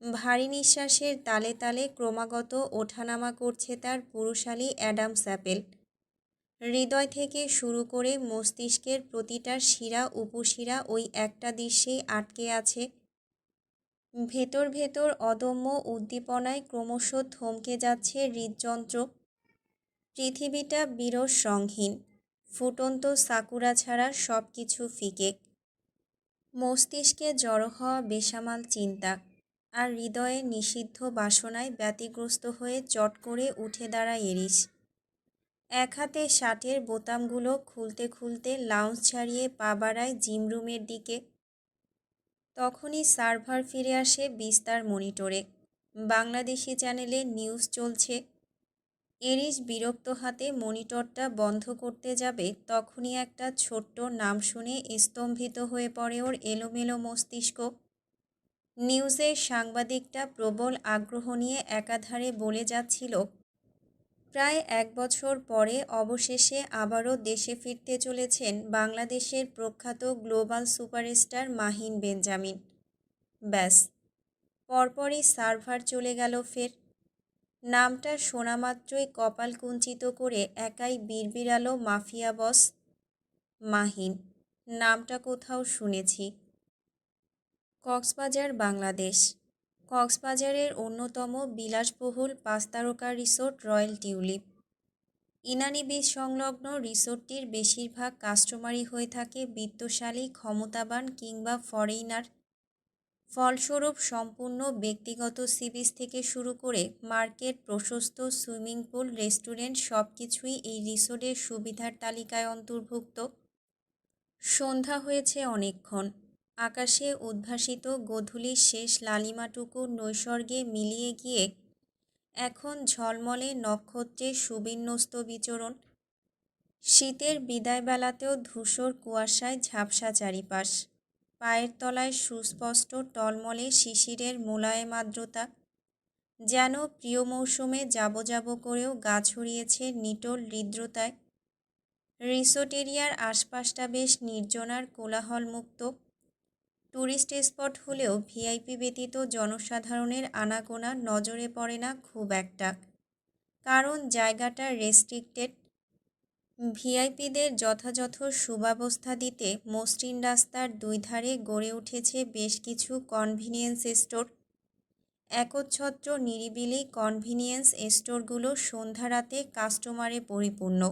ভারী নিঃশ্বাসের তালে তালে ক্রমাগত ওঠানামা করছে তার পুরুষালী অ্যাডামস অ্যাপেল। হৃদয় থেকে শুরু করে মস্তিষ্কের প্রতিটা শিরা উপশিরা ওই একটা দৃশ্যেই আটকে আছে। ভেতর ভেতর অদম্য উদ্দীপনায় ক্রমশ থমকে যাচ্ছে হৃদযন্ত্র। পৃথিবীটা বিরস রংহীন, ফুটন্ত সাকুরা ছাড়া সব কিছু ফিকে। মস্তিষ্কে জড়ো হওয়া বেসামাল চিন্তা আর হৃদয়ে নিষিদ্ধ বাসনায় ব্যতিগ্রস্ত হয়ে চট করে উঠে দাঁড়ায় এরিস। এক হাতে শার্টের বোতামগুলো খুলতে খুলতে লাউঞ্জ ছাড়িয়ে পা বাড়ায় জিম রুমের দিকে। তখনই সার্ভার ফিরে আসে বিস্তার মনিটরে। বাংলাদেশি চ্যানেলে নিউজ চলছে। এরিস বিরক্ত হাতে মনিটরটা বন্ধ করতে যাবে, তখনই একটা ছোট্ট নাম শুনে স্তম্ভিত হয়ে পড়ে ওর এলোমেলো মস্তিষ্ক। নিউজের সাংবাদিকটা প্রবল আগ্রহ নিয়ে একাধারে বলে যাচ্ছিল, প্রায় 1 বছর পরে অবশেষে আবারও দেশে ফিরতে চলেছেন বাংলাদেশের প্রখ্যাত গ্লোবাল সুপারস্টার মাহিন বেঞ্জামিন। ব্যাস, পরপরই সার্ভার চলে গেল ফের। নামটা শোনা মাত্রই কপাল কুঞ্চিত করে একাই বিড়বিড়ালো মাফিয়া বস। মাহিন, নামটা কোথাও শুনেছি। কক্সবাজার, বাংলাদেশ। কক্সবাজারের অন্যতম বিলাসবহুল 5 তারকা resort royal tulip. Inani beach সংলগ্ন রিসোর্টটির বেশিরভাগ কাস্টমারই হয়ে থাকে বিত্তশালী, ক্ষমতাবান কিংবা ফরেইনার। ফলস্বরূপ সম্পূর্ণ ব্যক্তিগত সি বিচ থেকে শুরু করে মার্কেট, প্রশস্ত সুইমিং পুল, রেস্টুরেন্ট সব কিছুই এই রিসোর্টের সুবিধার তালিকায় অন্তর্ভুক্ত। সন্ধ্যা হয়েছে অনেকক্ষণ। আকাশে উদ্ভাসিত গোধূলির শেষ লালিমাটুকু নৈসর্গে মিলিয়ে গিয়ে এখন ঝলমলে নক্ষত্রের সুবিন্যস্ত বিচরণ। শীতের বিদায়বেলাতেও ধূসর কুয়াশায় ঝাপসা চারিপাশ। পায়ের তলায় সুস্পষ্ট টলমলে শিশিরের মোলায়েম আর্দ্রতা। যেন প্রিয় মৌসুমে যাব যাব করেও গা ছড়িয়েছে নিটোল হৃদ্রতায়। রিসোর্ট এরিয়ার আশপাশটা বেশ নির্জন আর কোলাহলমুক্ত। ট্যুরিস্ট স্পট হলেও ভিআইপি ব্যতীত জনসাধারণের আনাগোনা নজরে পড়ে না খুব একটা, কারণ জায়গাটা রেস্ট্রিক্টেড। ভিআইপিদের যথাযথ সুব্যবস্থা দিতে মসৃণ রাস্তার দুই ধারে গড়ে উঠেছে বেশ কিছু কনভিনিয়েন্স স্টোর। একচ্ছত্র নিরিবিলি কনভিনিয়েন্স স্টোরগুলো সন্ধ্যা রাতে কাস্টমারে পরিপূর্ণ।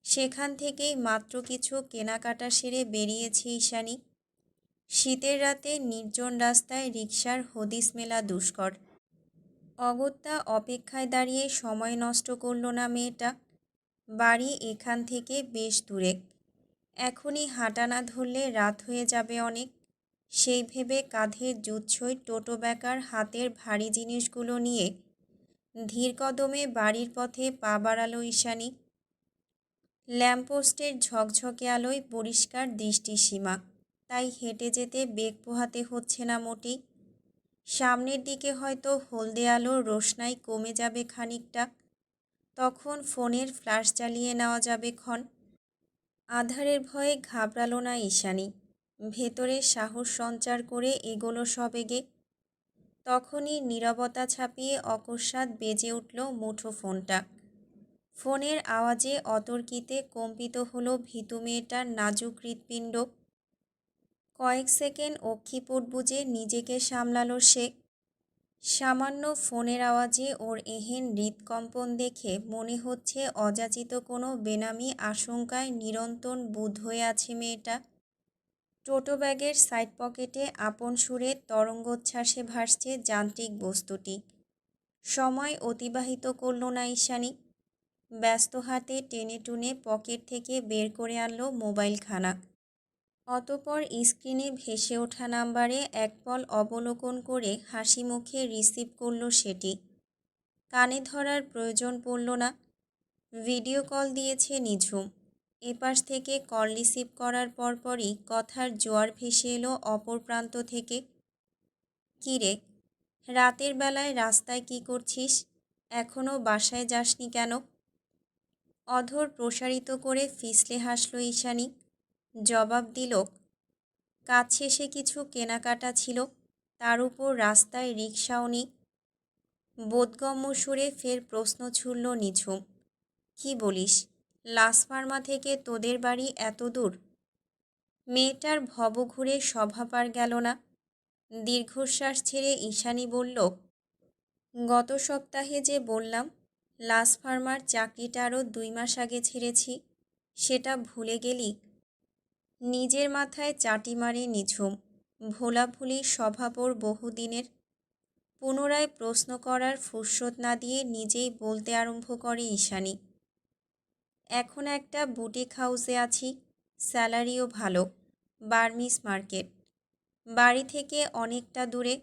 সেখান থেকেই মাত্র কিছু কেনাকাটা সেরে বেরিয়েছে ঈশানী। শীতের রাতে নির্জন রাস্তায় রিকশার হদিস মেলা দুষ্কর। অগত্যা অপেক্ষায় দাঁড়িয়ে সময় নষ্ট করল না মেয়েটা। বাড়ি এখান থেকে বেশ দূরে, এখনই হাঁটা না ধরলে রাত হয়ে যাবে অনেক। সেই ভেবে কাঁধের জুৎসই টোটো ব্যাকার হাতের ভারী জিনিসগুলো নিয়ে ধীর কদমে বাড়ির পথে পা বাড়ালো ঈশানী। ল্যাম্পপোস্টের ঝকঝকে আলোয় পরিষ্কার দৃষ্টিসীমা, তাই হেঁটে যেতে বেগ পোহাতে হচ্ছে না মোটেই। সামনের দিকে হয়তো হলদে আলোর রোশনাই কমে যাবে খানিকটা, তখন ফোনের ফ্ল্যাশ জ্বালিয়ে নেওয়া যাবে ক্ষণ। আঁধারের ভয়ে ঘাবড়ালো না ঈশানী, ভেতরে সাহস সঞ্চার করে এগোলো সবেগে। তখনই নীরবতা ছাপিয়ে অকস্মাৎ বেজে উঠল মুঠো ফোনটা। ফোনের আওয়াজে অতর্কিতে কম্পিত হলো ভীতু মেয়েটার নাজুক হৃৎপিণ্ড। কয়েক সেকেন্ড অক্ষিপুট বুজে নিজেকে সামলালো সে। সামান্য ফোনের আওয়াজে ওর এহেন হৃৎকম্পন দেখে মনে হচ্ছে অযাচিত কোনো বেনামি আশঙ্কায় নিরন্তর বুঁদ হয়ে আছে মেয়েটা। টোটো ব্যাগের সাইড পকেটে আপন সুরে তরঙ্গোচ্ছ্বাসে ভাসছে যান্ত্রিক বস্তুটি। সময় অতিবাহিত করল না ঈশানী। ব্যস্ত হাতে টেনে টুনে পকেট থেকে বের করে আনলো মোবাইলখানা। অতঃপর স্ক্রিনে ভেসে ওঠা নাম্বারে একপল অবলোকন করে হাসি মুখে রিসিভ করল সেটি। কানে ধরার প্রয়োজন পড়ল না। ভিডিও কল দিয়েছে নিঝুম। এপাশ থেকে কল রিসিভ করার পরপরই কথার জোয়ার ভেসে এলো অপর প্রান্ত থেকে। কিরে, রাতের বেলায় রাস্তায় কি করছিস? এখনও বাসায় যাসনি কেন? অধর প্রসারিত করে ফিসলে হাসল ঈশানী। জবাব দিল, কাজ শেষে কিছু কেনাকাটা ছিল, তার উপর রাস্তায় রিকশাও নেই। বোধগম্য সুরে ফের প্রশ্ন ছুড়ল নিঝুম। কি বলিস, লাসফার্মা থেকে তোদের বাড়ি এত দূর? মেয়েটার ভব ঘুরে স্বভাব গেল না। দীর্ঘশ্বাস ছেড়ে ঈশানী বলল, গত সপ্তাহে যে বললাম লাসফার্মার চাকরিটা আরও 2 মাস আগে ছেড়েছি, সেটা ভুলে গেলি? নিজের মাথায় চাটি মারে নিঝুম। ভোলাভুলি স্বভাব ওর বহুদিনের। পুনরায় প্রশ্ন করার ফুরসত না দিয়ে নিজেই বলতে আরম্ভ করে ঈশানী, এখন একটা বুটিক হাউসে আছি, স্যালারিও ভালো, বার্মিস মার্কেট। বাড়ি থেকে অনেকটা দূরে,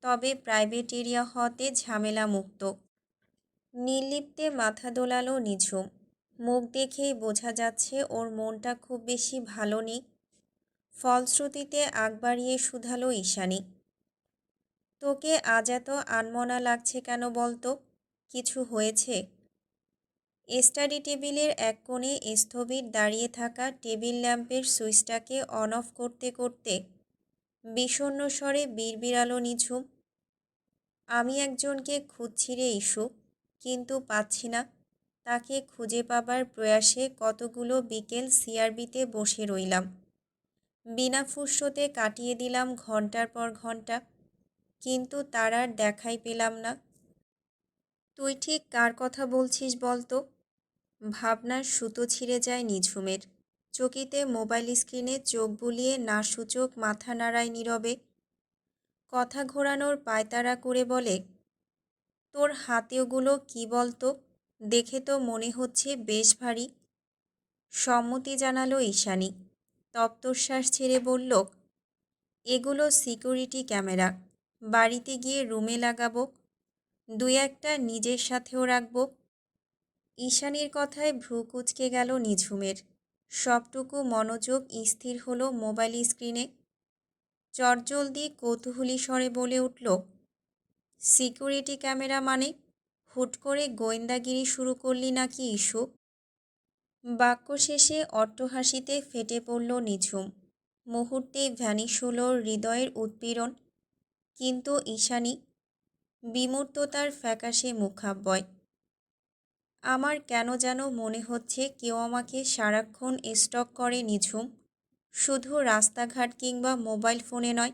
তবে প্রাইভেট এরিয়া হওয়াতে ঝামেলা মুক্ত। নির্লিপ্তে মাথা দোলালো নিঝুম। মুখ দেখেই বোঝা যাচ্ছে ওর মনটা খুব বেশি ভালো নেই। ফলশ্রুতিতে আগ বাড়িয়ে শুধালো ঈশানী, তোকে আজ এত আনমনা লাগছে কেন বলতো? কিছু হয়েছে? স্টাডি টেবিলের এক কোণে স্থবির দাঁড়িয়ে থাকা টেবিল ল্যাম্পের সুইচটাকে অন অফ করতে করতে বিষণ্ণ স্বরে বিড়বিড়ালো নিঝুম, আমি একজনকে খুঁজছি রে ইস্যু, কিন্তু পাচ্ছি না। তাকে খুঁজে পাবার প্রয়াসে কতগুলো বিকেল সিআরবিতে বসে রইলাম। বিনা ফুরসতে কাটিয়ে দিলাম ঘন্টার পর ঘন্টা, কিন্তু তার আর দেখাই পেলাম না। তুই ঠিক কার কথা বলছিস বলতো? ভাবনার সুতো ছিঁড়ে যায় নিঝুমের। চকিতে মোবাইল স্ক্রিনে চোখ বুলিয়ে না সূচক মাথা নাড়ায় নীরবে। কথা ঘোরানোর পায়তারা করে বলে, তোর হাতে ওগুলো কী বলতো? দেখে তো মনে হচ্ছে বেশ ভারী। সম্মতি জানালো ঈশানী। তপ্তশ্বাস ছেড়ে বলল, এগুলো সিকিউরিটি ক্যামেরা, বাড়িতে গিয়ে রুমে লাগাবো, 2-1টা নিজের সাথেও রাখবো। ঈশানীর কথায় ভ্রু কুঁচকে গেল নিঝুমের। সবটুকু মনোযোগ স্থির হলো মোবাইল স্ক্রিনে। চটজলদি কৌতূহলী স্বরে বলে উঠল, সিকিউরিটি ক্যামেরা মানে? হুট করে গোয়েন্দাগিরি শুরু করলি নাকি ইস্যু? বাক্য শেষে অট্টহাসিতে ফেটে পড়ল নিঝুম। মুহূর্তেই ভ্যানিশ হলো হৃদয়ের উৎপীড়ন। কিন্তু ঈশানী বিমূর্ততার ফ্যাকাশে মুখাব্যয়। আমার কেন যেন মনে হচ্ছে কেউ আমাকে সারাক্ষণ স্টক করে নিঝুম, শুধু রাস্তাঘাট কিংবা মোবাইল ফোনে নয়,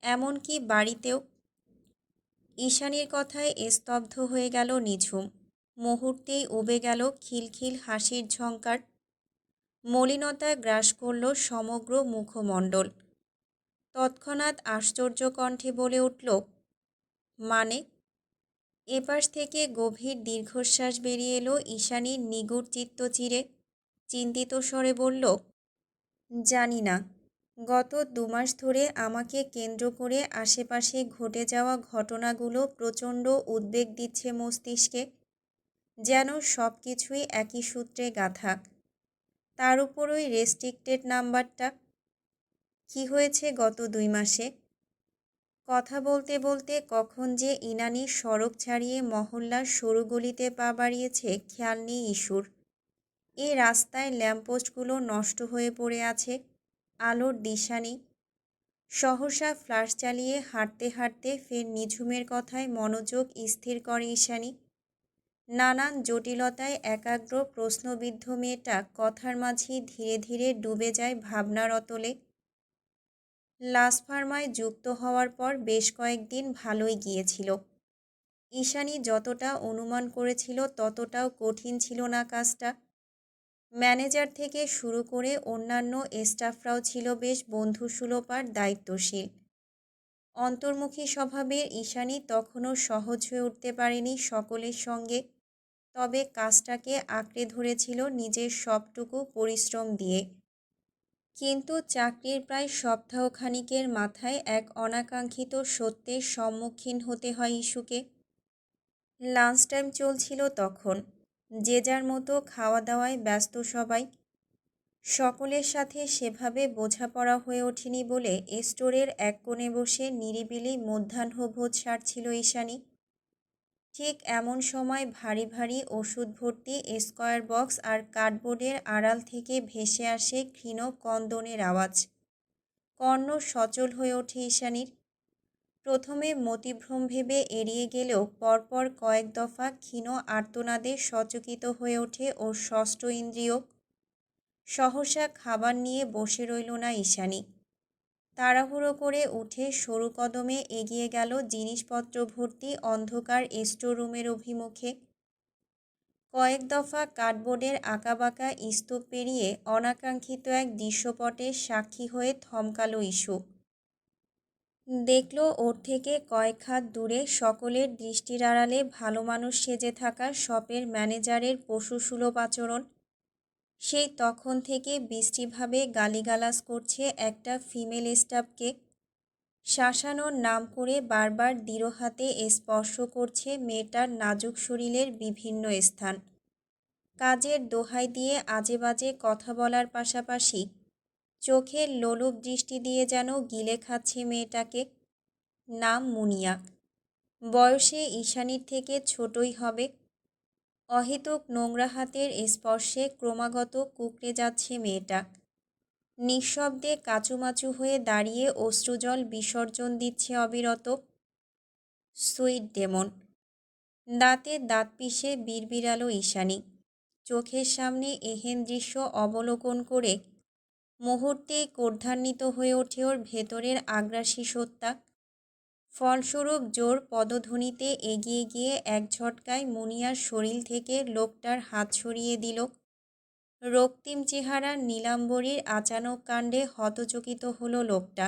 এমনকি বাড়িতেও। ঈশানীর কথায় স্তব্ধ হয়ে গেল নিঝুম। মুহূর্তেই উবে গেল খিলখিল হাসির ঝঙ্কার। মলিনতা গ্রাস করল সমগ্র মুখমণ্ডল। তৎক্ষণাৎ আশ্চর্য কণ্ঠে বলে উঠল, মানে? এপাশ থেকে গভীর দীর্ঘশ্বাস বেরিয়ে এলো ঈশানীর নিগুড় চিত্ত চিরে। চিন্তিত স্বরে বলল, জানি না। গত 2 মাস ধরে আমাকে কেন্দ্র করে আশেপাশে ঘটে যাওয়া ঘটনাগুলো প্রচণ্ড উদ্বেগ দিচ্ছে মস্তিষ্কে, যেন সব কিছুই একই সূত্রে গাঁথা। তার উপর ওই রেস্ট্রিক্টেড নাম্বারটা। কি হয়েছে গত 2 মাসে? কথা বলতে বলতে কখন যে ইনানি সড়ক ছাড়িয়ে মহল্লার সরু গলিতে পা বাড়িয়েছে খেয়াল নেই ইস্যুর। এই রাস্তায় ল্যাম্পপোস্টগুলো নষ্ট হয়ে পড়ে আছে, আলোর দিশা নেই। সহসা ফ্ল্যাশ চালিয়ে হাঁটতে হাঁটতে ফের নিঝুমের কথায় মনোযোগ স্থির করে ঈশানী। নানান জটিলতায় একাগ্র প্রশ্নবিদ্ধ মেয়েটা কথার মাঝেই ধীরে ধীরে ডুবে যায় ভাবনার অতলে। লাস ফার্মায় যুক্ত হওয়ার পর বেশ কয়েকদিন ভালোই গিয়েছিল। ঈশানী যতটা অনুমান করেছিল ততটাও কঠিন ছিল না কাজটা। ম্যানেজার থেকে শুরু করে অন্যান্য স্টাফরাও ছিল বেশ বন্ধুসুলভ আর দায়িত্বশীল। অন্তর্মুখী স্বভাবের ঈশানী তখনও সহজ হয়ে উঠতে পারেনি সকলের সঙ্গে, তবে কাজটাকে আঁকড়ে ধরেছিল নিজের সবটুকু পরিশ্রম দিয়ে। কিন্তু চাকরির প্রায় সপ্তাহখানিকের মাথায় এক অনাকাঙ্ক্ষিত সত্যের সম্মুখীন হতে হয় ইস্যুকে। লাঞ্চ টাইম চলছিল তখন। যে যার মতো খাওয়া দাওয়ায় ব্যস্ত সবাই। সকলের সাথে সেভাবে বোঝাপড়া হয়ে ওঠেনি বলে স্টোরের এক কোণে বসে নিরিবিলি মধ্যাহ্নভোজ সারছিল ঈশানী। ঠিক এমন সময় ভারী ভারী ওষুধ ভর্তি স্কয়ার বক্স আর কার্ডবোর্ডের আড়াল থেকে ভেসে আসে ক্ষীণ কন্দনের আওয়াজ। কর্ণ সচল হয়ে ওঠে ঈশানীর। প্রথমে মতিভ্রম ভেবে এড়িয়ে গেলেও পরপর কয়েক দফা ক্ষীণ আর্তনাদে সচকিত হয়ে ওঠে ওর ষষ্ঠ ইন্দ্রিয়। সহসা খাবার নিয়ে বসে রইল না ঈশানী। তাড়াহুড়ো করে উঠে সরু কদমে এগিয়ে গেল জিনিসপত্র ভর্তি অন্ধকার স্টোররুমের অভিমুখে। কয়েক দফা কার্ডবোর্ডের আঁকাবাঁকা স্তূপ পেরিয়ে অনাকাঙ্ক্ষিত এক দৃশ্যপটের সাক্ষী হয়ে থমকালো ইস্যু। দেখল ওর থেকে কয়েক হাত দূরে সকলের দৃষ্টির আড়ালে ভালো মানুষ সেজে থাকা শপের ম্যানেজারের পশুসুলভ আচরণ। সেই তখন থেকে বিশ্রীভাবে গালিগালাজ করছে একটা ফিমেল স্টাফকে। শাসানোর নাম করে বারবার দৃঢ় হাতে স্পর্শ করছে মেয়েটার নাজুক শরীরের বিভিন্ন স্থান। কাজের দোহাই দিয়ে আজে বাজে কথা বলার পাশাপাশি চোখের লোলুপ দৃষ্টি দিয়ে যেন গিলে খাচ্ছে মেয়েটাকে। নাম মুনিয়া। বয়সে ঈশানীর থেকে ছোটই হবে। অহেতুক নোংরা হাতের স্পর্শে ক্রমাগত কুঁকড়ে যাচ্ছে মেয়েটা। নিঃশব্দে কাচুমাচু হয়ে দাঁড়িয়ে অশ্রুজল বিসর্জন দিচ্ছে অবিরত। Sweet demon. দাঁতে দাঁত পিষে বিড়বিড়ালো ঈশানী। চোখের সামনে এহেন দৃশ্য অবলোকন করে মুহূর্তেই ক্রোধান্বিত হয়ে ওঠে ওর ভেতরের আগ্রাসী সত্তা। ফলস্বরূপ জোর পদধ্বনিতে এগিয়ে গিয়ে এক ঝটকায় মুনিয়ার শরীর থেকে লোকটার হাত সরিয়ে দিল। রক্তিম চেহারার নীলাম্বরীর আচানক কাণ্ডে হতচকিত হলো লোকটা।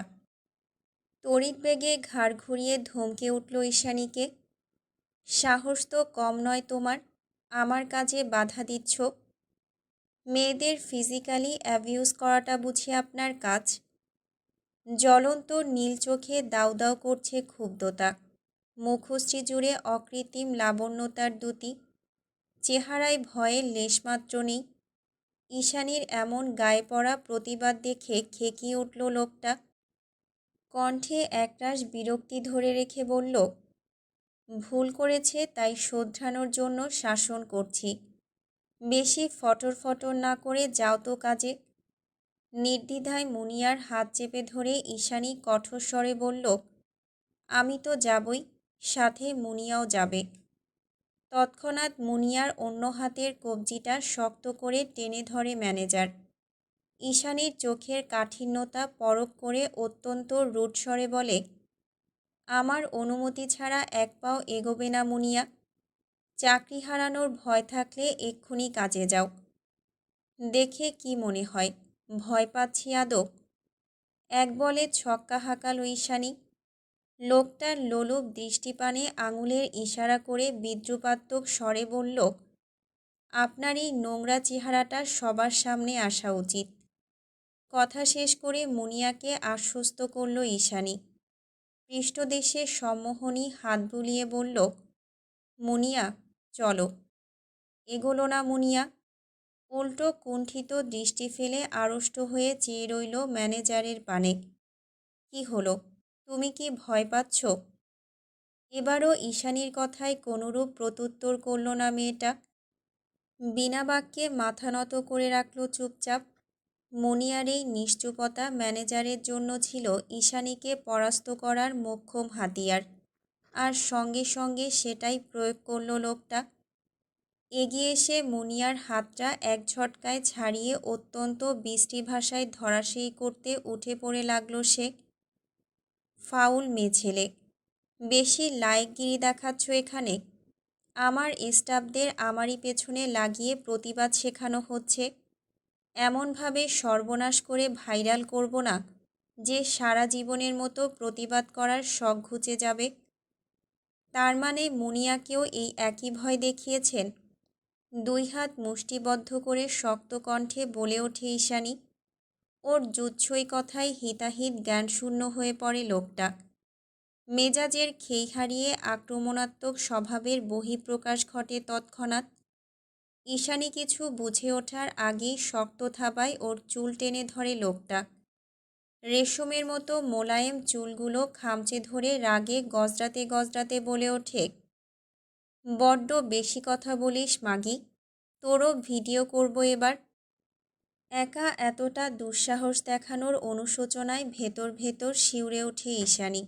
তড়িৎ বেগে ঘাড় ঘুরিয়ে ধমকে উঠল ঈশানীকে, সাহস তো কম নয় তোমার, আমার কাজে বাধা দিচ্ছ? মেয়েদের ফিজিক্যালি অ্যাবিউজ করাটা বুঝি আপনার কাজ? জ্বলন্ত নীল চোখে দাউ দাউ করছে ক্ষুব্ধতা। মুখশ্রী জুড়ে অকৃত্রিম লাবণ্যতার দ্যুতি। চেহারায় ভয়ের লেশমাত্র নেই। ঈশানীর এমন গায়ে পড়া প্রতিবাদ দেখে খেকিয়ে উঠল লোকটা। কণ্ঠে একরাশ বিরক্তি ধরে রেখে বলল, ভুল করেছে তাই শোধরানোর জন্য শাসন করছি। বেশি ফটর ফটর না করে যাও তো কাজে। নির্দ্বিধায় মুনিয়ার হাত চেপে ধরে ঈশানী কঠোর স্বরে বলল, আমি তো যাবই, সাথে মুনিয়াও যাবে। তৎক্ষণাৎ মুনিয়ার অন্য হাতের কবজিটা শক্ত করে টেনে ধরে ম্যানেজার। ঈশানীর চোখের কাঠিন্যতা পরখ করে অত্যন্ত রুড স্বরে বলে, আমার অনুমতি ছাড়া এক পাও এগোবে না মুনিয়া। চাকরি হারানোর ভয় থাকলে এক্ষুনি কাজে যাও। দেখে কি মনে হয় ভয় পাচ্ছি আদৌ? এক বলে ছক্কা হাঁকাল ঈশানী। লোকটার লোলুপ দৃষ্টিপানে আঙুলের ইশারা করে বিদ্রুপাত্মক স্বরে বলল, আপনার এই নোংরা চেহারাটা সবার সামনে আসা উচিত। কথা শেষ করে মুনিয়াকে আশ্বস্ত করল ঈশানী। পৃষ্ঠদেশে সম্মোহনী হাত বুলিয়ে বলল, মুনিয়া চলো। এগোলো না মুনিয়া। উল্টো কুণ্ঠিত দৃষ্টি ফেলে আড়ষ্ট হয়ে চেয়ে রইল ম্যানেজারের পানে। কি হলো, তুমি কি ভয় পাচ্ছ? এবারও ঈশানীর কথায় কোনোরূপ প্রত্যুত্তর করল না মেয়েটা। বিনা বাক্যে মাথা নত করে রাখল চুপচাপ। মুনিয়ার এই নিশ্চুপতা ম্যানেজারের জন্য ছিল ঈশানীকে পরাস্ত করার মোক্ষম হাতিয়ার, আর সঙ্গে সঙ্গে সেটাই প্রয়োগ করল লোকটা। এগিয়ে এসে মুনিয়ার হাতটা এক ঝটকায় ছাড়িয়ে অত্যন্ত বিশ্রী ভাষায় ধরাশায়ী করতে উঠে পড়ে লাগল সে। ফাউল মেয়ে ছেলে, বেশি লায়েকগিরি দেখাচ্ছ এখানে। আমার স্টাফদের আমারই পেছনে লাগিয়ে প্রতিবাদ শেখানো হচ্ছে। এমনভাবে সর্বনাশ করে ভাইরাল করব না যে সারা জীবনের মতো প্রতিবাদ করার শখ ঘুচে যাবে। তার মানে মুনিয়াকেও এই একই ভয় দেখিয়েছেন? দুই হাত মুষ্টিবদ্ধ করে শক্ত কণ্ঠে বলে ওঠে ঈশানী। ওর জুৎসই কথায় হিতাহিত জ্ঞানশূন্য হয়ে পড়ে লোকটা। মেজাজের খেই হারিয়ে আক্রমণাত্মক স্বভাবের বহিঃপ্রকাশ ঘটে তৎক্ষণাৎ। ঈশানী কিছু বুঝে ওঠার আগেই শক্ত থাবায় ওর চুল টেনে ধরে লোকটা। রেশমের মতো মোলায়েম চুলগুলো খামচে ধরে রাগে গজরাতে গজরাতে বলে ওঠে, বড্ড বেশি কথা বলিস মাগি, তোরও ভিডিও করব এবার। একা এতটা দুঃসাহস দেখানোর অনুশোচনায় ভেতর ভেতর শিউরে ওঠে ঈশানী।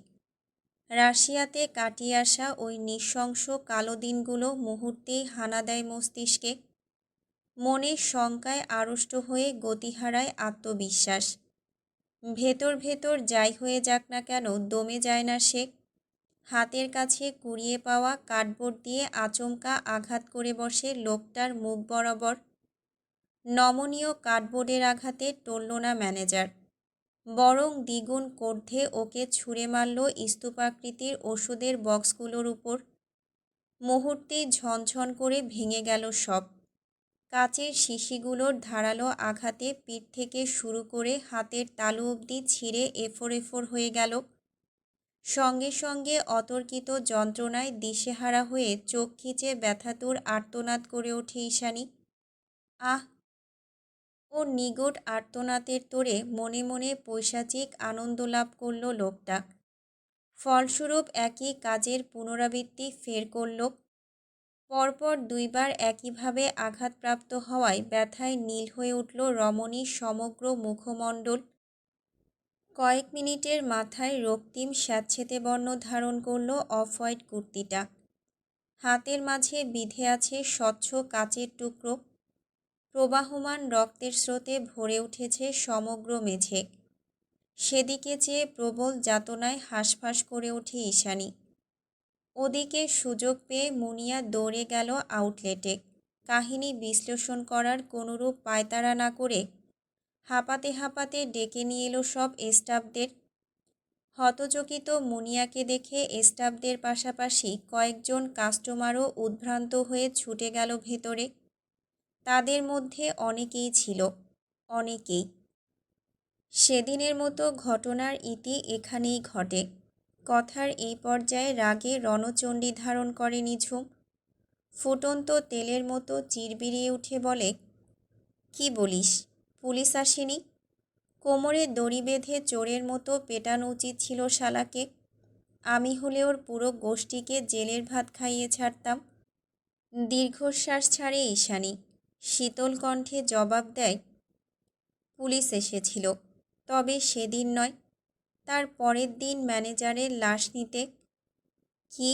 রাশিয়াতে কাটিয়ে আসা ওই নৃশংস কালো দিনগুলো মুহূর্তেই হানা দেয় মস্তিষ্কে। মনের শঙ্কায় আড়ষ্ট হয়ে গতি হারায় আত্মবিশ্বাস। ভেতর ভেতর যাই হয়ে যাক না কেন দমে যায় না সে। হাতের কাছে কুড়িয়ে পাওয়া কার্ডবোর্ড দিয়ে আচমকা আঘাত করে বসে লোকটার মুখ বরাবর। নমনীয় কার্ডবোর্ডের আঘাতে টলল না ম্যানেজার, বরং দ্বিগুণ কর্ধে ওকে ছুঁড়ে মারল স্তূপাকৃতির ওষুধের বক্সগুলোর উপর। মুহূর্তেই ঝনঝন করে ভেঙে গেল সব। কাচের শিশিগুলোর ধারালো আঘাতে পিঠ থেকে শুরু করে হাতের তালু অবধি ছিঁড়ে এফোর এফোর হয়ে গেল। সঙ্গে সঙ্গে অতর্কিত যন্ত্রণায় দিশেহারা হয়ে চোখ খিচে ব্যথাতুর আর্তনাদ করে ওঠে ঈশানী। আহ! ও নিগূঢ় আর্তনাদের তোড়ে মনে মনে পৈশাচিক আনন্দ লাভ করল লোকটা। ফলস্বরূপ একই কাজের পুনরাবৃত্তি ফের করল। পরপর দুইবার একইভাবে আঘাতপ্রাপ্ত হওয়ায় ব্যথায় নীল হয়ে উঠল রমণীর সমগ্র মুখমণ্ডল। কয়েক মিনিটের মাথায় রক্তিম স্যাঁতসেঁতে বর্ণ ধারণ করল অফ হোয়াইট কুর্তিটা। হাতের মাঝে বিধে আছে স্বচ্ছ কাচের টুকরো। প্রবাহমান রক্তের স্রোতে ভরে উঠেছে সমগ্র মেঝে। সেদিকে চেয়ে প্রবল যাতনায় হাঁসফাঁস করে ওঠে ঈশানী। ওদিকে সুযোগ পেয়ে মুনিয়া দৌড়ে গেল আউটলেটে। কাহিনী বিশ্লেষণ করার কোনোরূপ পায়তারা না করে হাঁপাতে হাঁপাতে ডেকে নিয়ে এলো সব স্টাফদের। হতচকিত মুনিয়াকে দেখে স্টাফদের পাশাপাশি কয়েকজন কাস্টমারও উদ্ভ্রান্ত হয়ে ছুটে গেল ভেতরে। তাদের মধ্যে অনেকেই ছিল, অনেকেই। সেদিনের মতো ঘটনার ইতি এখানেই ঘটে। কথার এই পর্যায়ে রাগে রণচণ্ডী ধারণ করে নিঝুম। ফুটন্ত তেলের মতো চিরবিরিয়ে উঠে বলে, কি বলিস, পুলিশ আসেনি? কোমরে দড়ি বেঁধে চোরের মতো পেটানো উচিত ছিল শালাকে। আমি হলে ওর পুরো গোষ্ঠীকে জেলের ভাত খাইয়ে ছাড়তাম। দীর্ঘশ্বাস ছাড়ে ঈশানী, শীতল কণ্ঠে জবাব দেয়, পুলিশ এসেছিল, তবে সেদিন নয়, তার পরের দিন ম্যানেজারের লাশ নিতে। কি?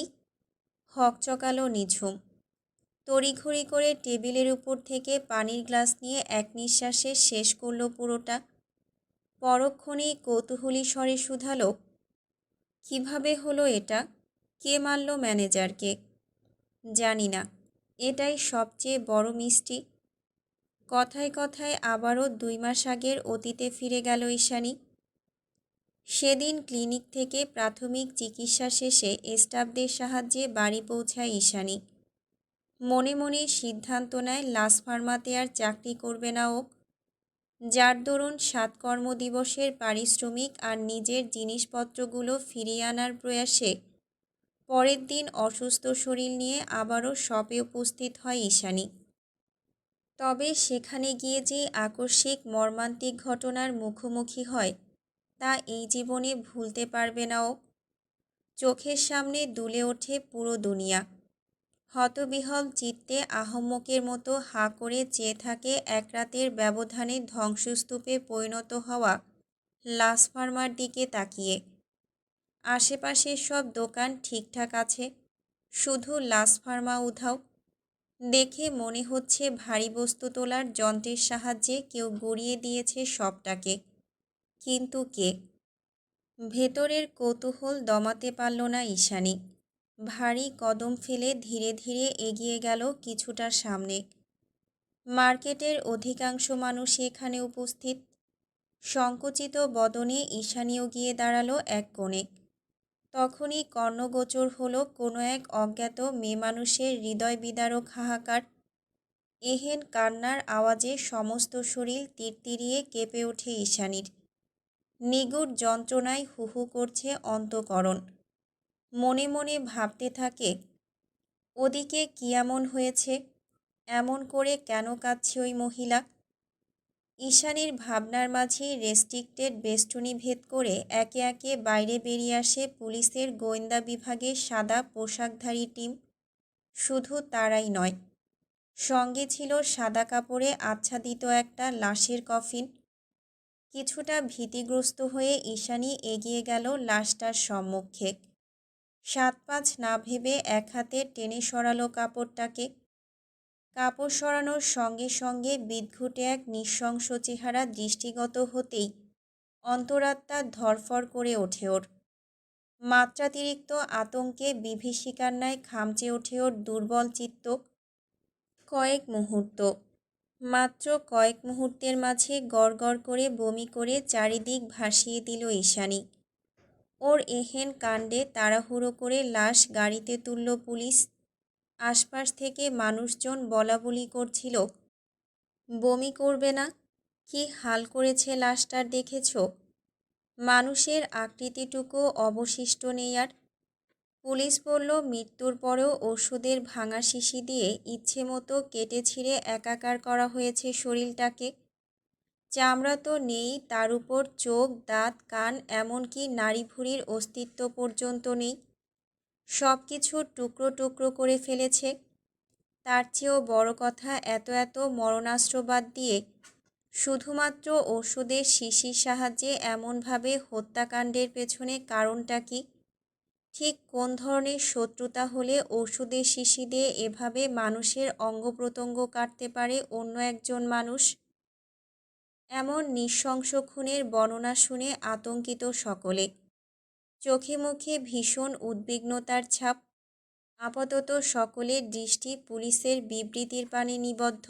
হকচকালো নিঝুম। তড়িঘড়ি করে টেবিলের উপর থেকে পানির গ্লাস নিয়ে এক নিঃশ্বাসে শেষ করল পুরোটা। পরক্ষণেই কৌতূহলী স্বরে শুধালো, কিভাবে হলো এটা? কে মারল ম্যানেজারকে? জানি না, এটাই সবচেয়ে বড় মিস্ট্রি। কথায় কথায় আবারও 2 মাস আগের অতীতে ফিরে গেল ঈশানী। সেদিন ক্লিনিক থেকে প্রাথমিক চিকিৎসা শেষে স্টাফদের সাহায্যে বাড়ি পৌঁছায় ঈশানী। মনে মনে সিদ্ধান্ত নেয় লাস ফার্মাতে আর চাকরি করবে না ও, যার দরুন 7 কর্মদিবসের পারিশ্রমিক আর নিজের জিনিসপত্রগুলো ফিরিয়ে আনার প্রয়াসে পরের দিন অসুস্থ শরীর নিয়ে আবারও শপে উপস্থিত হয় ঈশানী। তবে সেখানে গিয়ে যে আকস্মিক মর্মান্তিক ঘটনার মুখোমুখি হয় তা এই জীবনে ভুলতে পারবে না ও। চোখের সামনে দুলে ওঠে পুরো দুনিয়া। হতবিহ্বল চিত্তে আহম্মকের মতো হাঁ করে চেয়ে থাকে এক রাতের ব্যবধানে ধ্বংসস্তূপে পরিণত হওয়া লাস ফার্মার দিকে তাকিয়ে। আশেপাশের সব দোকান ঠিকঠাক আছে, শুধু লাস ফার্মা উধাও। দেখে মনে হচ্ছে ভারী বস্তু তোলার যন্ত্রের সাহায্যে কেউ গড়িয়ে দিয়েছে সবটাকে। কিন্তু কে? ভেতরের কৌতূহল দমাতে পারল না ঈশানী। ভারী কদম ফেলে ধীরে ধীরে এগিয়ে গেল কিছুটা সামনে। মার্কেটের অধিকাংশ মানুষই এখানে উপস্থিত। সংকুচিত বদনে ঈশানীও গিয়ে দাঁড়ালো এক কোণে। তখনই কর্ণগোচর হলো কোনো এক অজ্ঞাত মেয়ে মানুষের হৃদয় বিদারক হাহাকার। এহেন কান্নার আওয়াজে সমস্ত শরীর তিরতিরিয়ে কেঁপে ওঠে ঈশানীর। নিগুড় যন্ত্রণায় হু হু করছে অন্তঃকরণ। মনে মনে ভাবতে থাকে, ওদিকে কি এমন হয়েছে, এমন করে কেন কাঁদছে ওই মহিলা? ঈশানীর ভাবনার মাঝেই রেস্ট্রিক্টেড বেষ্টনী ভেদ করে একে একে বাইরে বেরিয়ে আসে পুলিশের গোয়েন্দা বিভাগের সাদা পোশাকধারী টিম। শুধু তারাই নয়, সঙ্গে ছিল সাদা কাপড়ে আচ্ছাদিত একটা লাশের কফিন। কিছুটা ভীতিগ্রস্ত হয়ে ঈশানী এগিয়ে গেল লাশটার সম্মুখে। 7-5 না ভেবে এক হাতে টেনে সরালো কাপড়টাকে। কাপড় সরানোর সঙ্গে সঙ্গে বিদঘুটে এক নৃশংস চেহারা দৃষ্টিগত হতেই অন্তরাত্মা ধরফর করে ওঠে ওর। মাত্রাতিরিক্ত আতঙ্কে বিভীষিকার ন্যায় খামচে ওঠে ওর দুর্বল চিত্ত। কয়েক মুহূর্ত, মাত্র কয়েক মুহূর্তের মাঝে গড়গড় করে বমি করে চারিদিক ভাসিয়ে দিল ঈশানী। ওর এহেন কাণ্ডে তাড়াহুড়ো করে লাশ গাড়িতে তুলল পুলিশ। আশপাশ থেকে মানুষজন বলাবলি করছিল, বমি করবে না? কি হাল করেছে লাশটার দেখেছ? মানুষের আকৃতিটুকু অবশিষ্ট নেই আর। পুলিশ বলল, মৃত্যুর পরেও ওষুধের ভাঙা শিশি দিয়ে ইচ্ছে মতো কেটে ছিঁড়ে একাকার করা হয়েছে শরীরটাকে। চামড়া তো নেই, তার উপর চোখ, দাঁত, কান, এমনকি নাড়িভুড়ির অস্তিত্ব পর্যন্ত নেই। সব কিছু টুকরো টুকরো করে ফেলেছে। তার চেয়েও বড় কথা, এত এত মরণাস্ত্র বাদ দিয়ে শুধুমাত্র ওষুধের শিশির সাহায্যে এমনভাবে হত্যাকাণ্ডের পেছনে কারণটা কি? ঠিক কোন ধরনের শত্রুতা হলে ওষুধের শিশি দিয়ে এভাবে মানুষের অঙ্গপ্রত্যঙ্গ কাটতে পারে অন্য একজন মানুষ? এমন নৃশংস খুনের বর্ণনা শুনে আতঙ্কিত সকলে। চোখে মুখে ভীষণ উদ্বিগ্নতার ছাপ। আপাতত সকলের দৃষ্টি পুলিশের বিবৃতির পানে নিবদ্ধ।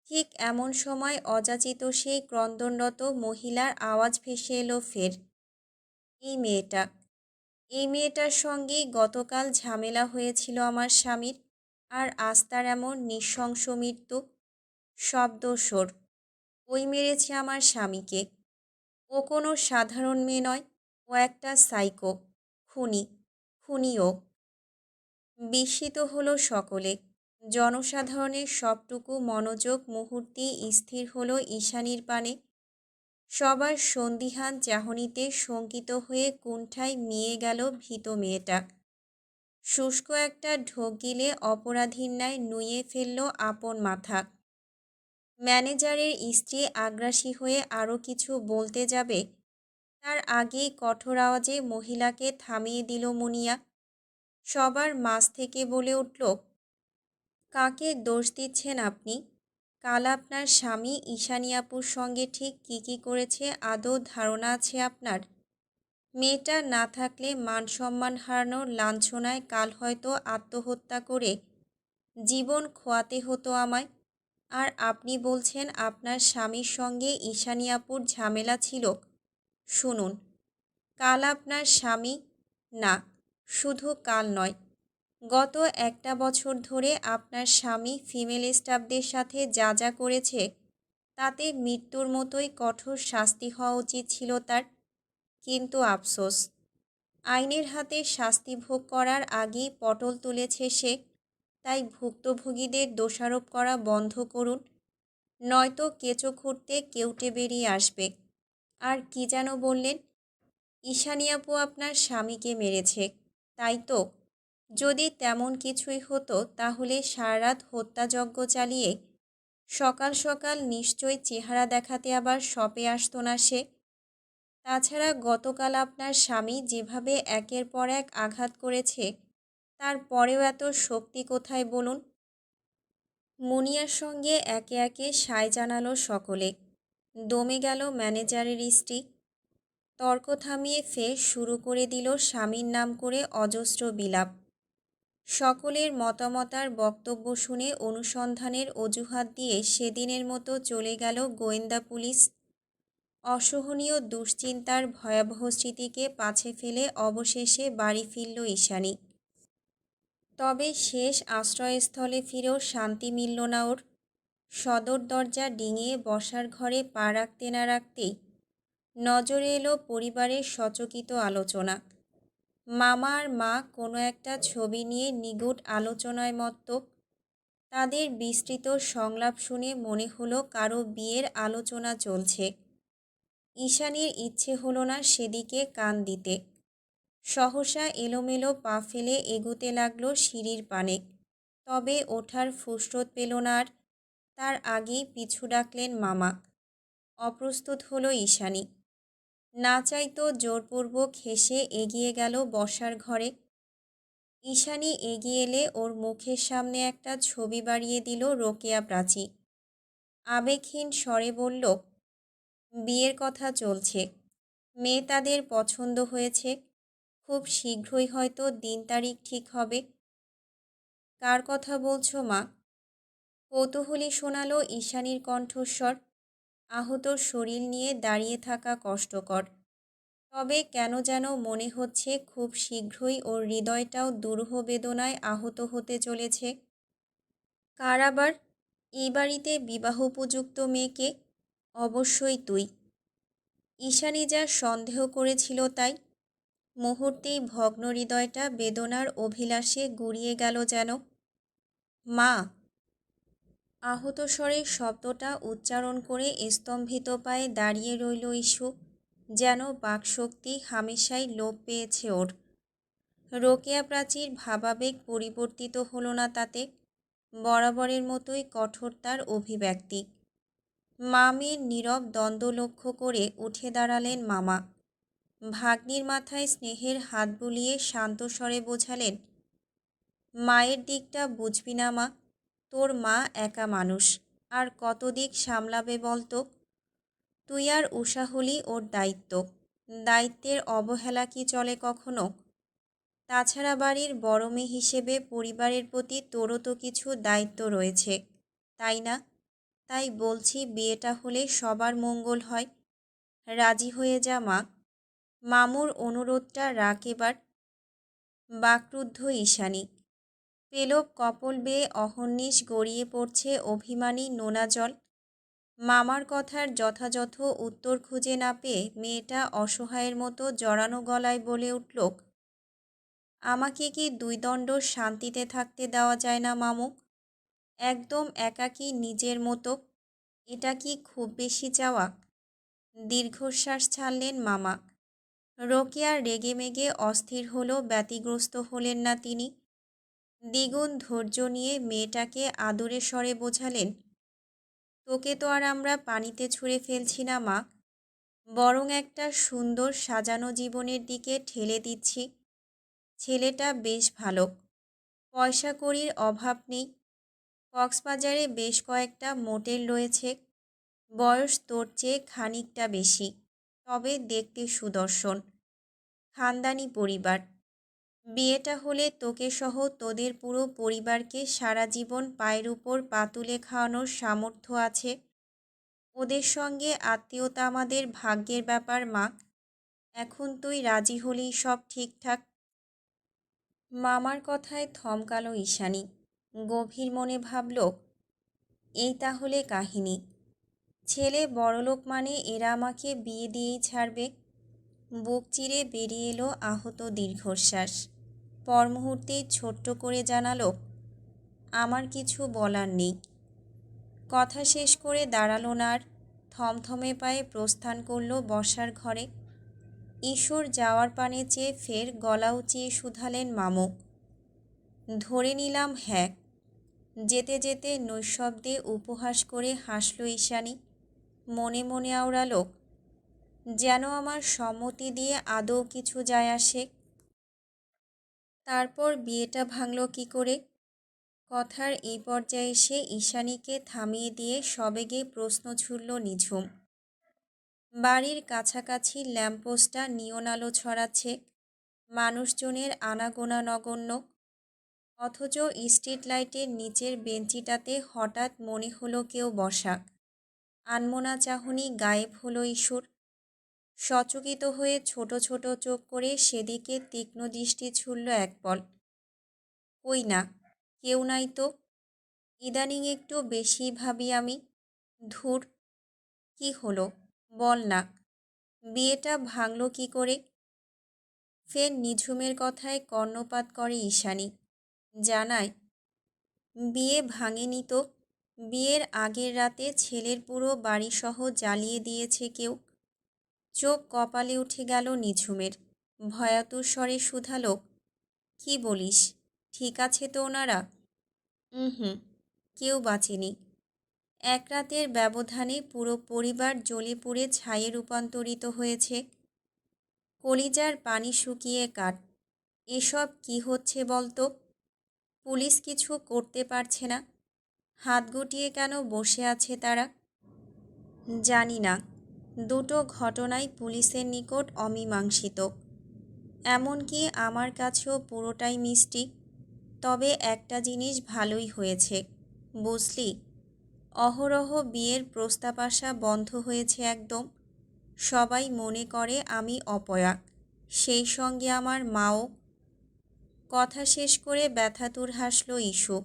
ঠিক এমন সময় অযাচিত সেই ক্রন্দনরত মহিলার আওয়াজ ভেসে এলো ফের। এই মেয়েটার সঙ্গেই গতকাল ঝামেলা হয়েছিল আমার স্বামীর, আর আজ তার এমন নৃশংস মৃত্যু। শব্দ সোর। ওই মেরেছে আমার স্বামীকে। ও কোনো সাধারণ মেয়ে নয়, ও একটা সাইকো, খুনি। খুনিও। বিস্মিত হলো সকলে। জনসাধারণের সবটুকু মনোযোগ মুহূর্তেই স্থির হলো ঈশানীর পানে। সবার সন্দিহান চাহনিতে শঙ্কিত হয়ে কুণ্ঠায় মিয়ে গেল ভীত মেয়েটা। শুষ্ক একটা ঢোক গিলে অপরাধীর ন্যায় নুয়ে ফেলল আপন মাথা। ম্যানেজারের স্ত্রী আগ্রাসী হয়ে আরও কিছু বলতে যাবে, তার আগেই কঠোর আওয়াজে মহিলাকে থামিয়ে দিল মুনিয়া। সবার মাঝ থেকে বলে উঠল, কাকে দোষ দিচ্ছেন আপনি? কাল আপনার স্বামী ঈশানী আপুর সঙ্গে ঠিক কী কী করেছে আদৌ ধারণা আছে আপনার? মেয়েটা না থাকলে মান সম্মান হারানোর লাঞ্ছনায় কাল হয়তো আত্মহত্যা করে জীবন খোয়াতে হতো আমায়। আর আপনি বলছেন আপনার স্বামীর সঙ্গে ঈশানী আপুর ঝামেলা ছিল। শুনুন, কাল আপনার স্বামী, না, শুধু কাল নয়, গত একটা বছর ধরে আপনার স্বামী ফিমেল স্টাফদের সাথে যা যা করেছে তাতে মৃত্যুর মতোই কঠোর শাস্তি হওয়া উচিত ছিল তার। কিন্তু আফসোস, আইনের হাতে শাস্তি ভোগ করার আগেই পটল তুলেছে সে। তাই ভুক্তভোগীদের দোষারোপ করা বন্ধ করুন, নয়তো কেঁচো খুঁড়তে কেউটে বেরিয়ে আসবে। আর কি যেন বললেন? ঈশানী আপু আপনার স্বামীকে মেরেছে, তাই তো? যদি তেমন কিছুই হতো তাহলে সারারাত হত্যাযজ্ঞ চালিয়ে সকাল সকাল নিশ্চয়ই চেহারা দেখাতে আবার শপে আসতো না সে। তাছাড়া গতকাল আপনার স্বামী যেভাবে একের পর এক আঘাত করেছে, তারপরেও এত শক্তি কোথায় বলুন? মুনিয়ার সঙ্গে একে একে সায় জানালো সকলে। দমে গেল ম্যানেজারের স্ত্রী। তর্ক থামিয়ে ফের শুরু করে দিল স্বামীর নাম করে অজস্র বিলাপ। সকলের মতামত আর বক্তব্য শুনে অনুসন্ধানের অজুহাত দিয়ে সেদিনের মতো চলে গেল গোয়েন্দা পুলিশ। অসহনীয় দুশ্চিন্তার ভয়াবহ স্মৃতিকে পাছে ফেলে অবশেষে বাড়ি ফিরল ঈশানী। তবে শেষ আশ্রয়স্থলে ফিরেও শান্তি মিলল না ওর। সদর দরজা ডিঙিয়ে বসার ঘরে পা রাখতে না রাখতেই নজরে এলো পরিবারের সচকিত আলোচনা। মামা আর মা কোনো একটা ছবি নিয়ে নিগুড় আলোচনায় মত্ত। তাদের বিস্তৃত সংলাপ শুনে মনে হলো কারো বিয়ের আলোচনা চলছে। ঈশানীর ইচ্ছে হলো না সেদিকে কান দিতে। সহসা এলোমেলো পা ফেলে এগুতে লাগলো সিঁড়ির পানে। তবে ওঠার ফুসরত পেল না আর। তার আগেই পিছু ডাকলেন মামা। অপ্রস্তুত হলো ঈশানী। না চাইতো জোরপূর্বক হেসে এগিয়ে গেল বসার ঘরে। ঈশানী এগিয়ে এলে ওর মুখের সামনে একটা ছবি বাড়িয়ে দিল রোকেয়া প্রাচী। আবেগহীন স্বরে বলল, বিয়ের কথা চলছে, মেয়ে তাদের পছন্দ হয়েছে, খুব শীঘ্রই হয়তো দিন তারিখ ঠিক হবে। কার কথা বলছো মা? কৌতূহলী শোনালো ঈশানীর কণ্ঠস্বর। আহত শরীর নিয়ে দাঁড়িয়ে থাকা কষ্টকর, তবে কেন যেন মনে হচ্ছে খুব শীঘ্রই ওর হৃদয়টাও দুরূহ বেদনায় আহত হতে চলেছে। কার আবার? এই বাড়িতে বিবাহোপযুক্ত মেয়েকে? অবশ্যই তুই। ঈশানী যা সন্দেহ করেছিল তাই। মুহূর্তেই ভগ্ন হৃদয়টা বেদনার অভিলাষে গুড়িয়ে গেল যেন। মা! আহত স্বরে শব্দটা উচ্চারণ করে স্তম্ভিত পায়ে দাঁড়িয়ে রইল ইস্যু। যেন বাকশক্তি হামেশাই লোপ পেয়েছে ওর। রোকেয়া প্রাচীর ভাবাবেগ পরিবর্তিত হলো না তাতে। বরাবরের মতোই কঠোর তার অভিব্যক্তি। মা মেয়ের নীরব দ্বন্দ্ব লক্ষ্য করে উঠে দাঁড়ালেন মামা। ভাগ্নির মাথায় স্নেহের হাত বুলিয়ে শান্ত স্বরে বোঝালেন, মায়ের দিকটা বুঝবি না মা? তোর মা একা মানুষ, আর কত দিক সামলাবে বলতো? তুই আর উষা হলি ওর দায়িত্ব। দায়িত্বের অবহেলা কি চলে কখনো? তাছাড়া বাড়ির বড় মেয়ে হিসেবে পরিবারের প্রতি তোরও তো কিছু দায়িত্ব রয়েছে, তাই না? তাই বলছি বিয়েটা হলে সবার মঙ্গল হয়। রাজি হয়ে যা মা। মামুর অনুরোধটা রাখ এবার। বাকরুদ্ধ ঈশানী। পেলব কপল বেয়ে অহর্নিশ গড়িয়ে পড়ছে অভিমানী নোনা জল। মামার কথার যথাযথ উত্তর খুঁজে না পেয়ে মেয়েটা অসহায়ের মতো জড়ানো গলায় বলে উঠল, আমাকে কি দুই দণ্ড শান্তিতে থাকতে দেওয়া যায় না মামু? একদম একাকী নিজের মতো। এটা কি খুব বেশি চাওয়া? দীর্ঘশ্বাস ছাড়লেন মামা। রোকেয়া রেগেমেগে অস্থির হলো, ব্যতিগ্রস্ত হলেন না তিনি। দ্বিগুণ ধৈর্য নিয়ে মেয়েটাকে আদরের স্বরে বোঝালেন, তোকে তো আর আমরা পানিতে ছুঁড়ে ফেলছি না মা, বরং একটা সুন্দর সাজানো জীবনের দিকে ঠেলে দিচ্ছি। ছেলেটা বেশ ভালো, পয়সা কড়ির অভাব নেই। কক্সবাজারে বেশ কয়েকটা মোটেল রয়েছে। বয়স তোর চেয়ে খানিকটা বেশি, তবে দেখতে সুদর্শন। খানদানি পরিবার। বিয়েটা হলে তোকে সহ তোদের পুরো পরিবারকে সারা জীবন পায়ের উপর পা তুলে খাওয়ানোর সামর্থ্য আছে। ওদের সঙ্গে আত্মীয়তা আমাদের ভাগ্যের ব্যাপার মা। এখন তুই রাজি হলেই সব ঠিকঠাক। মামার কথায় থমকালো ঈশানী। গভীর মনে ভাবল, এই তাহলে কাহিনী। ছেলে বড়লোক মানে এরা আমাকে বিয়ে দিয়েই ছাড়বে। বুক চিরে বেরিয়ে এলো আহত দীর্ঘশ্বাস। পর মুহূর্তেই ছোট্ট করে জানালো, আমার কিছু বলার নেই। কথা শেষ করে দাঁড়ালো না আর। থমথমে পায়ে প্রস্থান করল বসার ঘরে। ঈশ্বর যাওয়ার পানে চেয়ে ফের গলা উঁচিয়ে শুধালেন মামু। ধরে নিলাম হ্যাঁ। যেতে যেতে নৈশব্দে উপহাস করে হাসল ঈশানী। মনে মনে আওড়ালো, যেন আমার সম্মতি দিয়ে আদৌ কিছু যায় আসে। তারপর বিয়েটা ভাঙল কি করে? কথার এই পর্যায়ে এসে ঈশানীকে থামিয়ে দিয়ে সবেগে প্রশ্ন ছুড়ল নিঝুম। বাড়ির কাছাকাছি ল্যাম্পপোস্টটা নিয়ন আলো ছড়াচ্ছে, মানুষজনের আনাগোনা নগণ্য। অথচ স্ট্রিট লাইটের নিচের বেঞ্চিটাতে হঠাৎ মনে হলো কেউ বসা। আনমনা চাহনি গায়েব হলো ঈশ্বর। সচকিত হয়ে ছোট ছোট চোখ করে সেদিকে তীক্ষ্ণ দৃষ্টি ছুড়ল এক পল। কই না, কেউ নাই তো। ইদানিং একটু বেশি ভাবি আমি। ধুর, কি হলো বল না, বিয়েটা ভাঙল কি করে? ফের নিঝুমের কথায় কর্ণপাত করে ঈশানী। জানায়, বিয়ে ভাঙেনি তো। বিয়ের আগের রাতে ছেলের পুরো বাড়িসহ জ্বালিয়ে দিয়েছে কেউ। চোখ কপালে উঠে গেল নিঝুমের। ভয়াতুর স্বরে শুধালো, কি বলিস? ঠিক আছে তো ওনারা? হুম, কেউ বাঁচেনি। এক রাতের ব্যবধানে পুরো পরিবার জ্বলে পুড়ে ছাইয়ে রূপান্তরিত হয়েছে। কলিজার পানি শুকিয়ে কাঠ। এসব কি হচ্ছে বলতো? পুলিশ কিছু করতে পারছে না। হাত গুটিয়ে কেন বসে আছে তারা? জানি না। দুটো ঘটনাই পুলিশের নিকট অমীমাংসিত। এমনকি আমার কাছেও পুরোটাই মিষ্টি। তবে একটা জিনিস ভালোই হয়েছে, বুঝলি? অহরহ বিয়ের প্রস্তাব আসা বন্ধ হয়েছে একদম। সবাই মনে করে আমি অপয়া, সেই সঙ্গে আমার মাও। কথা শেষ করে ব্যথাতুর হাসল ইস্যু।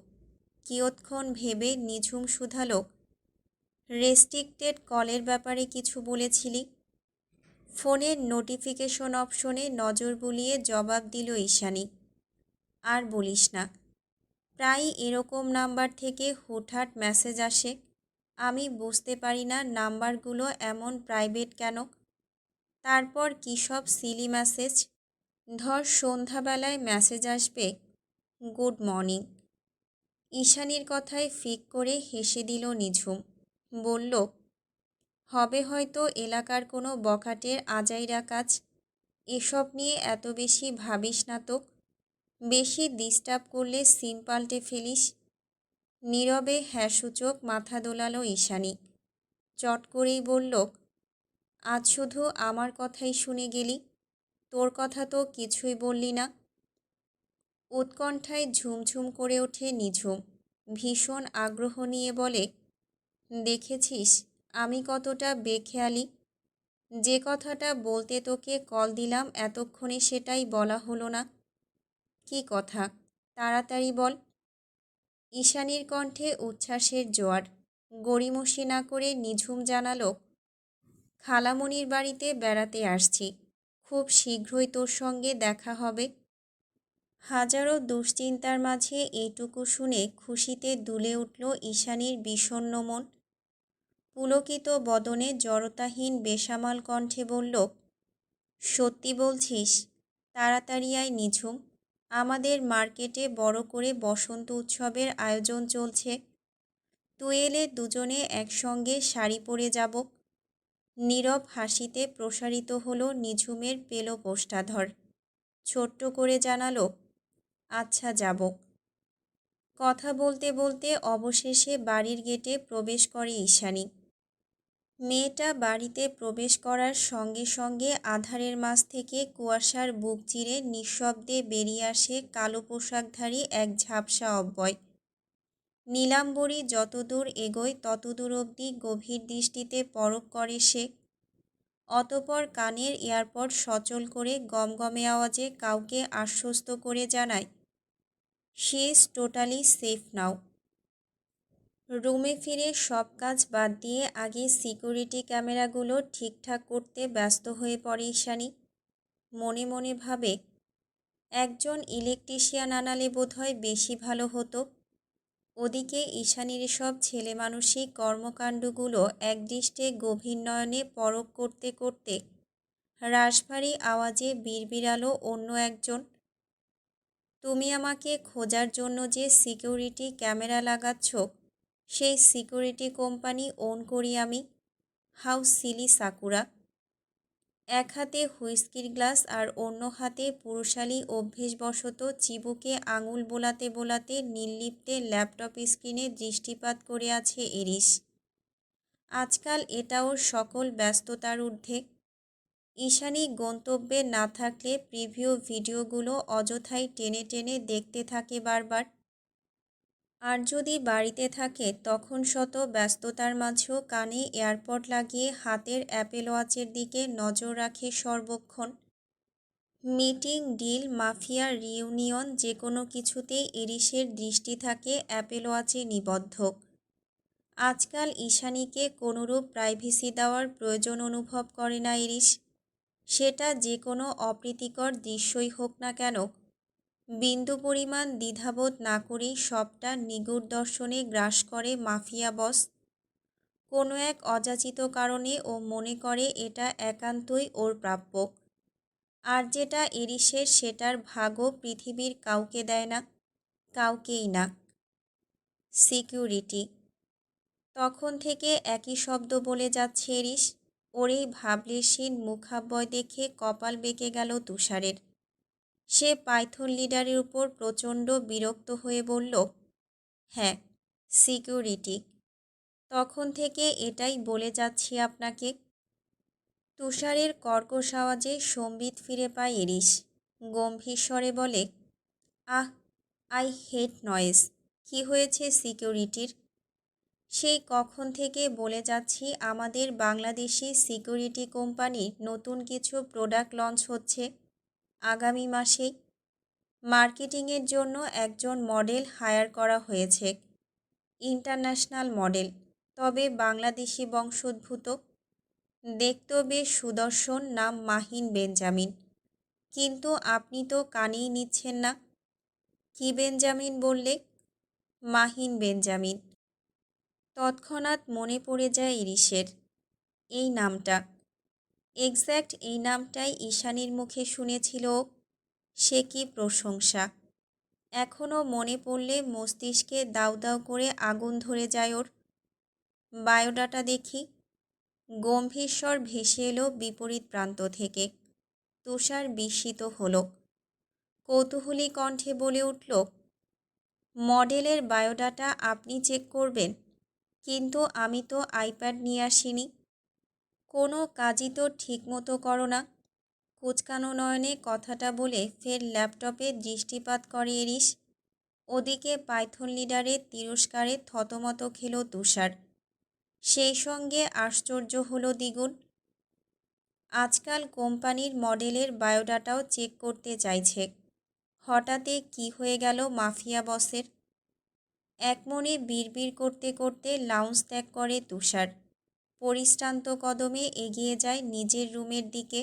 কিয়ৎক্ষণ ভেবে নিঝুম শুধালো, রেস্ট্রিক্টেড কলের ব্যাপারে কিছু বলেছিলি? ফোনের নোটিফিকেশন অপশনে নজর বুলিয়ে জবাব দিল ঈশানী। আর বলিস না, প্রায় এরকম নাম্বার থেকে হুটহাট মেসেজ আসে। আমি বুঝতে পারি না নাম্বারগুলো এমন প্রাইভেট কেন। তারপর কী সব সিলি মেসেজ। ধর সন্ধ্যাবেলায় মেসেজ আসবে, গুড মর্নিং। ঈশানীর কথায় ফিক করে হেসে দিল নিঝুম। বলল, হবে হয়তো এলাকার কোনো বখাটের আজাইরা কাজ। এসব নিয়ে এত বেশি ভাবিস না তো। বেশি ডিস্টার্ব করলে সিম পাল্টে ফেলিস। নীরবে হ্যাঁসূচক মাথা দোলালো ঈশানী। চট করেই বলল, আজ শুধু আমার কথাই শুনে গেলি, তোর কথা তো কিছুই বললি না। উৎকণ্ঠায় ঝুমঝুম করে ওঠে নিঝুম। ভীষণ আগ্রহ নিয়ে বলে, দেখেছিস আমি কতটা বেখেয়ালি। যে কথাটা বলতে তোকে কল দিলাম এতক্ষণে সেটাই বলা হলো না। কি কথা, তাড়াতাড়ি বল। ঈশানীর কণ্ঠে উচ্ছ্বাসের জোয়ার। গড়িমসি না করে নিঝুম জানালো, খালামণির বাড়িতে বেড়াতে আসছি। খুব শীঘ্রই তোর সঙ্গে দেখা হবে। হাজারো দুশ্চিন্তার মাঝে এইটুকু শুনে খুশিতে দুলে উঠল ঈশানীর বিষণ্ণ মন। পুলকিত বদনে জড়তাহীন বেসামাল কণ্ঠে বলল, সত্যি বলছিস? তাড়াতাড়ি আয় নিঝুম, আমাদের মার্কেটে বড় করে বসন্ত উৎসবের আয়োজন চলছে। তুই এলে দুজনে একসঙ্গে শাড়ি পরে যাব। নীরব হাসিতে প্রসারিত হলো নিঝুমের পেলো পোষ্ঠাধর। ছোট্ট করে জানালো, আচ্ছা যাব। কথা বলতে বলতে অবশেষে বাড়ির গেটে প্রবেশ করে ঈশানী। মেয়েটা বাড়িতে প্রবেশ করার সঙ্গে সঙ্গে আঁধারের মাঝ থেকে কুয়াশার বুক চিরে নিঃশব্দে বেরিয়ে আসে কালো পোশাকধারী এক ঝাপসা অব্যয়। নীলাম্বরী যতদূর এগোয় ততদূর অবধি গভীর দৃষ্টিতে পরখ করে সে। অতপর কানের এয়ারপড সচল করে গমগমে আওয়াজে কাউকে আশ্বস্ত করে জানায়, শি ইজ টোটালি সেফ নাও। রুমে ফিরে সব কাজ বাদ দিয়ে আগে সিকিউরিটি ক্যামেরাগুলো ঠিকঠাক করতে ব্যস্ত হয়ে পড়ে ঈশানী। মনে মনে ভাবে, একজন ইলেকট্রিশিয়ান আনালে বোধহয় বেশি ভালো হতো। ওদিকে ঈশানীর সব ছেলেমানুষি কর্মকাণ্ডগুলো একদৃষ্টে গভীর নয়নে পরখ করতে করতে রাশভারী আওয়াজে বিড়বিড়ালো অন্য একজন, তুমি আমাকে খোঁজার জন্য যে সিকিউরিটি ক্যামেরা লাগাচ্ছ, সেই সিকিউরিটি কোম্পানি ওন করি আমি। How silly Sakura. এক হাতে হুইস্কির গ্লাস আর অন্য হাতে পুরুষালী অভ্যেসবশত চিবুকে আঙুল বোলাতে বোলাতে নির্লিপ্তে ল্যাপটপ স্ক্রিনে দৃষ্টিপাত করে আছে এরিস। আজকাল এটা ওর সকল ব্যস্ততার ঊর্ধ্বে। ঈশানী গন্তব্যে না থাকলে প্রিভিউ ভিডিওগুলো অযথাই টেনে টেনে দেখতে থাকে বারবার। আর যদি বাড়িতে থাকে তখন শত ব্যস্ততার মাঝেও কানে এয়ারপড লাগিয়ে হাতের অ্যাপেল ওয়াচের দিকে নজর রাখে সর্বক্ষণ। মিটিং, ডিল, মাফিয়া, রিউনিয়ন যে কোনো কিছুতেই এরিসের দৃষ্টি থাকে অ্যাপেল ওয়াচে নিবদ্ধ। আজকাল ঈশানীকে কোনোরূপ প্রাইভেসি দেওয়ার প্রয়োজন অনুভব করে না এরিস। সেটা যে কোনো অপ্রীতিকর দৃশ্যই হোক না কেন, বিন্দু পরিমাণ দ্বিধাবোধ না করেই সবটা নিগুড় দর্শনে গ্রাস করে মাফিয়া বস। কোনো এক অযাচিত কারণে ও মনে করে এটা একান্তই ওর প্রাপ্য। আর যেটা এরিসের সেটার ভাগও পৃথিবীর কাউকে দেয় না, কাউকেই না। সিকিউরিটি। তখন থেকে একই শব্দ বলে যাচ্ছে এরিস। ওর এই ভাবলেশহীন মুখাব্যয় দেখে কপাল বেঁকে গেল তুষারের। সে পাইথন লিডারের উপর প্রচণ্ড বিরক্ত হয়ে বলল, হ্যাঁ, সিকিউরিটি। তখন থেকে এটাই বলে যাচ্ছি আপনাকে। তুষারের কর্কশ আওয়াজে সম্বিত ফিরে পায় এরিস। গম্ভীর স্বরে বলে, আহ, আই হেট নয়েজ। কি হয়েছে সিকিউরিটির? সেই কখন থেকে বলে যাচ্ছি আমাদের বাংলাদেশি সিকিউরিটি কোম্পানির নতুন কিছু প্রোডাক্ট লঞ্চ হচ্ছে আগামী মাসেই। মার্কেটিংয়ের জন্য একজন মডেল হায়ার করা হয়েছে, ইন্টারন্যাশনাল মডেল, তবে বাংলাদেশি বংশোদ্ভূত। দেখতেও বেশ সুদর্শন, নাম মাহিন বেঞ্জামিন। কিন্তু আপনি তো কানেই নিচ্ছেন না। কি বেঞ্জামিন বললে? মাহিন বেঞ্জামিন। তৎক্ষণাৎ মনে পড়ে যায় ইরিসের এই নামটা। এক্স্যাক্ট এই নামটাই ঈশানীর মুখে শুনেছিল। সে কি প্রশংসা! এখনও মনে পড়লে মস্তিষ্কে দাউ দাউ করে আগুন ধরে যায় ওর। বায়োডাটা দেখি। গম্ভীর স্বর ভেসে এলো বিপরীত প্রান্ত থেকে। তুষার বিস্মিত হল। কৌতূহলী কণ্ঠে বলে উঠল, মডেলের বায়োডাটা আপনি চেক করবেন? কিন্তু আমি তো আইপ্যাড নিয়ে আসিনি। কোনো কাজই তো ঠিকমতো করো না। কুচকানো নয়নে কথাটা বলে ফের ল্যাপটপে দৃষ্টিপাত করে এরিস। ওদিকে পাইথন লিডারের তিরস্কারে থতমত খেল তুষার। সেই সঙ্গে আশ্চর্য হলো দ্বিগুণ। আজকাল কোম্পানির মডেলের বায়োডাটাও চেক করতে চাইছে। হঠাৎই কি হয়ে গেল মাফিয়া বসের? একমনে বিড়বিড় করতে করতে লাউঞ্জ ত্যাগ করে তুষার। পরিশ্রান্ত কদমে এগিয়ে যায় নিজের রুমের দিকে।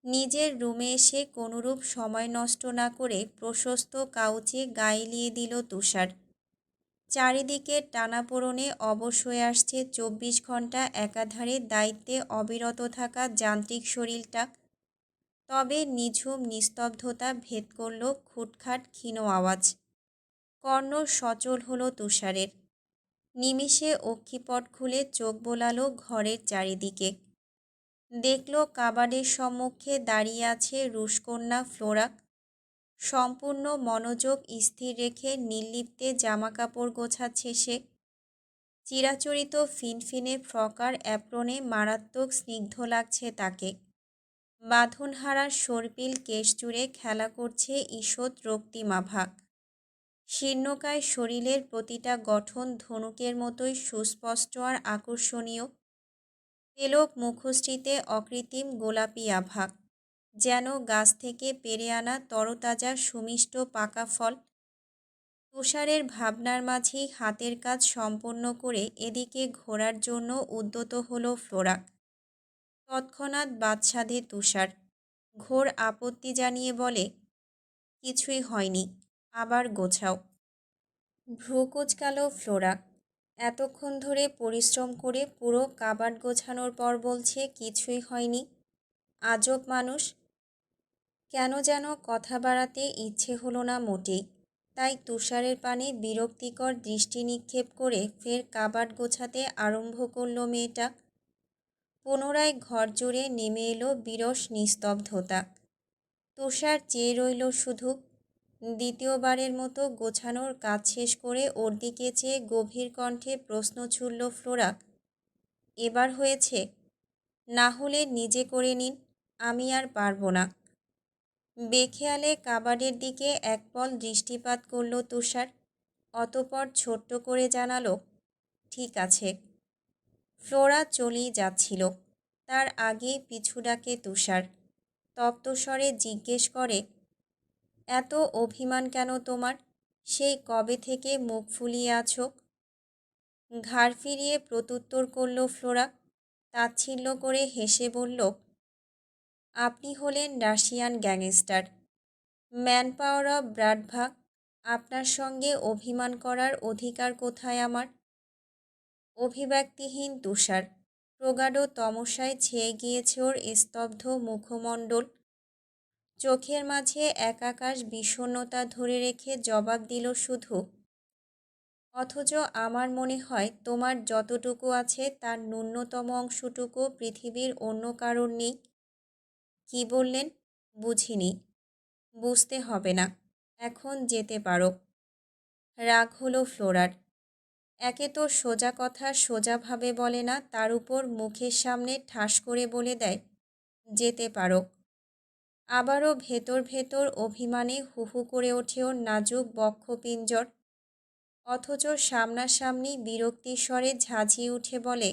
নিজের রুমে এসে কোনোরূপ সময় নষ্ট না করে প্রশস্ত কাউচে গা এলিয়ে দিল তুষার। চারিদিকে টানাপোড়েনে অবশ হয়ে আসছে 24 ঘন্টা একাধারে দায়িত্বে অবিরত থাকা যান্ত্রিক শরীরটা। তবে নিঝুম নিস্তব্ধতা ভেদ করল খুটখাট ক্ষীণ আওয়াজ। কর্ণ সচল হলো তুষারের। নিমিষে অক্ষিপট খুলে চোখ বোলালো ঘরের চারিদিকে। দেখল কাবাডের সম্মুখে দাঁড়িয়ে আছে রুশকন্যা ফ্লোরা। সম্পূর্ণ মনোযোগ স্থির রেখে নির্লিপ্তে জামাকাপড় গোছাচ্ছে সে। চিরাচরিত ফিনফিনে ফ্রকার অ্যাপ্রনে মারাত্মক স্নিগ্ধ লাগছে তাকে। বাঁধনহারা সর্পিল কেশ জুড়ে খেলা করছে ঈষৎ রক্তিমাভা। শীর্ণকায় শরীরের প্রতিটা গঠন ধনুকের মতোই সুস্পষ্ট আর আকর্ষণীয়। তেলক মুখশ্রীতে অকৃত্রিম গোলাপি আভা, যেন গাছ থেকে পেরে আনা তরতাজা সুমিষ্ট পাকা ফল। তুষারের ভাবনার মাঝেই হাতের কাজ সম্পন্ন করে এদিকে ঘোরার জন্য উদ্যত হলো ফ্লোরা। তৎক্ষণাৎ বাদসাধে তুষার। ঘোর আপত্তি জানিয়ে বলে, কিছুই হয়নি, আবার গোছাও। ভ্রু কুঁচকাল ফ্লোরা। এতক্ষণ ধরে পরিশ্রম করে পুরো কাবাড গোছানোর পর বলছে কিছুই হয়নি। আজব মানুষ। কেন যেন কথা বাড়াতে ইচ্ছে হলো না মোটেই। তাই তুষারের পানে বিরক্তিকর দৃষ্টি নিক্ষেপ করে ফের কাবাড গোছাতে আরম্ভ করল মেয়েটা। পুনরায় ঘর জুড়ে নেমে এলো বিরস নিস্তব্ধতা। তুষার চেয়ে রইল শুধু। দ্বিতীয়বারের মতো গোছানোর কাজ শেষ করে ওর দিকে চেয়ে গভীর কণ্ঠে প্রশ্ন ছুড়ল ফ্লোরা, এবার হয়েছে? না হলে নিজে করে নিন, আমি আর পারবো না। বেখেয়ালে কাবাডের দিকে একপল দৃষ্টিপাত করল তুষার। অতপর ছোট্ট করে জানালো, ঠিক আছে। ফ্লোরা চলেই যাচ্ছিল। তার আগেই পিছু ডাকে তুষার। তপ্তস্বরে জিজ্ঞেস করে, এত অভিমান কেন তোমার? সেই কবে থেকে মুখ ফুলিয়ে আছো? ঘাড় ফিরিয়ে প্রত্যুত্তর করল ফ্লোরা। তাচ্ছিল্য করে হেসে বলল, আপনি হলেন Russian gangster, man power of Bratva. আপনার সঙ্গে অভিমান করার অধিকার কোথায় আমার? অভিব্যক্তিহীন তুষার। প্রগাঢ় তমসায় ছেয়ে গিয়েছে ওর স্তব্ধ মুখমণ্ডল। চোখের মাঝে একাকাশ বিষণ্ণতা ধরে রেখে জবাব দিল শুধু, অথচ আমার মনে হয় তোমার যতটুকু আছে তার ন্যূনতম অংশটুকু পৃথিবীর অন্য কারোর নেই। কি বললেন? বুঝিনি। বুঝতে হবে না, এখন যেতে পারো। রাগ হলো ফ্লোরার। একে তো সোজা কথা সোজাভাবে বলে না, তার উপর মুখের সামনে ঠাস করে বলে দেয়, যেতে পারো। আবারও ভেতর ভেতর অভিমানে হুহু করে ওঠে ওর নাজুক বক্ষপিঞ্জর। অথচ সামনাসামনি বিরক্তির স্বরে ঝাঁঝিয়ে উঠে বলে,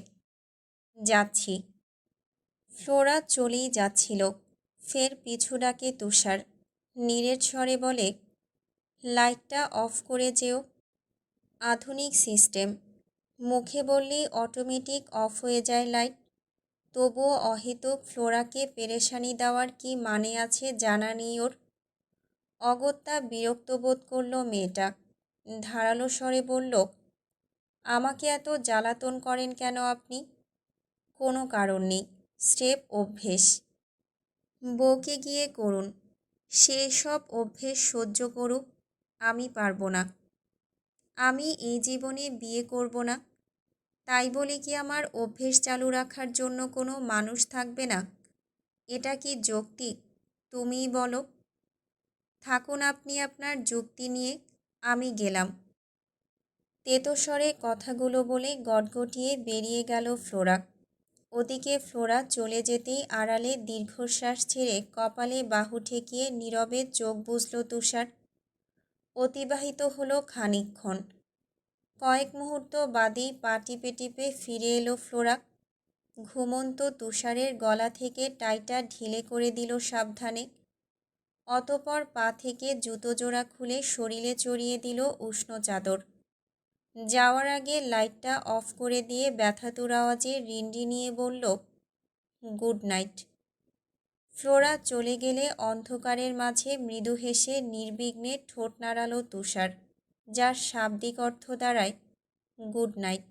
যাচ্ছি। ফ্লোরা চলেই যাচ্ছিল। ফের পিছু ডাকে তুষার। নীরের স্বরে বলে, লাইটটা অফ করে যেও। আধুনিক সিস্টেম। মুখে বললেই অটোমেটিক অফ হয়ে যায় লাইট। তবুও অহেতুক ফ্লোরাকে পেরেশানি দেওয়ার কি মানে আছে জানা নেই ওর। অগত্যা বিরক্ত বোধ করল মেয়েটা। ধারালো স্বরে বলল, আমাকে এত জ্বালাতন করেন কেন আপনি? কোনো কারণ নেই, স্রেফ অভ্যেস। বউকে গিয়ে করুন, সে সব অভ্যেস সহ্য করুক, আমি পারবো না। আমি এই জীবনে বিয়ে করব না, তাই বলে কি আমার অভ্যেস চালু রাখার জন্য কোনো মানুষ থাকবে না? এটা কি যৌক্তিক? তুমিই বলো। থাকুন আপনি আপনার যুক্তি নিয়ে, আমি গেলাম। তেতস্বরে কথাগুলো বলে গটগটিয়ে বেরিয়ে গেল ফ্লোরা। ওদিকে ফ্লোরা চলে যেতেই আড়ালে দীর্ঘশ্বাস ছেড়ে কপালে বাহু ঠেকিয়ে নীরবে চোখ বুজল তুষার। অতিবাহিত হলো খানিকক্ষণ। কয়েক মুহূর্ত বাদেই পা টিপে টিপে ফিরে এলো ফ্লোরা। ঘুমন্ত তুষারের গলা থেকে টাইটা ঢিলে করে দিল সাবধানে। অতপর পা থেকে জুতো জোড়া খুলে শরীরে চড়িয়ে দিল উষ্ণ চাদর। যাওয়ার আগে লাইটটা অফ করে দিয়ে ব্যথাতুর আওয়াজে রিনরি নিয়ে বলল, গুড নাইট। ফ্লোরা চলে গেলে অন্ধকারের মাঝে মৃদু হেসে নির্বিঘ্নে ঠোঁট নাড়ালো তুষার, যার শাব্দিক অর্থ দাঁড়ায় গুড নাইট।